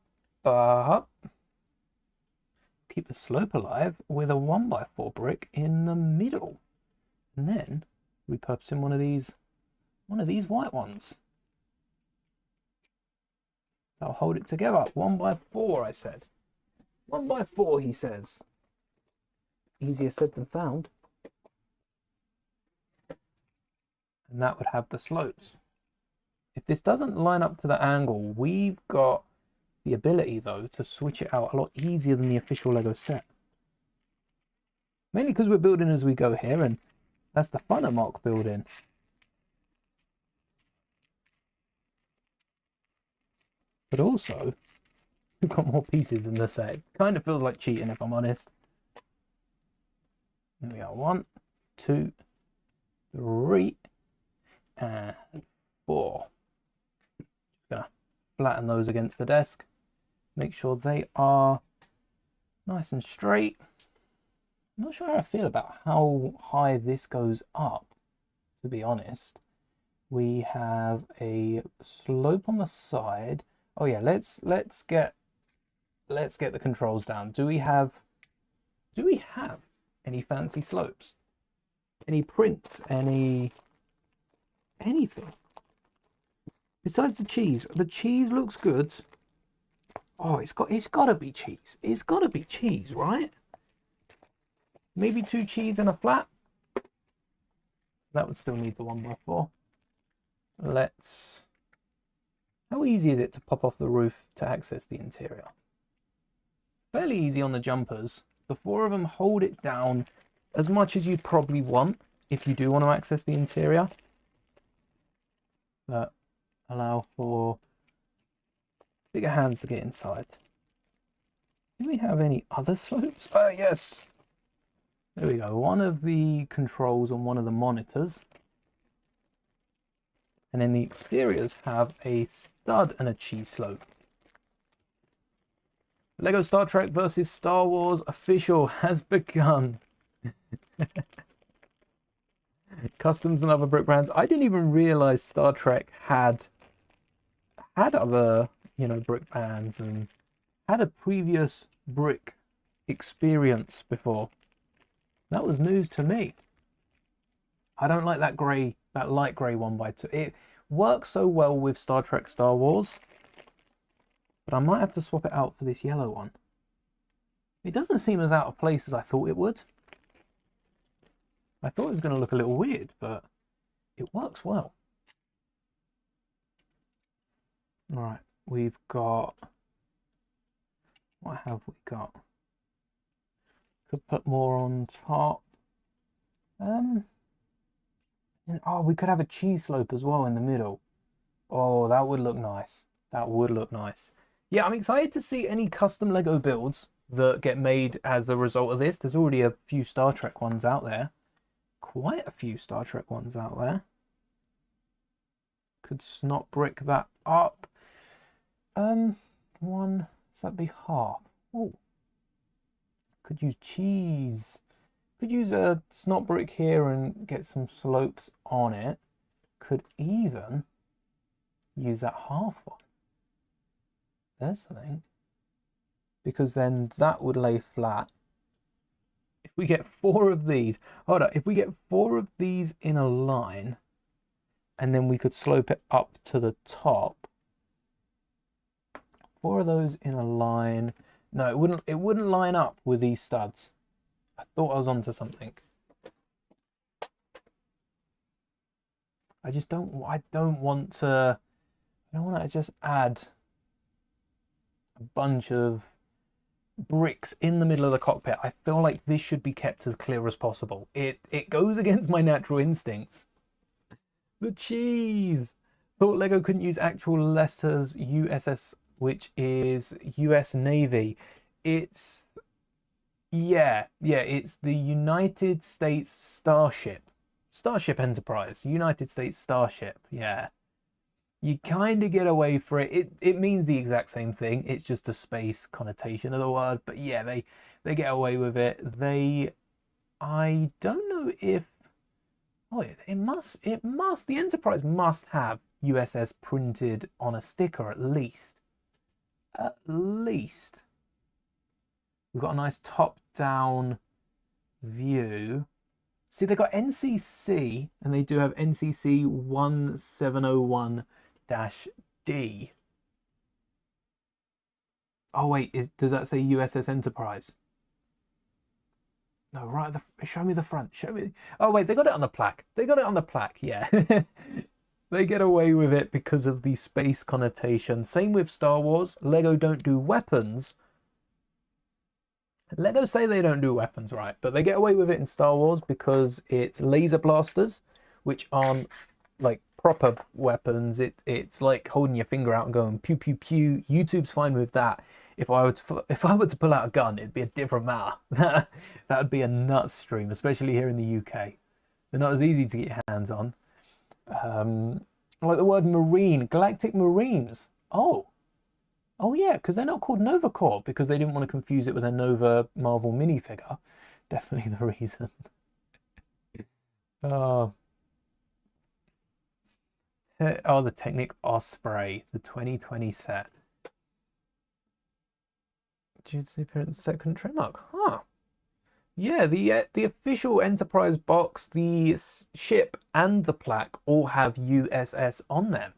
keep the slope alive with a 1x4 brick in the middle. And then repurposing one of these white ones. That'll hold it together. 1x4, I said. 1x4, he says. Easier said than found. And that would have the slopes. If this doesn't line up to the angle, we've got the ability, though, to switch it out a lot easier than the official Lego set. Mainly because we're building as we go here, and that's the fun of mock building. But also, we've got more pieces in the set. Kind of feels like cheating, if I'm honest. There we are. 1, 2, 3, and 4. Just gonna flatten those against the desk. Make sure they are nice and straight. I'm not sure how I feel about how high this goes up, to be honest. We have a slope on the side. Oh yeah, let's get the controls down. Do we have any fancy slopes? Any prints? Anything? Besides the cheese. The cheese looks good. Oh, it's gotta be cheese. It's gotta be cheese, right? Maybe 2 cheese and a flat. That would still need the 1x4. How easy is it to pop off the roof to access the interior? Fairly easy on the jumpers. The 4 of them hold it down as much as you'd probably want if you do want to access the interior. But allow for bigger hands to get inside. Do we have any other slopes? Oh, yes. There we go. One of the controls on one of the monitors And then the exteriors have a stud and a cheese slope. Lego Star Trek versus Star Wars official has begun. Customs and other brick brands. I didn't even realize Star Trek had other, you know, brick brands and had a previous brick experience before. That was news to me. I don't like that grey, that light grey 1x2. It works so well with Star Trek Star Wars, but I might have to swap it out for this yellow one. It doesn't seem as out of place as I thought it would. I thought it was going to look a little weird, but it works well. All right, we've got... What have we got? Could put more on top. And, oh, we could have a cheese slope as well in the middle. Oh, that would look nice. That would look nice. Yeah, I'm excited to see any custom Lego builds that get made as a result of this. There's already a few Star Trek ones out there. Quite a few Star Trek ones out there. Could snot brick that up. One, so that'd be half. Oh, could use cheese. Could use a snot brick here and get some slopes on it. Could even use that half one. There's the thing. Because then that would lay flat. If we get 4 of these, hold on, if we get 4 of these in a line, and then we could slope it up to the top. 4 of those in a line. No, it wouldn't line up with these studs. I thought I was onto something. I don't want to just add a bunch of bricks in the middle of the cockpit. I feel like this should be kept as clear as possible. It goes against my natural instincts. The cheese. Thought Lego couldn't use actual letters USS, which is US Navy. It's it's the United States Starship Enterprise, United States Starship. Yeah, you kind of get away for it. It means the exact same thing. It's just a space connotation of the word. But yeah, they get away with it. I don't know if... Oh, it must. The Enterprise must have USS printed on a sticker at least. At least. We've got a nice top-down view. See, they've got NCC, and they do have NCC 1701-D. Oh, wait, does that say USS Enterprise? No, right, show me the front. Show me. Oh, wait, they got it on the plaque. They got it on the plaque, yeah. They get away with it because of the space connotation. Same with Star Wars. Lego don't do weapons. Lego say they don't do weapons, right? But they get away with it in Star Wars because it's laser blasters, which aren't like proper weapons. It's like holding your finger out and going pew pew pew. YouTube's fine with that. If I were to pull out a gun, it'd be a different matter. That would be a nuts stream, especially here in the UK. They're not as easy to get your hands on. Like the word marine, galactic marines. Oh yeah, because they're not called Nova Corps because they didn't want to confuse it with a Nova Marvel minifigure. Definitely the reason. Oh, the Technic Osprey, the 2020 set. Due to the appearance of second trademark, huh? Yeah, the official Enterprise box, the ship, and the plaque all have USS on them.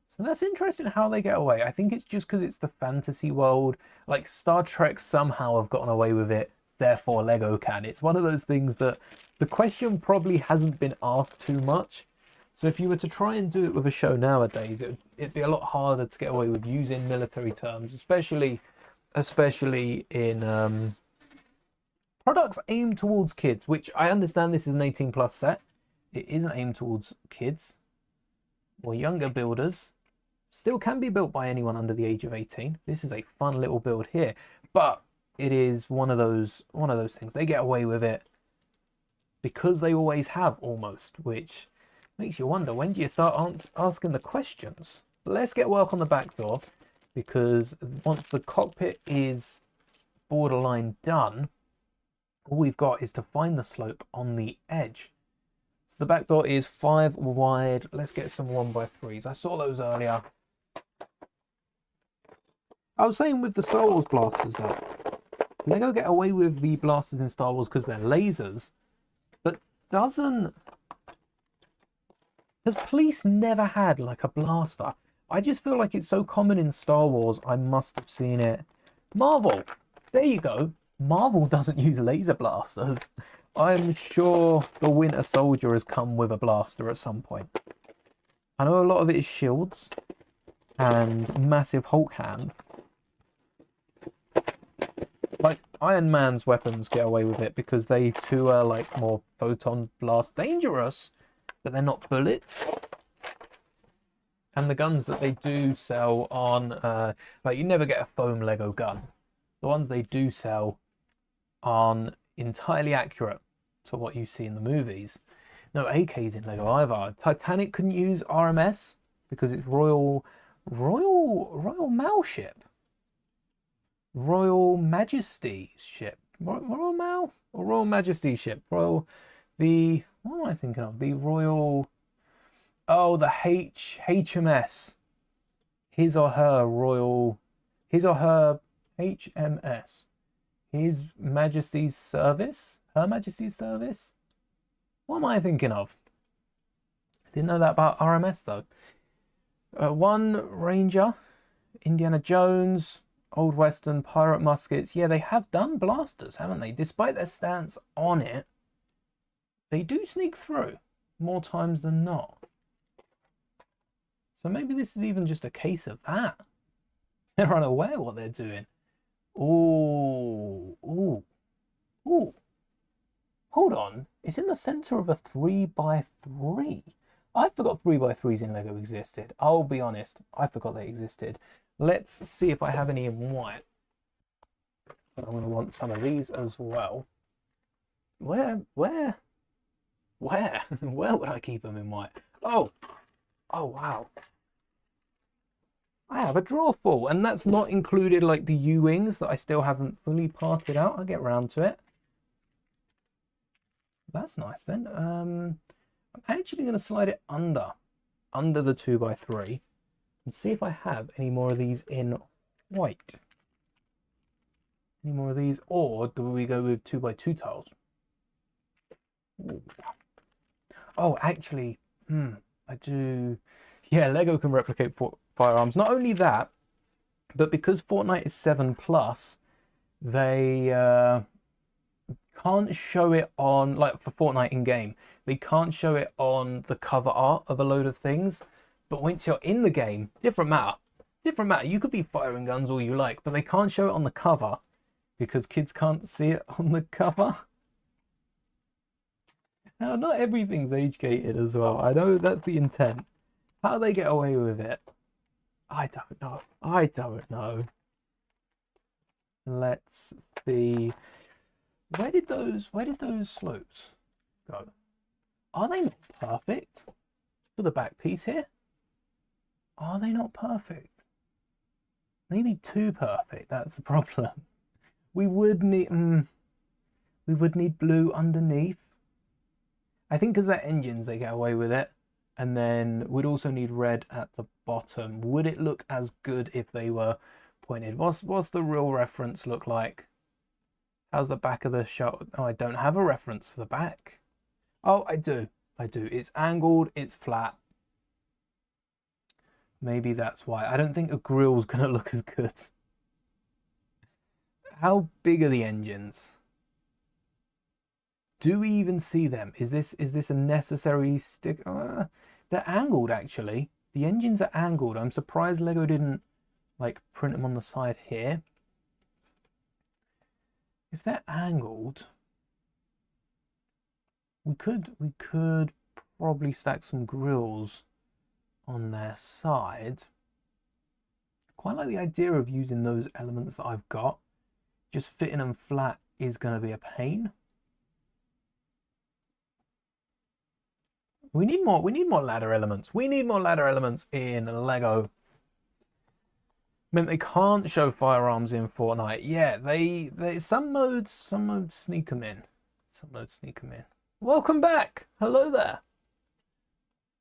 So that's interesting how they get away. I think it's just because it's the fantasy world. Like Star Trek somehow have gotten away with it, therefore Lego can. It's one of those things that the question probably hasn't been asked too much. So if you were to try and do it with a show nowadays, it'd be a lot harder to get away with using military terms, especially in products aimed towards kids, which I understand this is an 18+ set. It isn't aimed towards kids or younger builders. Still can be built by anyone under the age of 18. This is a fun little build here, but it is one of those things. They get away with it because they always have, almost, which Makes you wonder, when do you start asking the questions? But let's get work on the back door, because once the cockpit is borderline done, all we've got is to find the slope on the edge. So the back door is 5 wide. Let's get some 1x3s. I saw those earlier. I was saying with the Star Wars blasters that Lego get away with the blasters in Star Wars because they're lasers, but has Police never had like a blaster? I just feel like it's so common in Star Wars, I must have seen it. Marvel, there you go. Marvel doesn't use laser blasters. I'm sure the Winter Soldier has come with a blaster at some point. I know a lot of it is shields and massive Hulk hands. Like Iron Man's weapons get away with it because they too are like more photon blast dangerous, but they're not bullets. And the guns that they do sell on, like you never get a foam Lego gun. The ones they do sell aren't entirely accurate to what you see in the movies. No AKs in Lego either. Titanic couldn't use RMS because it's Royal Mal ship. Royal Majesty's ship. Royal Mal or Royal Majesty's ship? What am I thinking of? The Royal, oh, the HMS. His or her HMS. His Majesty's Service? Her Majesty's Service? What am I thinking of? Didn't know that about RMS though. One Ranger, Indiana Jones, Old Western, pirate muskets. Yeah, they have done blasters, haven't they? Despite their stance on it, they do sneak through more times than not. So maybe this is even just a case of that. They're unaware what they're doing. Ooh, ooh, ooh. Hold on. It's in the center of a 3x3. I forgot 3x3s in Lego existed. I'll be honest. I forgot they existed. Let's see if I have any in white. I'm going to want some of these as well. Where would I keep them in white? Oh, wow. I have a drawer full, and that's not included like the U-wings that I still haven't fully parted out. I'll get round to it. That's nice then. I'm actually going to slide it under the 2x3 and see if I have any more of these in white. Any more of these, or do we go with 2x2 tiles? Ooh. Oh, actually, I do. Yeah, Lego can replicate firearms. Not only that, but because Fortnite is 7+, they can't show it on, like for Fortnite in game, they can't show it on the cover art of a load of things. But once you're in the game, different matter. You could be firing guns all you like, but they can't show it on the cover because kids can't see it on the cover. Now, not everything's age-gated as well. I know that's the intent. How they get away with it, I don't know. Let's see. Where did those slopes go? Are they not perfect for the back piece here? Are they not perfect? Maybe too perfect. That's the problem. We would need blue underneath. I think because they're engines, they get away with it. And then we'd also need red at the bottom. Would it look as good if they were pointed? What's the real reference look like? How's the back of the shot? Oh, I don't have a reference for the back. Oh, I do. It's angled, it's flat. Maybe that's why. I don't think a grill's gonna look as good. How big are the engines? Do we even see them? Is this a necessary stick? They're angled actually. The engines are angled. I'm surprised Lego didn't like print them on the side here. If they're angled, we could probably stack some grills on their side. Quite like the idea of using those elements that I've got. Just fitting them flat is going to be a pain. We need more ladder elements. We need more ladder elements in Lego. I mean, they can't show firearms in Fortnite. Yeah, they some modes sneak them in. Some modes sneak them in. Welcome back. Hello there.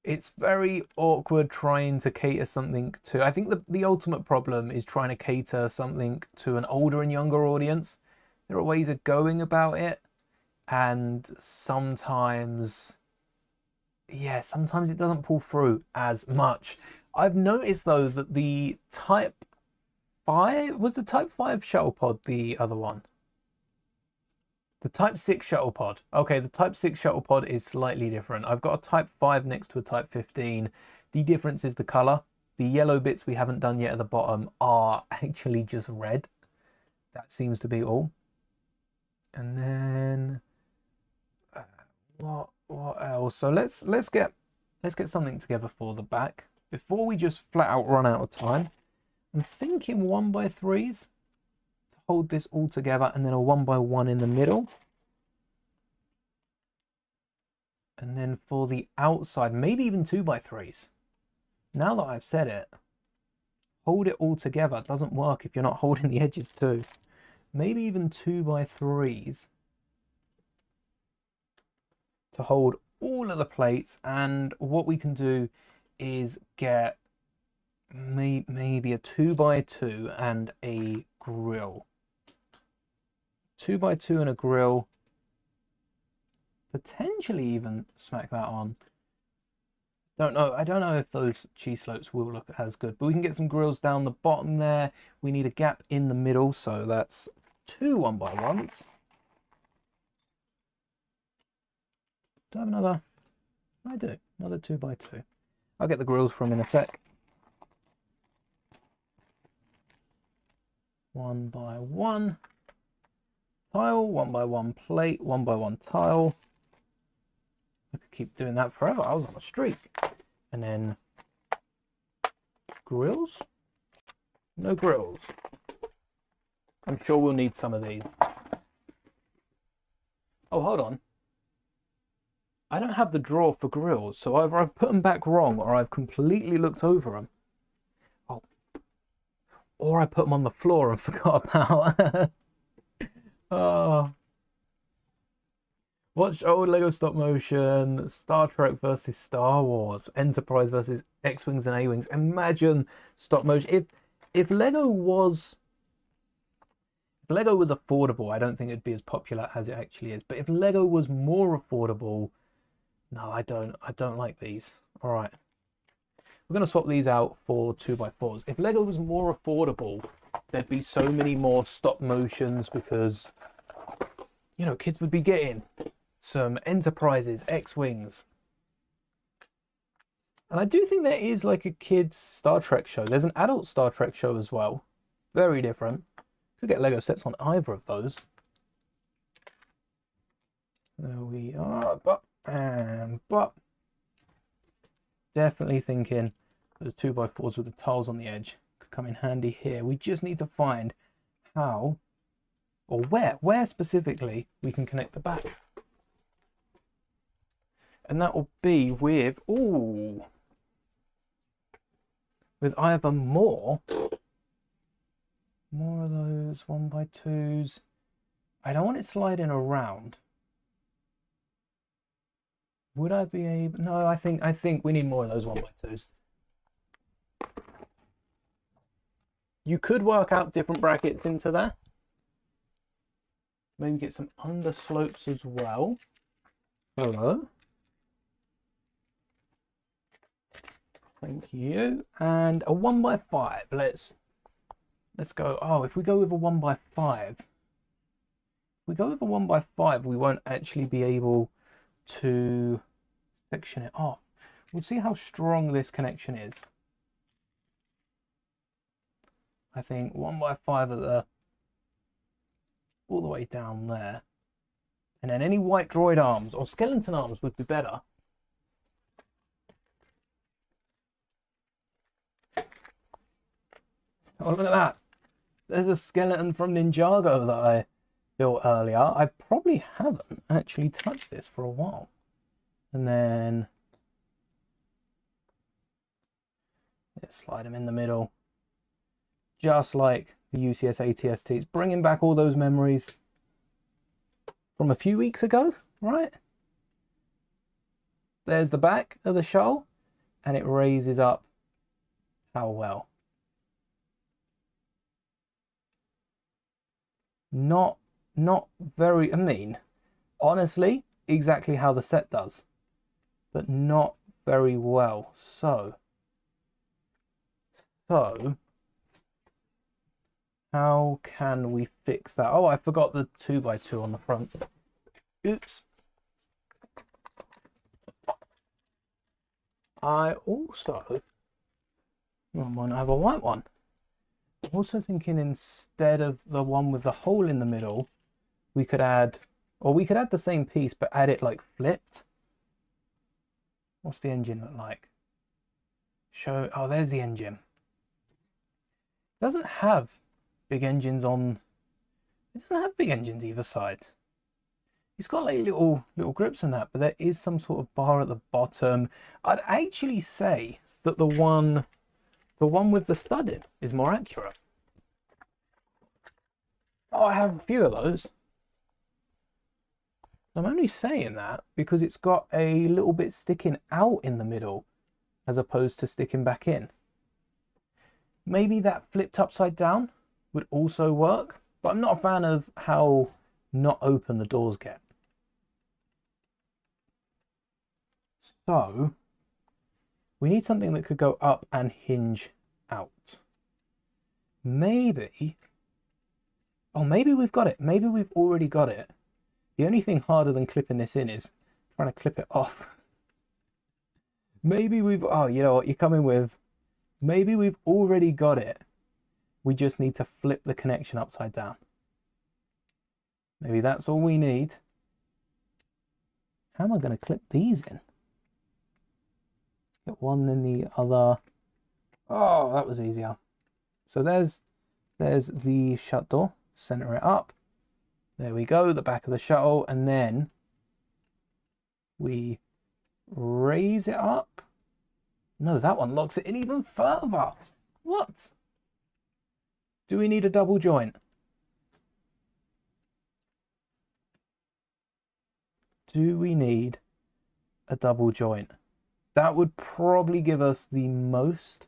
It's very awkward trying to cater something to... I think the ultimate problem is trying to cater something to an older and younger audience. There are ways of going about it, and sometimes... yeah, sometimes it doesn't pull through as much. I've noticed, though, that the Type 5... was the Type 5 shuttle pod the other one? The Type 6 shuttle pod. Okay, the Type 6 shuttle pod is slightly different. I've got a Type 5 next to a Type 15. The difference is the colour. The yellow bits we haven't done yet at the bottom are actually just red. That seems to be all. And then... what else? So let's get something together for the back. Before we just flat out run out of time, I'm thinking 1x3s. Hold this all together, and then a 1x1 in the middle. And then for the outside, maybe even 2x3s. Now that I've said it, hold it all together. It doesn't work if you're not holding the edges too. Maybe even 2x3s to hold all of the plates. And what we can do is get maybe a 2x2 and a grill. 2x2 and a grill. Potentially even smack that on. Don't know. I don't know if those cheese slopes will look as good, but we can get some grills down the bottom there. We need a gap in the middle, so that's 2 1x1s. Do I have another? I do. Another 2x2. I'll get the grills from in a sec. 1x1 tile, 1x1 plate, 1x1 tile. I could keep doing that forever. I was on a streak. And then grills? No grills. I'm sure we'll need some of these. Oh, hold on. I don't have the drawer for grills, so either I've put them back wrong or I've completely looked over them. Oh. Or I put them on the floor and forgot about. Oh. Watch old Lego stop motion, Star Trek versus Star Wars, Enterprise versus X-Wings and A-Wings. Imagine stop motion. If Lego was affordable, I don't think it'd be as popular as it actually is. But if Lego was more affordable, no, I don't like these. All right. We're going to swap these out for 2x4s. If Lego was more affordable, there'd be so many more stop motions because, you know, kids would be getting some Enterprises, X-Wings. And I do think there is like a kids Star Trek show. There's an adult Star Trek show as well. Very different. Could get Lego sets on either of those. There we are. But definitely thinking the 2x4s with the tiles on the edge could come in handy here. We just need to find how or where specifically we can connect the back. And that will be with, ooh, with either more of those 1x2s. I don't want it sliding around. Would I be able? No, I think we need more of those 1x2s. You could work out different brackets into there. Maybe get some underslopes as well. Hello. Thank you. And a 1x5. Let's go. Oh, if we go with a 1x5, we won't actually be able to section it off. We'll see how strong this connection is. I think 1x5 at the all the way down there, and then any white droid arms or skeleton arms would be better. Oh, look at that. There's a skeleton from Ninjago that I built earlier. I probably haven't actually touched this for a while. And then Let's slide them in the middle. Just like the UCS ATST. It's bringing back all those memories from a few weeks ago, right? There's the back of the shuttle, and it raises up. How well? Not very, I mean, honestly, exactly how the set does, but not very well. So how can we fix that? Oh, I forgot the 2x2 on the front. Oops. I also might have a white one. I'm also thinking instead of the one with the hole in the middle, we could add, or we could add the same piece, but add it like flipped. What's the engine look like? Show, oh, there's the engine. It doesn't have big engines on, it doesn't have big engines either side. It's got like little grips on that, but there is some sort of bar at the bottom. I'd actually say that the one with the studding is more accurate. Oh, I have a few of those. I'm only saying that because it's got a little bit sticking out in the middle as opposed to sticking back in. Maybe that flipped upside down would also work, but I'm not a fan of how not open the doors get. So we need something that could go up and hinge out. Maybe, oh, maybe we've got it. Maybe we've already got it. The only thing harder than clipping this in is trying to clip it off. Maybe we've, oh, you know what you're coming with. Maybe we've already got it. We just need to flip the connection upside down. Maybe that's all we need. How am I going to clip these in? Get one then the other. Oh, that was easier. So there's the shut door. Center it up. There we go, the back of the shuttle, and then we raise it up. No, that one locks it in even further. What? Do we need a double joint? Do we need a double joint? That would probably give us the most.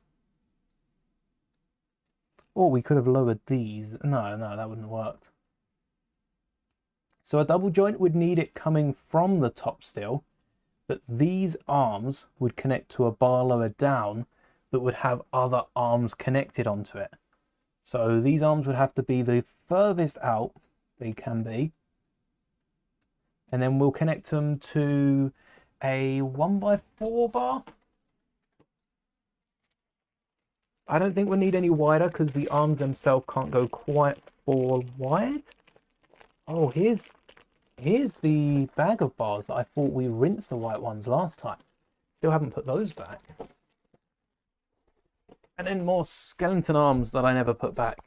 Or we could have lowered these. No, that wouldn't have worked. So a double joint would need it coming from the top still, but these arms would connect to a bar lower down that would have other arms connected onto it. So these arms would have to be the furthest out they can be. And then we'll connect them to a 1x4 bar. I don't think we'll need any wider because the arms themselves can't go quite 4 wide. Oh, here's the bag of bars that I thought we rinsed the white ones last time. Still haven't put those back. And then more skeleton arms that I never put back.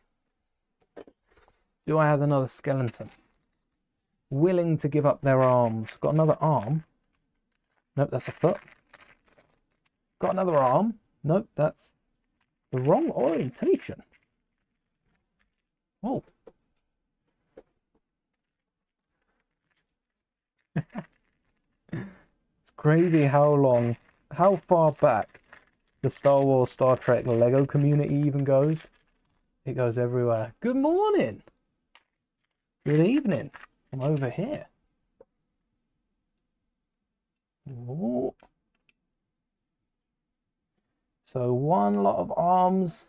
Do I have another skeleton? Willing to give up their arms. Got another arm. Nope, that's a foot. Got another arm. Nope, that's the wrong orientation. Oh. It's crazy how far back the Star Wars, Star Trek, Lego community even goes. It goes everywhere. Good morning. Good evening. I'm over here. Ooh. So one lot of arms.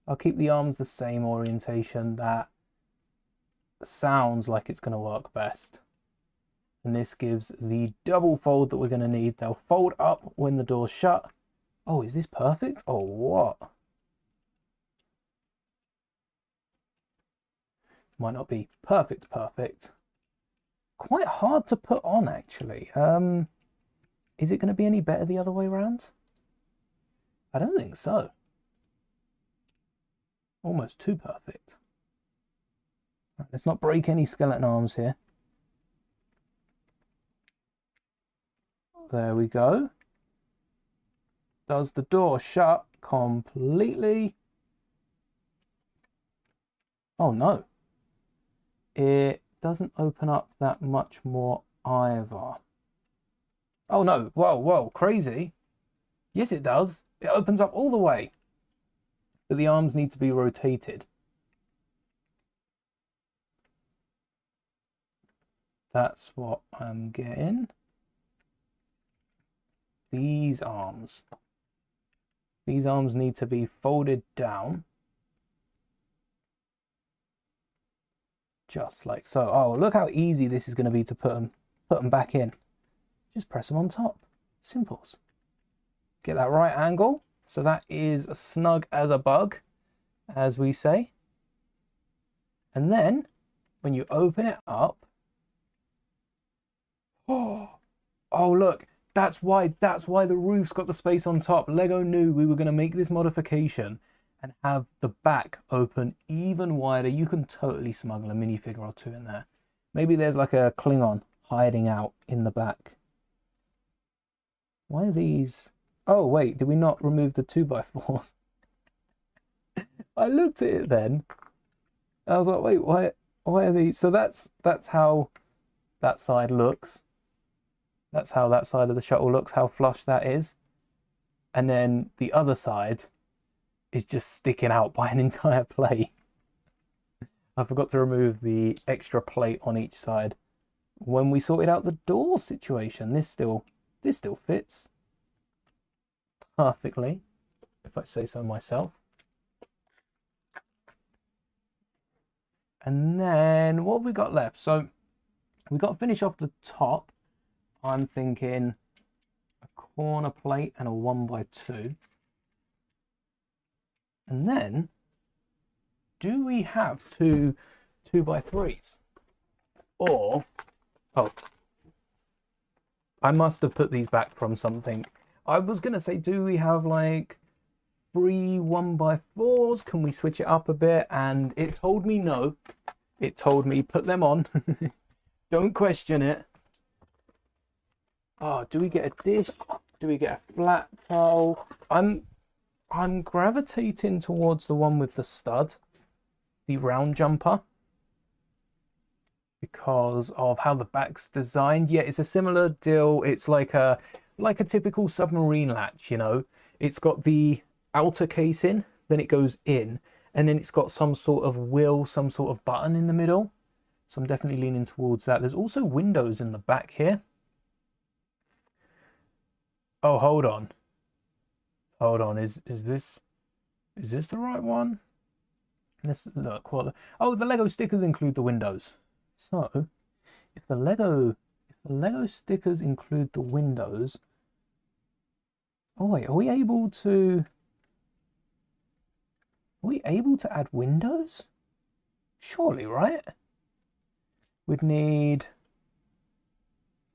I'll keep the arms the same orientation. That sounds like it's going to work best. And this gives the double fold that we're going to need. They'll fold up when the door's shut. Oh, is this perfect? Oh, what? Might not be perfect. Quite hard to put on, actually. Is it going to be any better the other way around? I don't think so. Almost too perfect. Right, let's not break any skeleton arms here. There we go. Does the door shut completely. Oh no, it doesn't open up that much more either. Oh no, whoa, whoa, crazy. Yes, it does. It opens up all the way, but the arms need to be rotated. That's what I'm getting. These arms need to be folded down. Just like so. Oh, look how easy this is going to be to put them back in. Just press them on top. Simples. Get that right angle. So that is snug as a bug, as we say. And then when you open it up, oh look, that's why the roof's got the space on top. Lego knew we were going to make this modification and have the back open even wider. You can totally smuggle a minifigure or two in there. Maybe there's like a Klingon hiding out in the back. Why are these? Oh wait, did we not remove the 2x4s? I looked at it then. I was like, wait, why are these? So that's how that side looks. That's how that side of the shuttle looks, how flush that is. And then the other side is just sticking out by an entire plate. I forgot to remove the extra plate on each side. When we sorted out the door situation, this still fits perfectly, if I say so myself. And then what have we got left? So we got to finish off the top. I'm thinking a corner plate and a 1x2. And then, do we have two 2x3s? Or, oh, I must have put these back from something. I was going to say, do we have like 3 1x4s? Can we switch it up a bit? And it told me no. It told me put them on. Don't question it. Oh, do we get a dish? Do we get a flat towel? I'm gravitating towards the one with the stud, the round jumper, because of how the back's designed. Yeah, it's a similar deal. It's like a typical submarine latch, you know. It's got the outer casing, then it goes in, and then it's got some sort of wheel, some sort of button in the middle. So I'm definitely leaning towards that. There's also windows in the back here. Oh, hold on. Hold on. Is this the right one? Let's look. What? Oh, the Lego stickers include the windows. So, if the Lego stickers include the windows. Oh wait, are we able to add windows? Surely, right? We'd need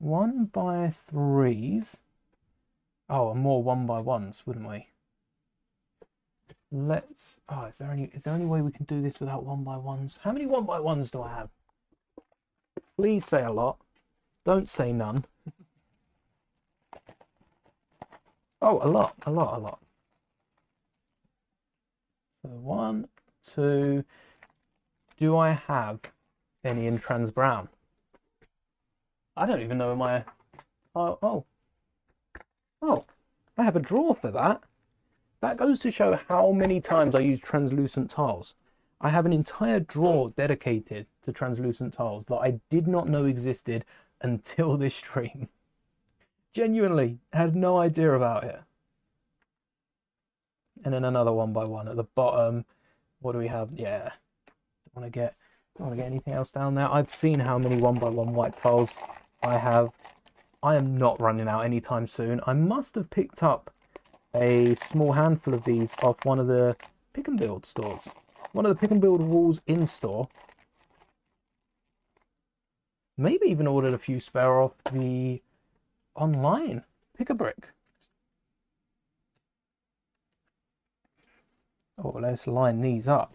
1x3s. Oh, and more 1x1s, wouldn't we? Let's. Oh, is there any way we can do this without 1x1s? How many 1x1s do I have? Please say a lot. Don't say none. Oh, a lot. So 1, 2. Do I have any in trans brown? I don't even know my. Oh, I have a drawer for that. That goes to show how many times I use translucent tiles. I have an entire drawer dedicated to translucent tiles that I did not know existed until this stream. Genuinely, had no idea about it. And then another 1x1 at the bottom. What do we have? Yeah. Don't want to get anything else down there. I've seen how many 1x1 white tiles I have. I am not running out anytime soon. I must have picked up a small handful of these off one of the pick and build stores. One of the pick and build walls in store. Maybe even ordered a few spare off the online pick a brick. Oh, let's line these up.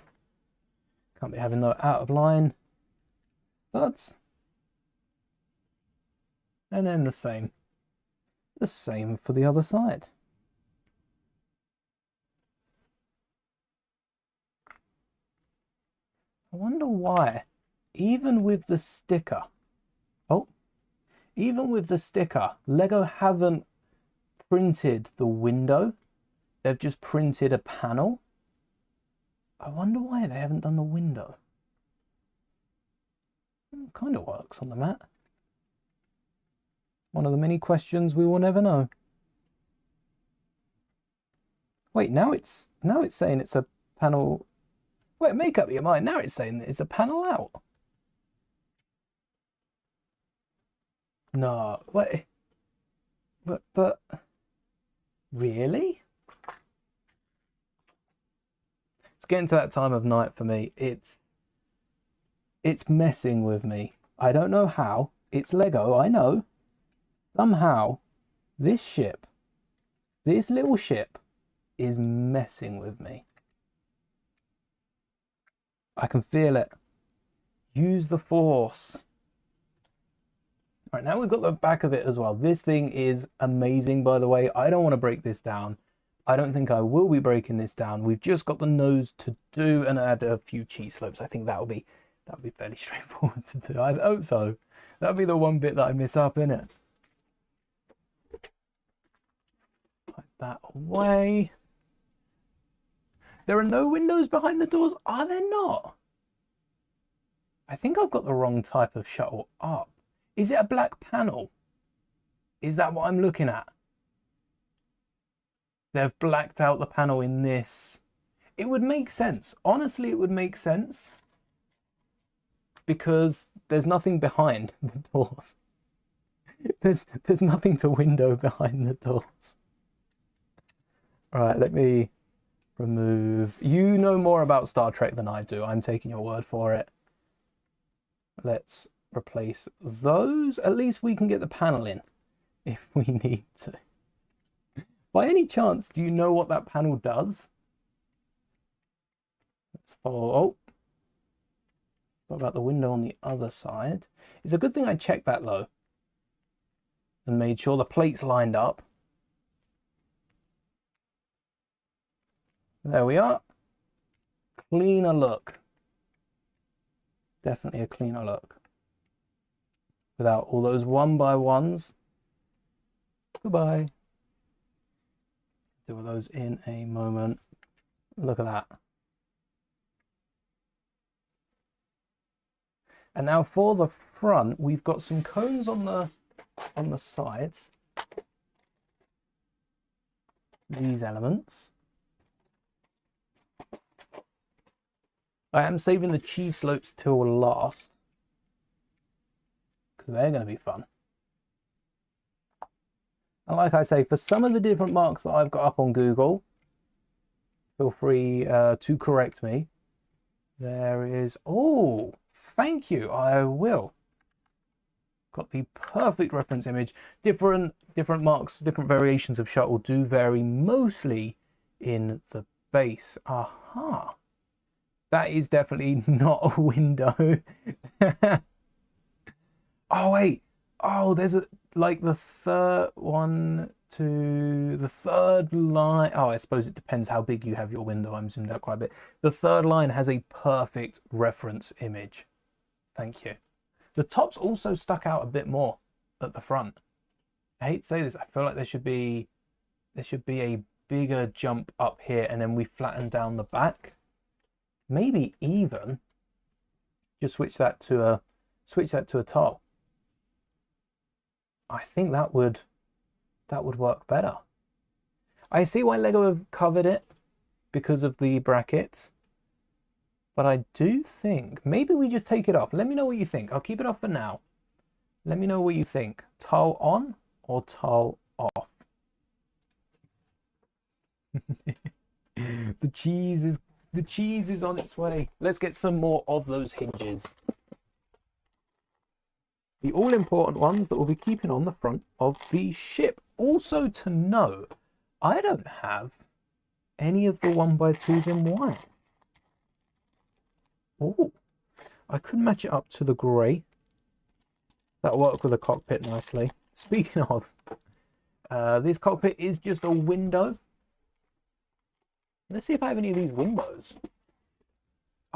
Can't be having no out of line studs. And then the same for the other side. I wonder why. Even with the sticker. Oh, even with the sticker, Lego haven't printed the window. They've just printed a panel. I wonder why they haven't done the window. It kind of works on the mat. One of the many questions we will never know. Wait, now it's saying it's a panel. Wait, make up your mind. Now it's saying that it's a panel out. No, wait. But really? It's getting to that time of night for me. It's messing with me. I don't know how. It's Lego, I know. Somehow, this little ship, is messing with me. I can feel it. Use the force. All right, now we've got the back of it as well. This thing is amazing, by the way. I don't want to break this down. I don't think I will be breaking this down. We've just got the nose to do and add a few cheese slopes. I think that'll be fairly straightforward to do. I hope so. That'll be the one bit that I miss up, innit? Put that away. There are no windows behind the doors, are there not? I think I've got the wrong type of shuttle up. Is it a black panel? Is that what I'm looking at? They've blacked out the panel in this. It would make sense. Honestly, it would make sense. Because there's nothing behind the doors. There's nothing to window behind the doors. All right, let me remove. You know more about Star Trek than I do. I'm taking your word for it. Let's replace those. At least we can get the panel in if we need to. By any chance, do you know what that panel does? Let's follow. Oh, what about the window on the other side? It's a good thing I checked that though and made sure the plates lined up. There we are. Cleaner look. Definitely a cleaner look. Without all those 1x1s. Goodbye. Do those in a moment. Look at that. And now for the front, we've got some cones on the sides. These elements. I am saving the cheese slopes till last because they're going to be fun. And like I say, for some of the different marks that I've got up on Google, feel free to correct me. There is, oh, thank you, I will. Got the perfect reference image. Different marks, different variations of shuttle do vary mostly in the base. Aha. That is definitely not a window. Oh, wait. Oh, there's like the third one to the third line. Oh, I suppose it depends how big you have your window. I'm zoomed out quite a bit. The third line has a perfect reference image. Thank you. The top's also stuck out a bit more at the front. I hate to say this. I feel like there should be a bigger jump up here, and then we flatten down the back. Maybe even just switch that to a top. I think that would work better. I see why Lego have covered it because of the brackets, but I do think maybe we just take it off. Let me know what you think. I'll keep it off for now. Let me know what you think. Tile on or tile off? The cheese is on its way. Let's get some more of those hinges. The all-important ones that we'll be keeping on the front of the ship. Also to know, I don't have any of the 1x2s in white. Oh, I could match it up to the grey. That'll work with the cockpit nicely. Speaking of, this cockpit is just a window. Let's see if I have any of these windows.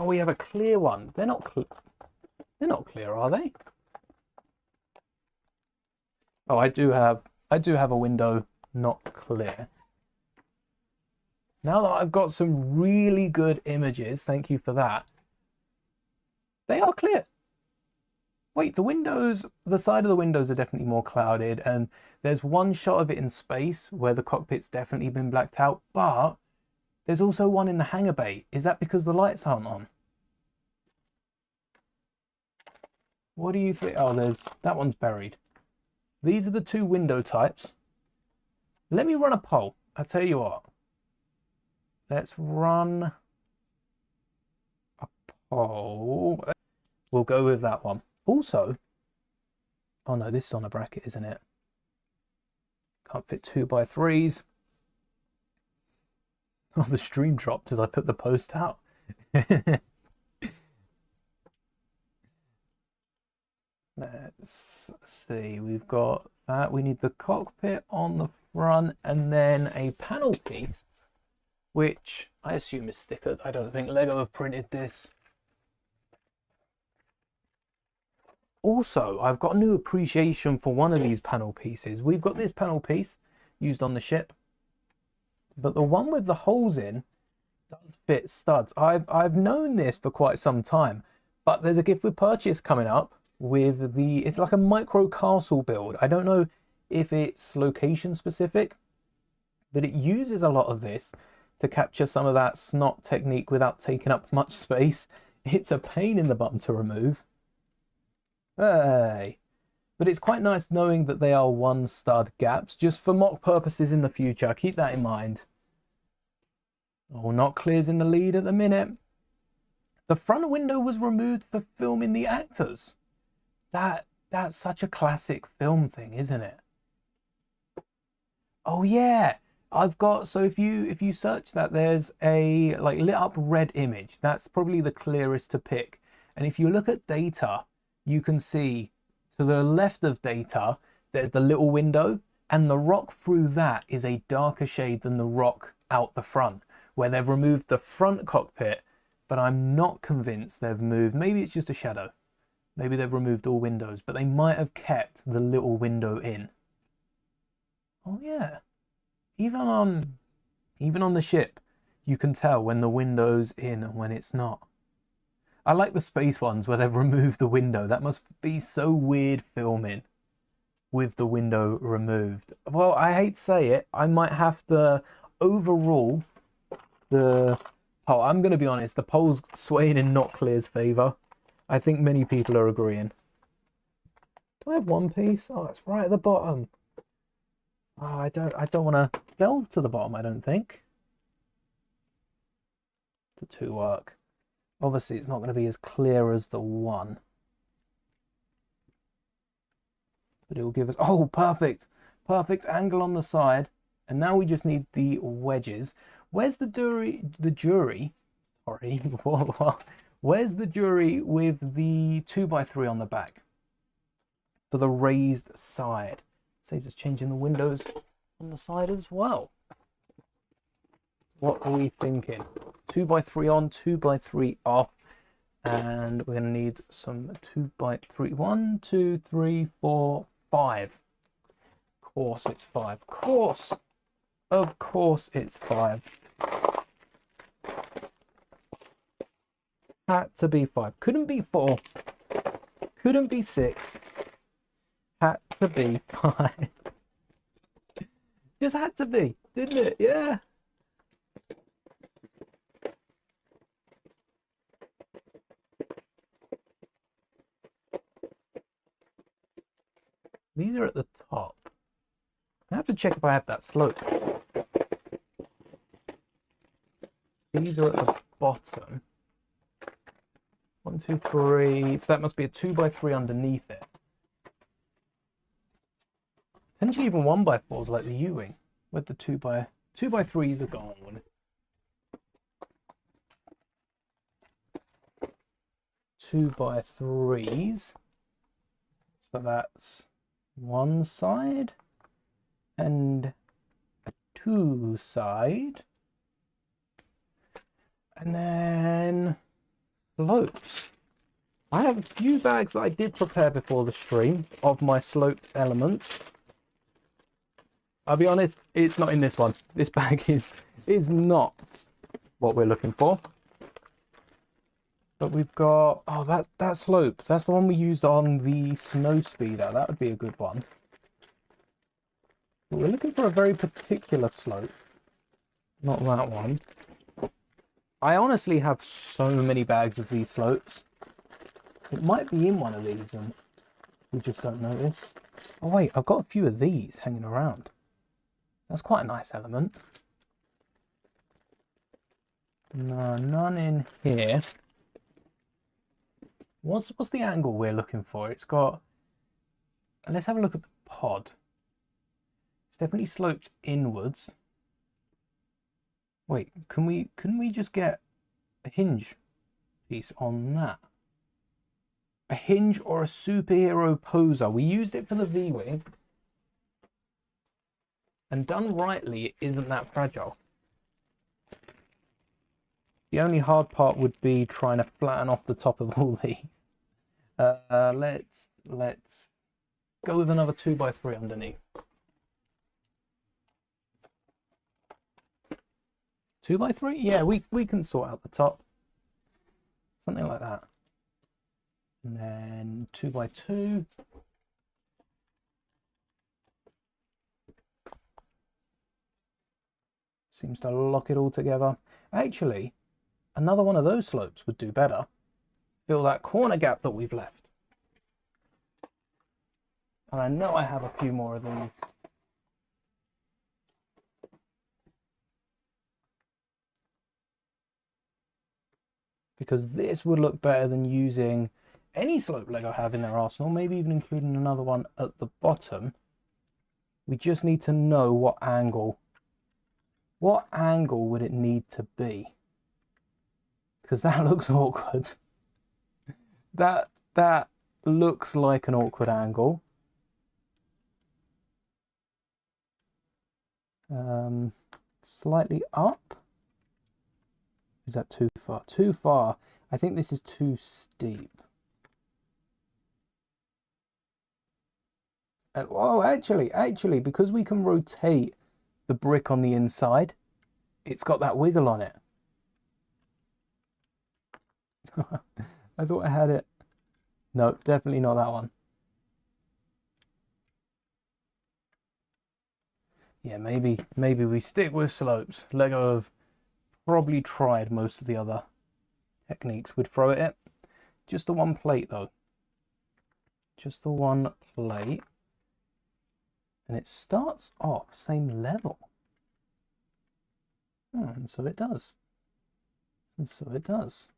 Oh, we have a clear one. They're not clear, are they? Oh, I do have a window not clear. Now that I've got some really good images, thank you for that. They are clear. Wait, the side of the windows are definitely more clouded, and there's one shot of it in space where the cockpit's definitely been blacked out, but there's also one in the hangar bay. Is that because the lights aren't on? What do you think? Oh, that one's buried. These are the two window types. Let me run a poll. I'll tell you what. Let's run a poll. We'll go with that one. Also, oh no, this is on a bracket, isn't it? Can't fit 2x3s. Oh, the stream dropped as I put the post out. Let's see, we've got that. We need the cockpit on the front and then a panel piece, which I assume is stickered. I don't think Lego have printed this. Also, I've got a new appreciation for one of these panel pieces. We've got this panel piece used on the ship, but the one with the holes in does fit studs. I've known this for quite some time, but there's a gift with purchase coming up with it's like a micro castle build. I don't know if it's location specific, but it uses a lot of this to capture some of that snot technique without taking up much space. It's a pain in the bum to remove. Hey, but it's quite nice knowing that they are one stud gaps, just for mock purposes in the future. Keep that in mind. Oh, not clears in the lead at the minute. The front window was removed for filming the actors. That's such a classic film thing, isn't it? Oh yeah, I've got, so if you search that, there's a like lit up red image. That's probably the clearest to pick. And if you look at data, you can see to the left of data, there's the little window, and the rock through that is a darker shade than the rock out the front, where they've removed the front cockpit, but I'm not convinced they've moved. Maybe it's just a shadow. Maybe they've removed all windows, but they might have kept the little window in. Oh yeah. Even on the ship, you can tell when the window's in and when it's not. I like the space ones where they've removed the window. That must be so weird filming with the window removed. Well, I hate to say it, I might have to overrule the poll. I'm going to be honest, the poll's swaying in Not Clear's favour. I think many people are agreeing. Do I have one piece? Oh, it's right at the bottom. Oh, I don't want to delve to the bottom, I don't think. The two work. Obviously, it's not going to be as clear as the one. But it will give us... Oh, perfect! Perfect angle on the side. And now we just need the wedges. Where's the jury? Sorry. Where's the jury with the 2x3 on the back? For the raised side. Saves us changing the windows on the side as well. What are we thinking? 2x3 on, 2x3 off, and we're going to need some 2x3. 1, 2, 3, 4, 5. Of course it's 5. Of course it's 5. Had to be 5. Couldn't be 4. Couldn't be 6. Had to be 5. Just had to be, didn't it? Yeah. These are at the top. I have to check if I have that slope. These are at the bottom. 1, 2, 3. So that must be a 2x3 underneath it. Potentially even 1x4s like the U-wing, with the 2x3s are gone. 2x3s. So that's one side and a 2 side. And then slopes. I have a few bags that I did prepare before the stream of my sloped elements. I'll be honest, it's not in this one. This bag is not what we're looking for. But we've got, oh, that slope. That's the one we used on the snow speeder. That would be a good one. But we're looking for a very particular slope. Not that one. I honestly have so many bags of these slopes. It might be in one of these and we just don't notice. Oh wait, I've got a few of these hanging around. That's quite a nice element. No, none in here. What's the angle we're looking for? It's got, let's have a look at the pod. It's definitely sloped inwards. Wait, can we just get a hinge piece on that? A hinge or a superhero poser. We used it for the V-Wing. And done rightly, it isn't that fragile. The only hard part would be trying to flatten off the top of all these. Let's go with another 2x3 underneath. 2x3? Yeah, we can sort out the top. Something like that. And then 2x2. Seems to lock it all together. Actually, another one of those slopes would do better. Fill that corner gap that we've left. And I know I have a few more of these. Because this would look better than using any slope leg I have in their arsenal, maybe even including another one at the bottom. We just need to know what angle. What angle would it need to be? Because that looks awkward. That looks like an awkward angle. Slightly up. Is that too far? Too far. I think this is too steep. Oh, actually, because we can rotate the brick on the inside, it's got that wiggle on it. I thought I had it. No, definitely not that one. Yeah, maybe we stick with slopes. Lego have probably tried most of the other techniques we'd throw at it. Just the one plate though. Just the one plate. And it starts off same level. And so it does. And so it does.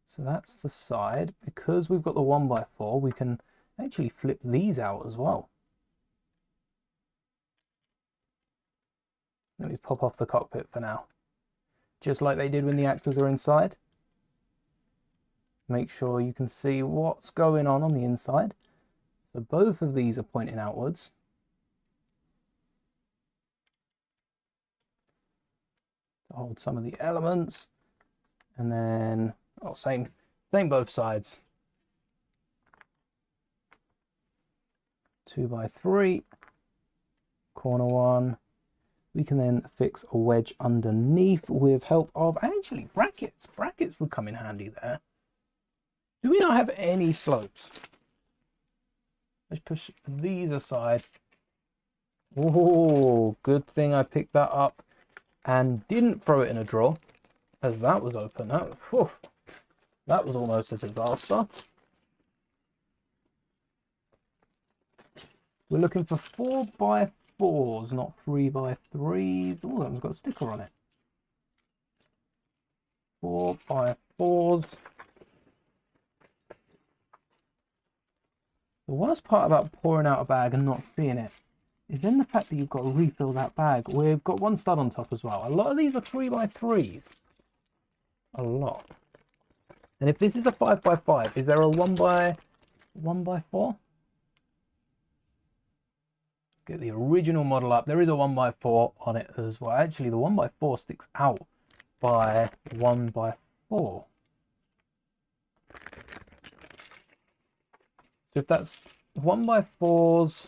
So that's the side. Because we've got the 1x4, we can actually flip these out as well. Let me pop off the cockpit for now. Just like they did when the actors are inside. Make sure you can see what's going on the inside. So both of these are pointing outwards. To hold some of the elements. And then, oh, same both sides. 2x3. Corner one. We can then fix a wedge underneath with help of actually brackets. Brackets would come in handy there. Do we not have any slopes? Let's push these aside. Oh, good thing I picked that up and didn't throw it in a drawer, as that was open. That was almost a disaster. We're looking for 4x4s, not 3x3s. Oh, that one's got a sticker on it. 4x4s. The worst part about pouring out a bag and not seeing it is then the fact that you've got to refill that bag. We've got one stud on top as well. A lot of these are 3x3s. A lot. And if this is a 5x5, is there a 1x4? Get the original model up. There is a 1x4 on it as well. Actually, the 1x4 sticks out by 1x4. So if that's 1x4s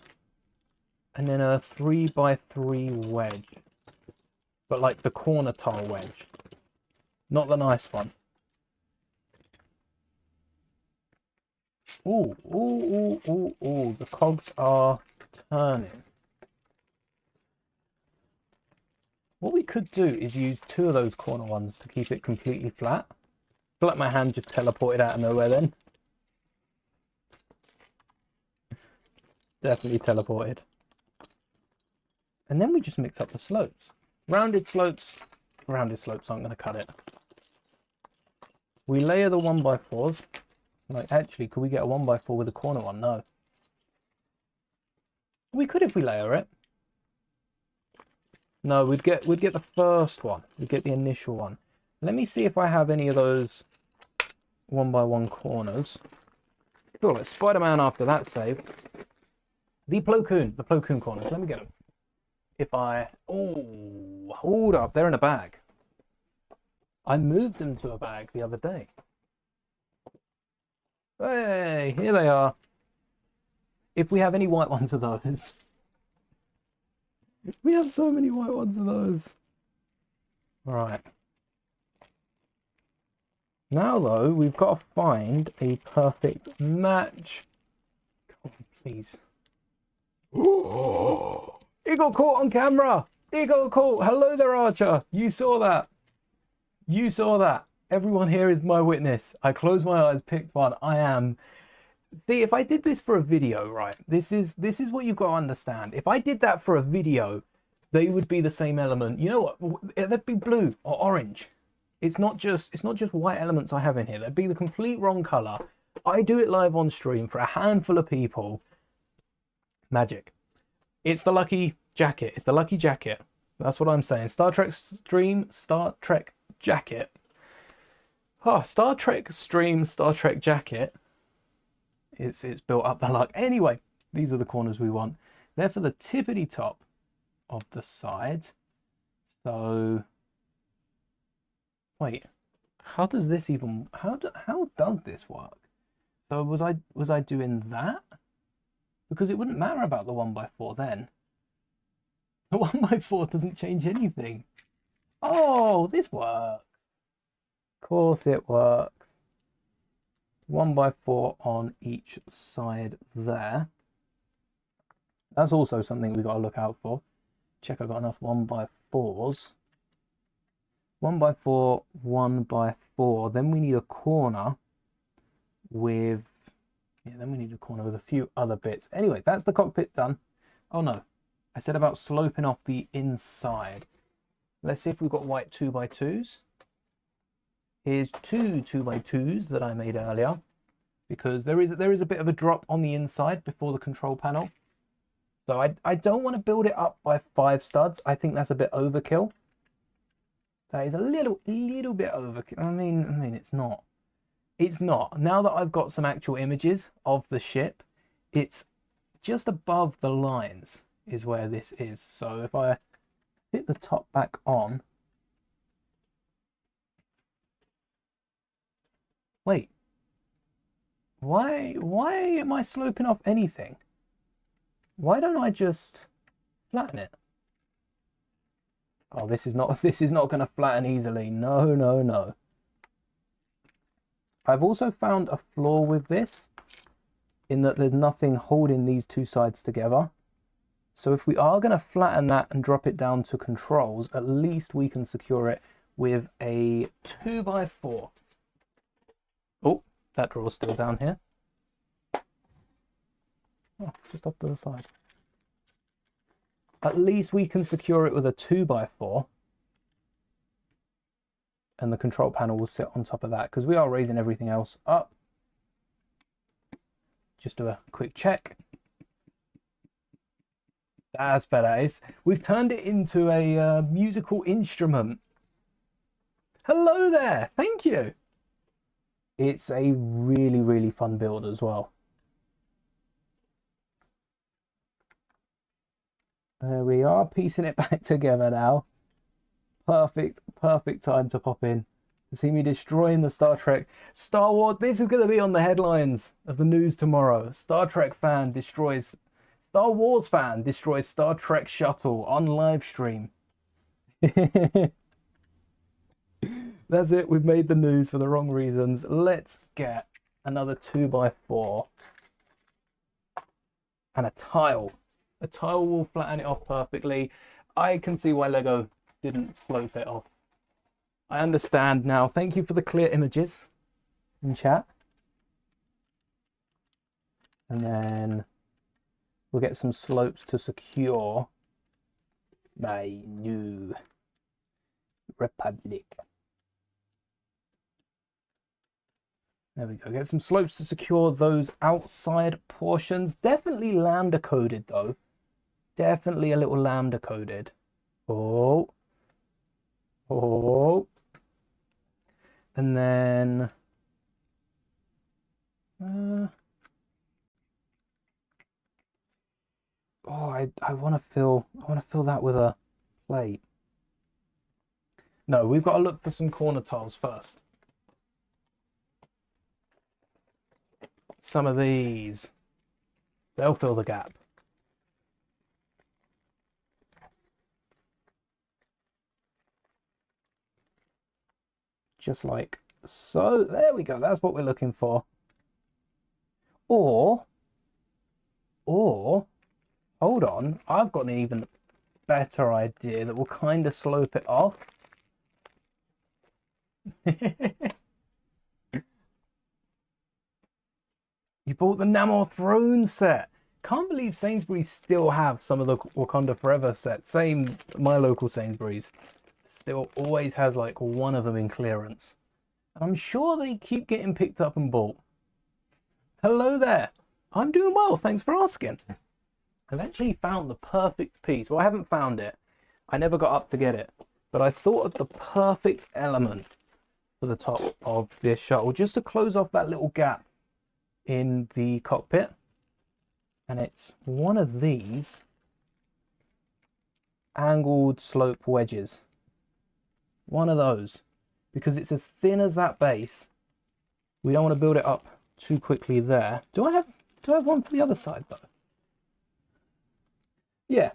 and then a 3x3 wedge, but like the corner tile wedge, not the nice one. Ooh, ooh, ooh, ooh, ooh, the cogs are turning. What we could do is use 2 of those corner ones to keep it completely flat. I feel like my hand just teleported out of nowhere then. Definitely teleported. And then we just mix up the slopes. Rounded slopes aren't going to cut it. We layer the 1x4s. Like, actually, could we get a 1x4 with a corner one? No. We could if we layer it. No, we'd get the first one. We'd get the initial one. Let me see if I have any of those 1x1 corners. I feel like Spider-Man after that save. The Plo Koon corners. Let me get them. If I... Oh, hold up. They're in a bag. I moved them to a bag the other day. Hey, here they are. If we have any white ones of those. We have so many white ones of those. Right. Now, though, we've got to find a perfect match. Come on, please. Oh, it got caught on camera. It got caught. Hello there, Archer. You saw that. You saw that. Everyone here is my witness. I closed my eyes, picked one. I am... See, if I did this for a video, right, this is what you've got to understand. If I did that for a video, they would be the same element. You know what? They'd be blue or orange. It's not just white elements I have in here. They'd be the complete wrong color. I do it live on stream for a handful of people. Magic. It's the lucky jacket. It's the lucky jacket. That's what I'm saying. Star Trek stream, Star Trek jacket. Oh, Star Trek stream, Star Trek jacket. It's built up the luck. Anyway, these are the corners we want. They're for the tippity top of the side. So, wait, how does this even? How does this work? So was I doing that? Because it wouldn't matter about the 1x4 then. The 1x4 doesn't change anything. Oh, this works. Of course it works. 1x4 on each side there. That's also something we've got to look out for. Check I've got enough 1x4s. 1x4, 1x4. Then we need a corner with... Yeah, then we need a corner with a few other bits. Anyway, that's the cockpit done. Oh no, I said about sloping off the inside. Let's see if we've got white 2x2s. Here's 2 2x2s that I made earlier, because there is a bit of a drop on the inside before the control panel. So I don't want to build it up by 5 studs. I think that's a bit overkill. That is a little bit overkill. I mean it's not. It's not. Now that I've got some actual images of the ship, it's just above the lines is where this is. So if I hit the top back on. Wait. Why am I sloping off anything? Why don't I just flatten it? Oh, this is not going to flatten easily. No, no, no. I've also found a flaw with this in that there's nothing holding these two sides together. So if we are going to flatten that and drop it down to controls, at least we can secure it with a 2x4. Oh, that drawer's still down here. Oh, just off to the side. At least we can secure it with a 2x4. And the control panel will sit on top of that, because we are raising everything else up. Just do a quick check. That's better. We've turned it into a musical instrument. Hello there. Thank you. It's a really, really fun build as well. There we are, piecing it back together now. Perfect time to pop in to see me destroying the Star Trek. Star Wars, this is going to be on the headlines of the news tomorrow. Star Trek fan destroys, Star Wars fan destroys Star Trek shuttle on live stream. That's it, we've made the news for the wrong reasons. Let's get another 2x4 and a tile. A tile will flatten it off perfectly. I can see why Lego didn't slope it off. I understand now. Thank you for the clear images in chat. And then we'll get some slopes to secure my new republic. There we go. Get some slopes to secure those outside portions. Definitely lambda coded though. Definitely a little lambda coded. Oh. Oh. And then I want to fill that with a plate. No, we've got to look for some corner tiles first. Some of these, they'll fill the gap. Just like so. There we go. That's what we're looking for. Or, hold on. I've got an even better idea that will kind of slope it off. You bought the Namor Throne set. Can't believe Sainsbury's still have some of the Wakanda Forever sets. Same, my local Sainsbury's still always has like one of them in clearance. And I'm sure they keep getting picked up and bought. Hello there. I'm doing well, thanks for asking. I've actually found the perfect piece. Well, I haven't found it. I never got up to get it. But I thought of the perfect element for the top of this shuttle, just to close off that little gap in the cockpit. And it's one of these angled slope wedges. One of those, because it's as thin as that base. We don't want to build it up too quickly there. Do I have one for the other side though? Yeah,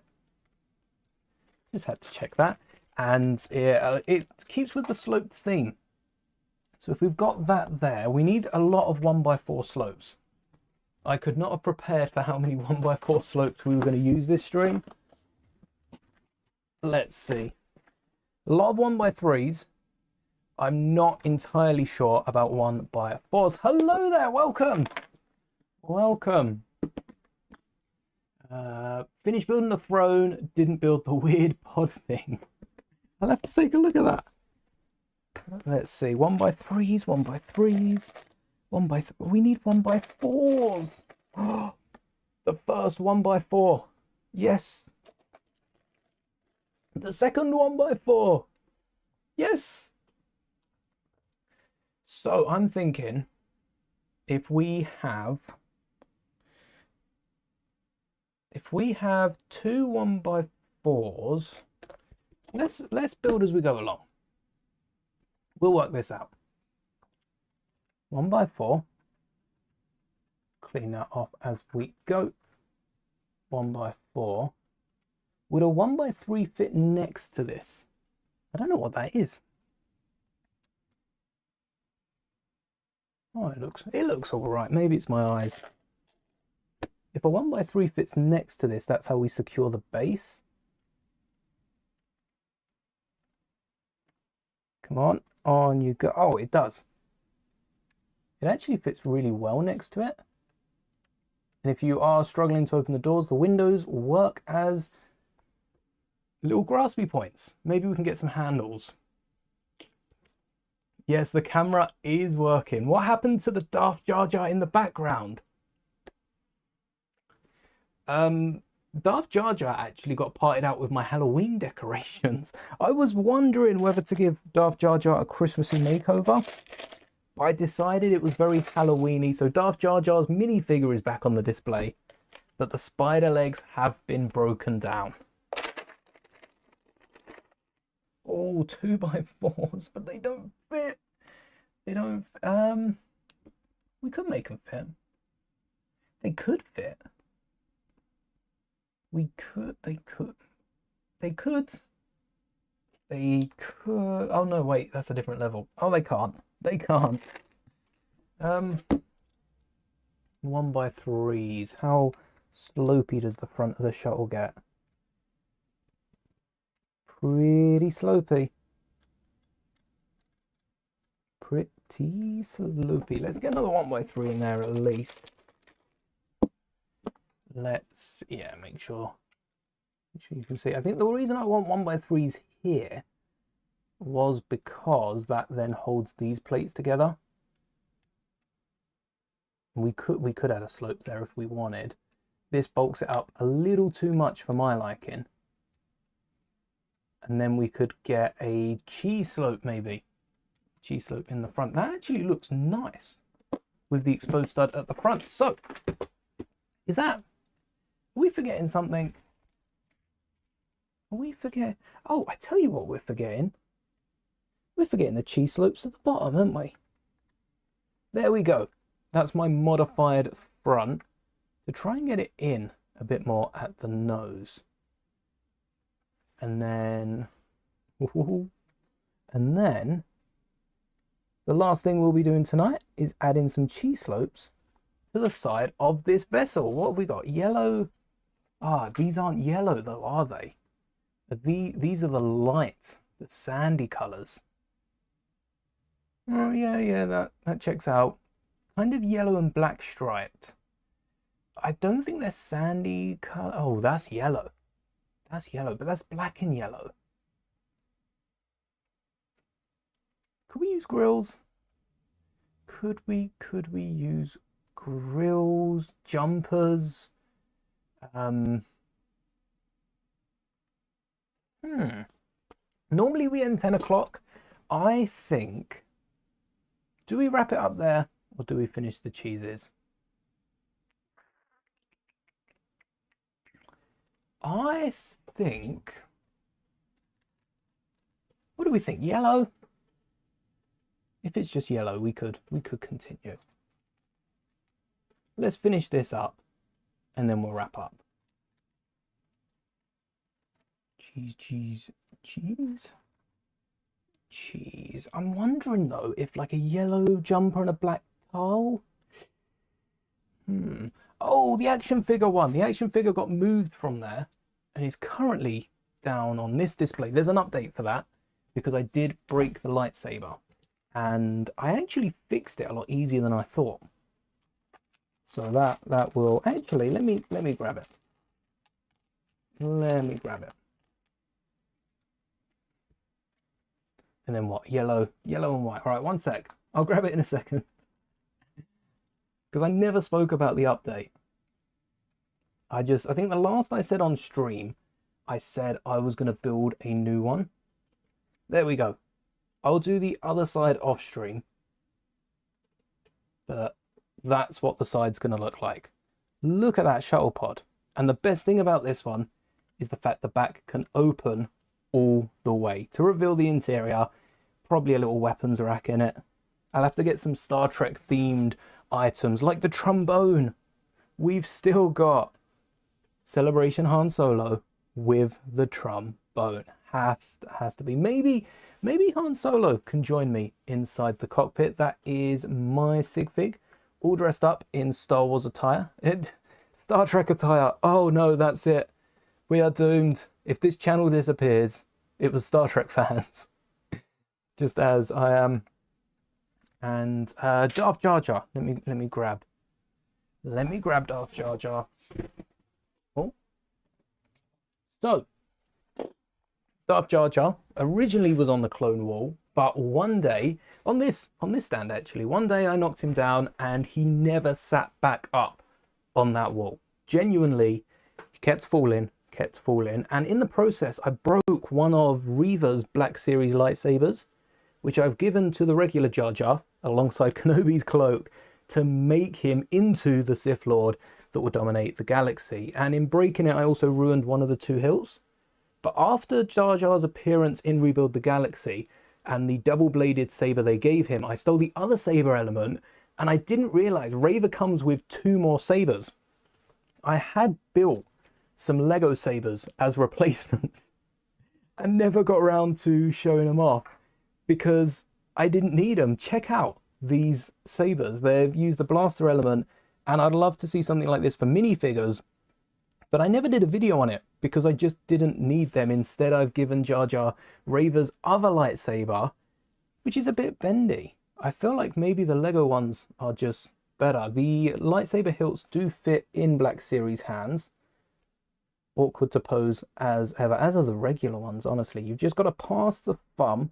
just had to check that. And it keeps with the slope theme. So if we've got that there, we need a lot of 1x4 slopes. I could not have prepared for how many 1x4 slopes we were going to use this stream. Let's see. A lot of 1x3s. I'm not entirely sure about 1x4s. Hello there, welcome. Welcome. Finished building the throne, didn't build the weird pod thing. I'll have to take a look at that. Let's see, 1x3s, 1x3s, 1x3. We need 1x4s. The first 1x4. Yes. The second 1x4. Yes. So I'm thinking if we have two 1x4s, let's build as we go along. We'll work this out. 1x4. Clean that off as we go. 1x4. Would a 1x3 fit next to this? I don't know what that is. Oh, it looks all right. Maybe it's my eyes. If a 1x3 fits next to this, that's how we secure the base. Come on you go. Oh, it does. It actually fits really well next to it. And if you are struggling to open the doors, the windows will work as little graspy points. Maybe we can get some handles. Yes, the camera is working. What happened to the Darth Jar Jar in the background? Darth Jar Jar actually got parted out with my Halloween decorations. I was wondering whether to give Darth Jar Jar a Christmassy makeover. I decided it was very Halloween-y, so Darth Jar Jar's minifigure is back on the display, but the spider legs have been broken down. Oh, 2x4s, but they don't fit. They don't. We could make them fit. They could fit. We could. They could. They could. They could. Oh no, wait, that's a different level. Oh, they can't. They can't. 1x3s. How slopey does the front of the shuttle get? Pretty slopey. Pretty slopey. Let's get another 1x3 in there at least. Let's, yeah, make sure you can see. I think the reason I want 1x3s here was because that then holds these plates together. We could add a slope there if we wanted. This bulks it up a little too much for my liking. And then we could get a cheese slope maybe. Cheese slope in the front. That actually looks nice with the exposed stud at the front. So, is that... Are we forgetting something? Are we forgetting? Oh, I tell you what we're forgetting. We're forgetting the cheese slopes at the bottom, aren't we? There we go. That's my modified front to try and get it in a bit more at the nose. And then the last thing we'll be doing tonight is adding some cheese slopes to the side of this vessel. What have we got? Yellow. Ah, these aren't yellow though, are they? These are the light, the sandy colors. Oh yeah, that checks out. Kind of yellow and black striped. I don't think they're sandy color. Oh, that's yellow. That's yellow, but that's black and yellow. Could we use grills? Could we use grills, jumpers? Normally we end 10 o'clock. I think, do we wrap it up there or do we finish the cheeses? I think, what do we think? Yellow? If it's just yellow, we could continue. Let's finish this up and then we'll wrap up. Cheese. I'm wondering though if like a yellow jumper and a black towel. Oh, the action figure one. The action figure got moved from there and is currently down on this display. There's an update for that because I did break the lightsaber and I actually fixed it a lot easier than I thought. So that will actually, let me grab it. Let me grab it. And then what? Yellow and white. All right, one sec. I'll grab it in a second. Because I never spoke about the update. I think the last I said on stream, I said I was going to build a new one. There we go. I'll do the other side off stream. But that's what the side's going to look like. Look at that shuttle pod. And the best thing about this one is the fact the back can open all the way. To reveal the interior, probably a little weapons rack in it. I'll have to get some Star Trek themed items like the trombone. We've still got Celebration Han Solo with the trombone. Has to be. Maybe Han Solo can join me inside the cockpit. That is my sig fig, all dressed up in Star Wars attire. Star Trek attire. Oh no, that's it. We are doomed. If this channel disappears, it was Star Trek fans. Just as I am. And Darth Jar Jar. Let me grab Darth Jar Jar. Oh. So Darth Jar Jar originally was on the clone wall, but one day on this stand actually, one day I knocked him down and he never sat back up on that wall. Genuinely, he kept falling, and in the process I broke one of Reva's Black Series lightsabers, which I've given to the regular Jar Jar alongside Kenobi's cloak to make him into the Sith Lord that will dominate the galaxy. And in breaking it, I also ruined one of the two hilts. But after Jar Jar's appearance in Rebuild the Galaxy, and the double-bladed saber they gave him, I stole the other saber element, and I didn't realize Raver comes with 2 more sabers. I had built some Lego sabers as replacement and never got around to showing them off because I didn't need them. Check out these sabers. They've used the blaster element, and I'd love to see something like this for minifigures, but I never did a video on it because I just didn't need them. Instead, I've given Jar Jar Raver's other lightsaber, which is a bit bendy. I feel like maybe the Lego ones are just better. The lightsaber hilts do fit in Black Series hands. Awkward to pose as ever, as are the regular ones, honestly. You've just got to pass the thumb,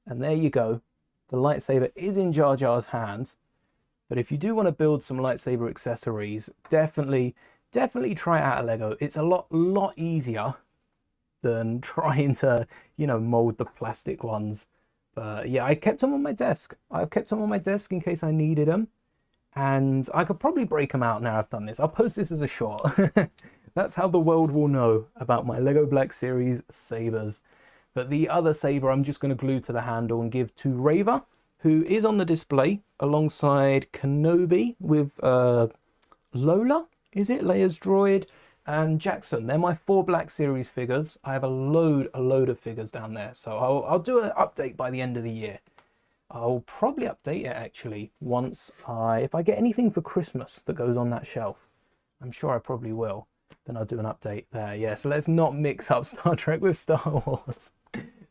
and there you go. The lightsaber is in Jar Jar's hands. But if you do want to build some lightsaber accessories, definitely try out a Lego. It's a lot easier than trying to, you know, mold the plastic ones. But yeah, I kept them on my desk. I've kept them on my desk in case I needed them. And I could probably break them out now I've done this. I'll post this as a short. That's how the world will know about my Lego Black Series sabers. But the other saber I'm just going to glue to the handle and give to Raver, who is on the display alongside Kenobi with Lola, is it? Leia's droid, and Jackson. They're my 4 Black Series figures. I have a load of figures down there. So I'll do an update by the end of the year. I'll probably update it actually once if I get anything for Christmas that goes on that shelf. I'm sure I probably will. Then I'll do an update there. Yeah, so let's not mix up Star Trek with Star Wars.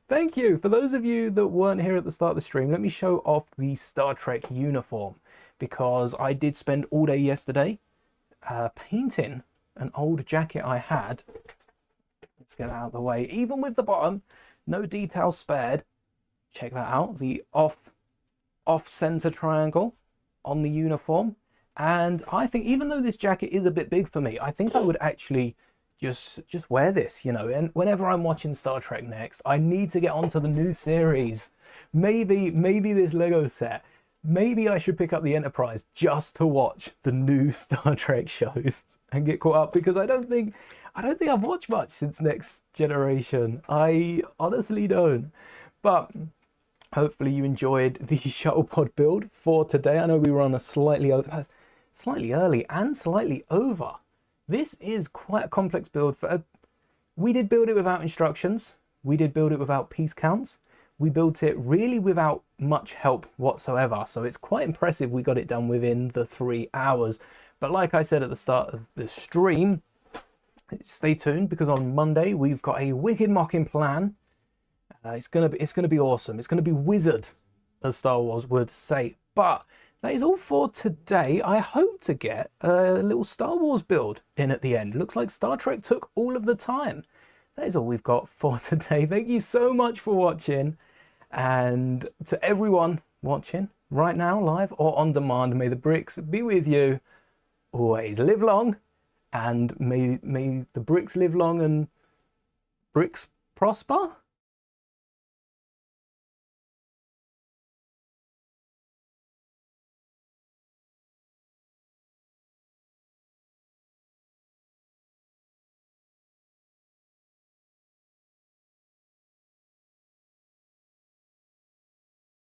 Thank you. For those of you that weren't here at the start of the stream, let me show off the Star Trek uniform, because I did spend all day yesterday painting an old jacket I had. Let's get it out of the way. Even with the bottom, no detail spared. Check that out. The off-center triangle on the uniform. And I think even though this jacket is a bit big for me, I think I would actually just wear this, you know. And whenever I'm watching Star Trek next, I need to get onto the new series. Maybe this Lego set. Maybe I should pick up the Enterprise just to watch the new Star Trek shows and get caught up, because I don't think I've watched much since Next Generation. I honestly don't. But hopefully you enjoyed the shuttle pod build for today. I know we were on a slightly early and slightly over. This is quite a complex build. We did build it without instructions. We did build it without piece counts. We built it really without much help whatsoever. So it's quite impressive we got it done within the 3 hours. But like I said at the start of the stream, stay tuned, because on Monday we've got a wicked mocking plan. It's gonna be awesome. It's gonna be wizard, as Star Wars would say. But that is all for today. I hope to get a little Star Wars build in at the end. Looks like Star Trek took all of the time. That is all we've got for today. Thank you so much for watching. And to everyone watching right now, live or on demand, may the bricks be with you always. Live long, and may the bricks live long and bricks prosper.